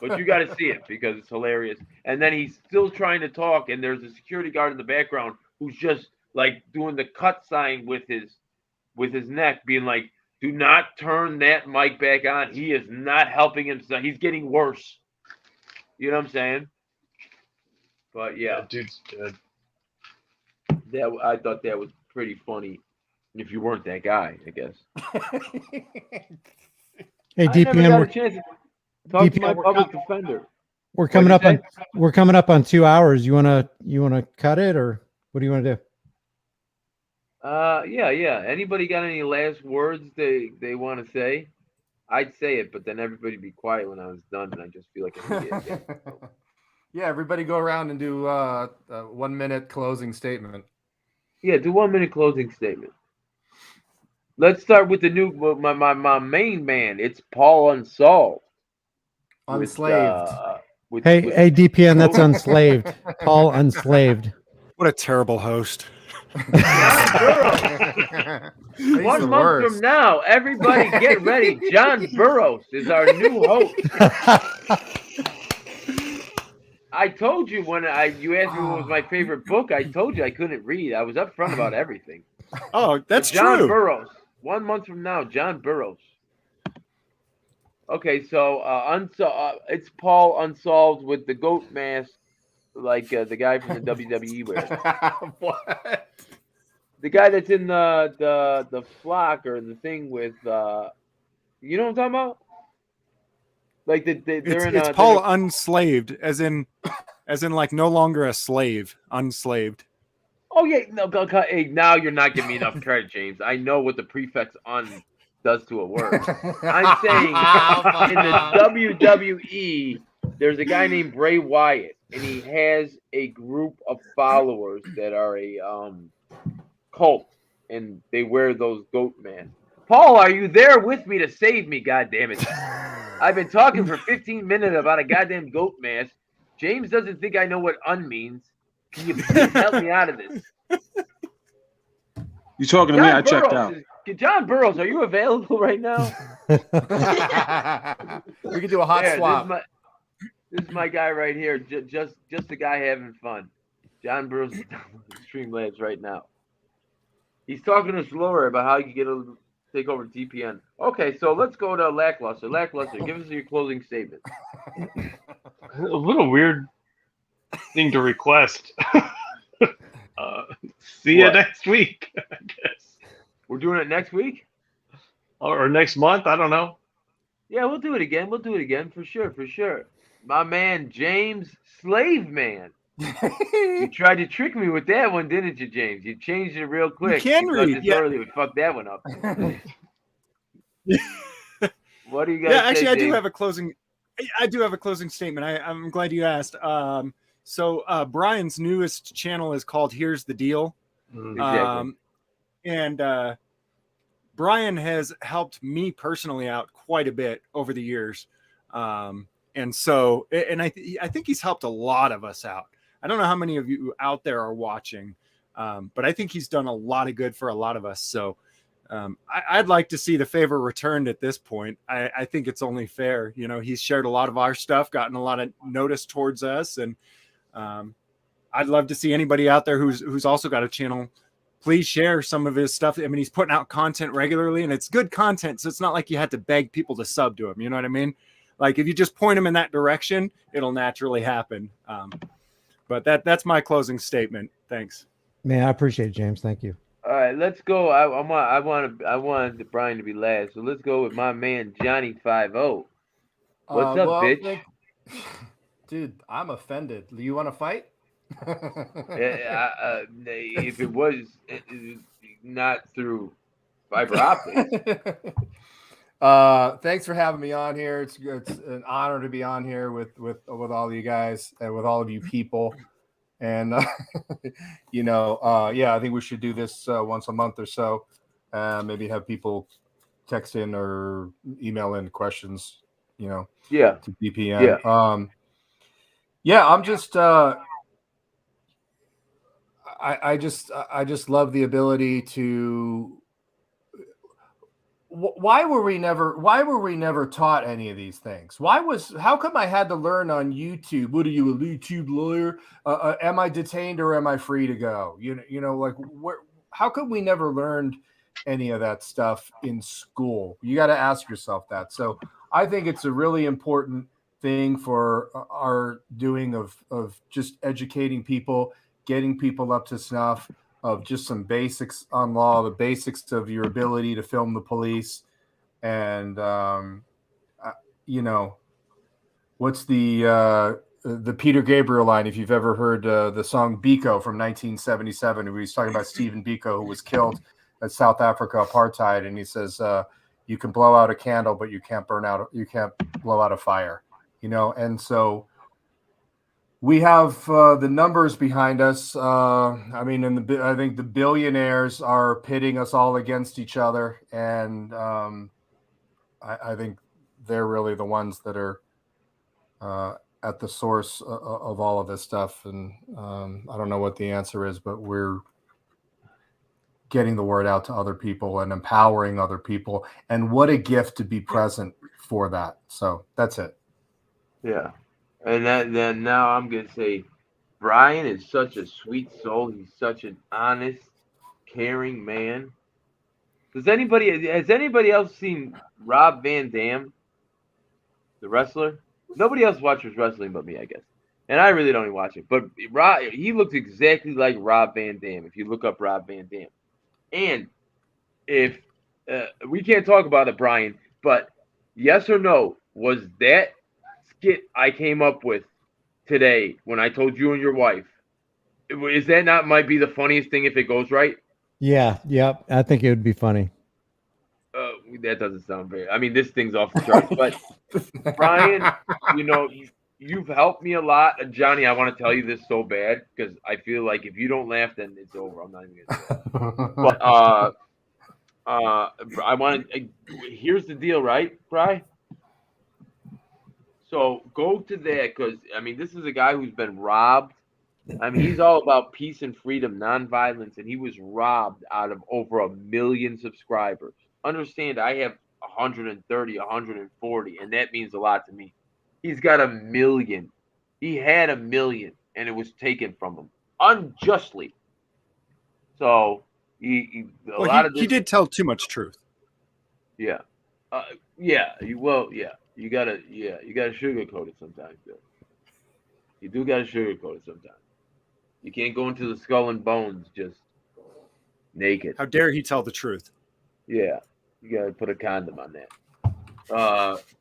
But you got to see it because it's hilarious. And then he's still trying to talk, and there's a security guard in the background who's just like doing the cut sign with his neck, being like, "Do not turn that mic back on. He is not helping himself. He's getting worse." You know what I'm saying? But yeah,
dude's dead.
I thought that was pretty funny. If you weren't that guy, I guess.
Hey,
I never
DPN,
got a chance to talk to my public defender.
We're coming up on 2 hours. You wanna cut it, or what do you want to do?
Yeah. Anybody got any last words they want to say? I'd say it, but then everybody be quiet when I was done, and I just feel like an idiot.
Yeah, everybody go around and do a 1 minute closing statement.
Yeah, do 1 minute closing statement. Let's start with the new my main man. It's Paul Unsolved.
Unslaved.
Hey, DPN, that's Unslaved. Paul Unslaved.
What a terrible host.
1 month from now, everybody get ready. John Burroughs is our new host. I told you when you asked me what was my favorite book, I told you I couldn't read. I was upfront about everything.
Oh, that's
John
true.
Burroughs. 1 month from now, John Burroughs. Okay, so it's Paul Unsolved with the goat mask, like the guy from the WWE wears.
What?
The guy that's in the flock or the thing with you know what I'm talking about? Like
it's Paul Unslaved, as in like no longer a slave, unslaved.
Oh yeah, no, hey, now you're not giving me enough credit, James. I know what the prefix "un" does to a word. I'm saying in the WWE, there's a guy named Bray Wyatt, and he has a group of followers that are a cult, and they wear those goat masks. Paul, are you there with me to save me? God damn it! I've been talking for 15 minutes about a goddamn goat mask. James doesn't think I know what "un" means. Can you please help me out of this?
You talking to me? I checked out.
John Burroughs, are you available right now?
We can do a hot swap.
This is my guy right here. Just a guy having fun. John Burroughs is on Streamlabs right now. He's talking to us lower about how you get take over DPN. Okay, so let's go to Lackluster. Lackluster, give us your closing statement.
A little weird thing to request. See you next week, I guess.
We're doing it next week?
Or next month, I don't know.
Yeah, we'll do it again. For sure. My man, James Slave Man. You tried to trick me with that one, didn't you, James? You changed it real quick.
You can read. Yeah.
Early, we fucked that one up. What do you guys say,
actually, I
James?
do have a closing statement. I'm glad you asked. So Brian's newest channel is called Here's the Deal.
Exactly.
And Brian has helped me personally out quite a bit over the years. And so, and I think he's helped a lot of us out. I don't know how many of you out there are watching, but I think he's done a lot of good for a lot of us. So I'd like to see the favor returned at this point. I think it's only fair. You know, he's shared a lot of our stuff, gotten a lot of notice towards us. And I'd love to see anybody out there who's also got a channel please share some of his stuff. I mean, he's putting out content regularly, and it's good content. So it's not like you had to beg people to sub to him. You know what I mean? Like if you just point him in that direction, it'll naturally happen. But that's my closing statement. Thanks.
Man, I appreciate it, James. Thank you.
All right, let's go. I wanted Brian to be last, so let's go with my man Johnny 5-0. What's up, bitch?
Dude, I'm offended. You want to fight?
If it was not through fiber optics.
Thanks for having me on here. It's an honor to be on here with all of you guys and with all of you people. And yeah, I think we should do this once a month or so. Maybe have people text in or email in questions. To DPN. I'm just I just love the ability to. Why were we never taught any of these things? How come I had to learn on YouTube? What are you, a YouTube lawyer? Am I detained or am I free to go? How come we never learned any of that stuff in school? You got to ask yourself that. So I think it's a really important thing for our doing of just educating people, getting people up to snuff, of just some basics on law, the basics of your ability to film the police. And, what's the Peter Gabriel line, if you've ever heard the song Biko from 1977, where he's talking about Stephen Biko, who was killed at South Africa apartheid. And he says, you can blow out a candle, but you can't blow out a fire, And so we have the numbers behind us. I think the billionaires are pitting us all against each other. And I think they're really the ones that are at the source of all of this stuff. And I don't know what the answer is, but we're getting the word out to other people and empowering other people. And what a gift to be present for that. So that's it.
Yeah. And then now I'm going to say Brian is such a sweet soul. He's such an honest, caring man. Has anybody else seen Rob Van Dam, the wrestler? Nobody else watches wrestling but me, I guess. And I really don't even watch it. But he looks exactly like Rob Van Dam if you look up Rob Van Dam. And if we can't talk about it, Brian, but yes or no, was that skit I came up with today when I told you and your wife, is that not might be the funniest thing if it goes right?
Yeah. I think it would be funny.
That doesn't sound very. I mean, this thing's off the charts. But Brian, you've helped me a lot. And Johnny, I want to tell you this so bad because I feel like if you don't laugh, then it's over. I'm not even gonna. But I want to. Here's the deal, right, Brian? So go to that because, this is a guy who's been robbed. He's all about peace and freedom, nonviolence, and he was robbed out of over 1 million subscribers. Understand, I have 130, 140, and that means a lot to me. He's got 1 million. He had 1 million, and it was taken from him unjustly. So he
did tell too much truth.
Yeah. You gotta sugarcoat it sometimes, Bill. You do gotta sugarcoat it sometimes. You can't go into the skull and bones just naked.
How dare he tell the truth?
Yeah, you gotta put a condom on that.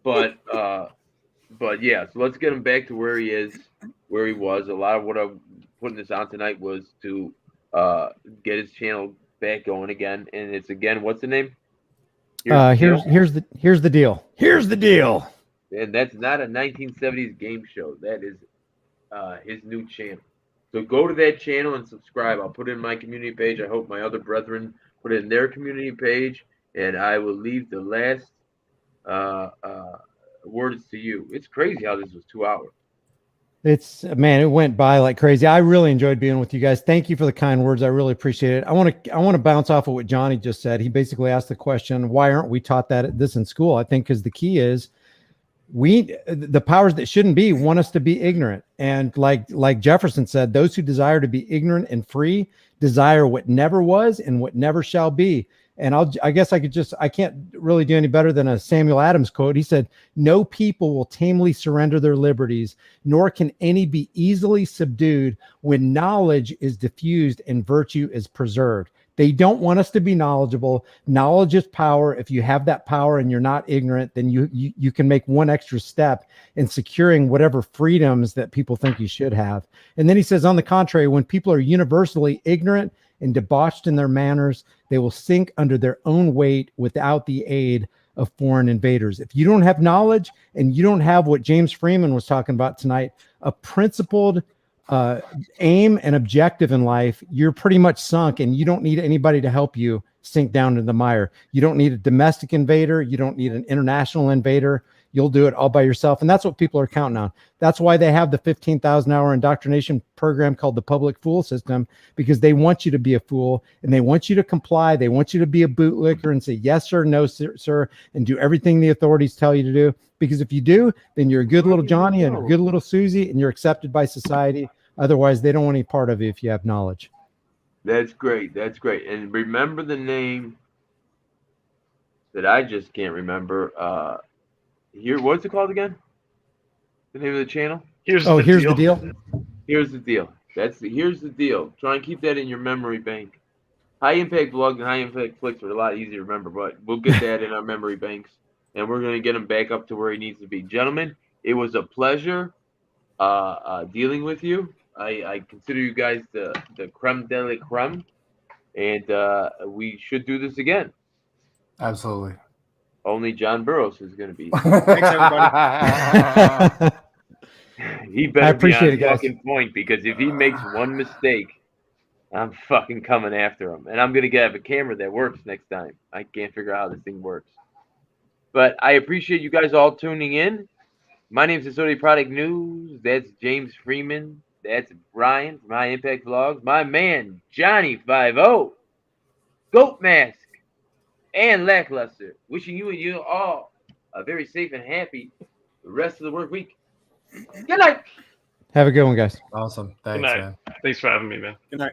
But yeah. So let's get him back to where he was. A lot of what I'm putting this on tonight was to get his channel back going again. And it's again, what's the name?
Here's the deal. Here's the deal.
And that's not a 1970s game show. That is his new channel. So go to that channel and subscribe. I'll put it in my community page. I hope my other brethren put it in their community page. And I will leave the last words to you. It's crazy how this was 2 hours.
It went by like crazy. I really enjoyed being with you guys. Thank you for the kind words. I really appreciate it. I want to bounce off of what Johnny just said. He basically asked the question, why aren't we taught this in school? I think because the key is the powers that shouldn't be want us to be ignorant. And like Jefferson said, those who desire to be ignorant and free desire what never was and what never shall be. And I guess I can't really do any better than a Samuel Adams quote. He said, "No people will tamely surrender their liberties, nor can any be easily subdued when knowledge is diffused and virtue is preserved." They don't want us to be knowledgeable. Knowledge is power. If you have that power and you're not ignorant, then you can make one extra step in securing whatever freedoms that people think you should have. And then he says, on the contrary, when people are universally ignorant and debauched in their manners, they will sink under their own weight without the aid of foreign invaders. If you don't have knowledge and you don't have what James Freeman was talking about tonight, a principled aim and objective in life, you're pretty much sunk, and you don't need anybody to help you sink down into the mire. You don't need a domestic invader. You don't need an international invader. You'll do it all by yourself. And that's what people are counting on. That's why they have the 15,000 hour indoctrination program called the public fool system, because they want you to be a fool and they want you to comply. They want you to be a bootlicker and say, yes, sir, no, sir, and do everything the authorities tell you to do. Because if you do, then you're a good little Johnny and a good little Susie, and you're accepted by society. Otherwise, they don't want any part of you if you have knowledge.
That's great. That's great. And remember the name that I just can't remember. Here, what's it called again? The name of the channel?
Here's the deal.
Here's the deal. Here's the deal. Try and keep that in your memory bank. High impact vlogs and high impact flicks are a lot easier to remember, but we'll get that in our memory banks, and we're going to get him back up to where he needs to be. Gentlemen, it was a pleasure dealing with you. I consider you guys the creme de la creme, and we should do this again.
Absolutely.
Only John Burroughs is going to be.
Thanks, everybody.
He better be on fucking point, because if he makes one mistake, I'm fucking coming after him. And I'm going to have a camera that works next time. I can't figure out how this thing works. But I appreciate you guys all tuning in. My name's Asd Product News. That's James Freeman. That's Brian from High Impact Vlogs. My man, Johnny 5-0. Goat Mask. And Lackluster. Wishing you and you all a very safe and happy rest of the work week. Good night.
Have a good one, guys.
Awesome. Thanks,
Good night.
man.
Thanks for having me, man.
Good night.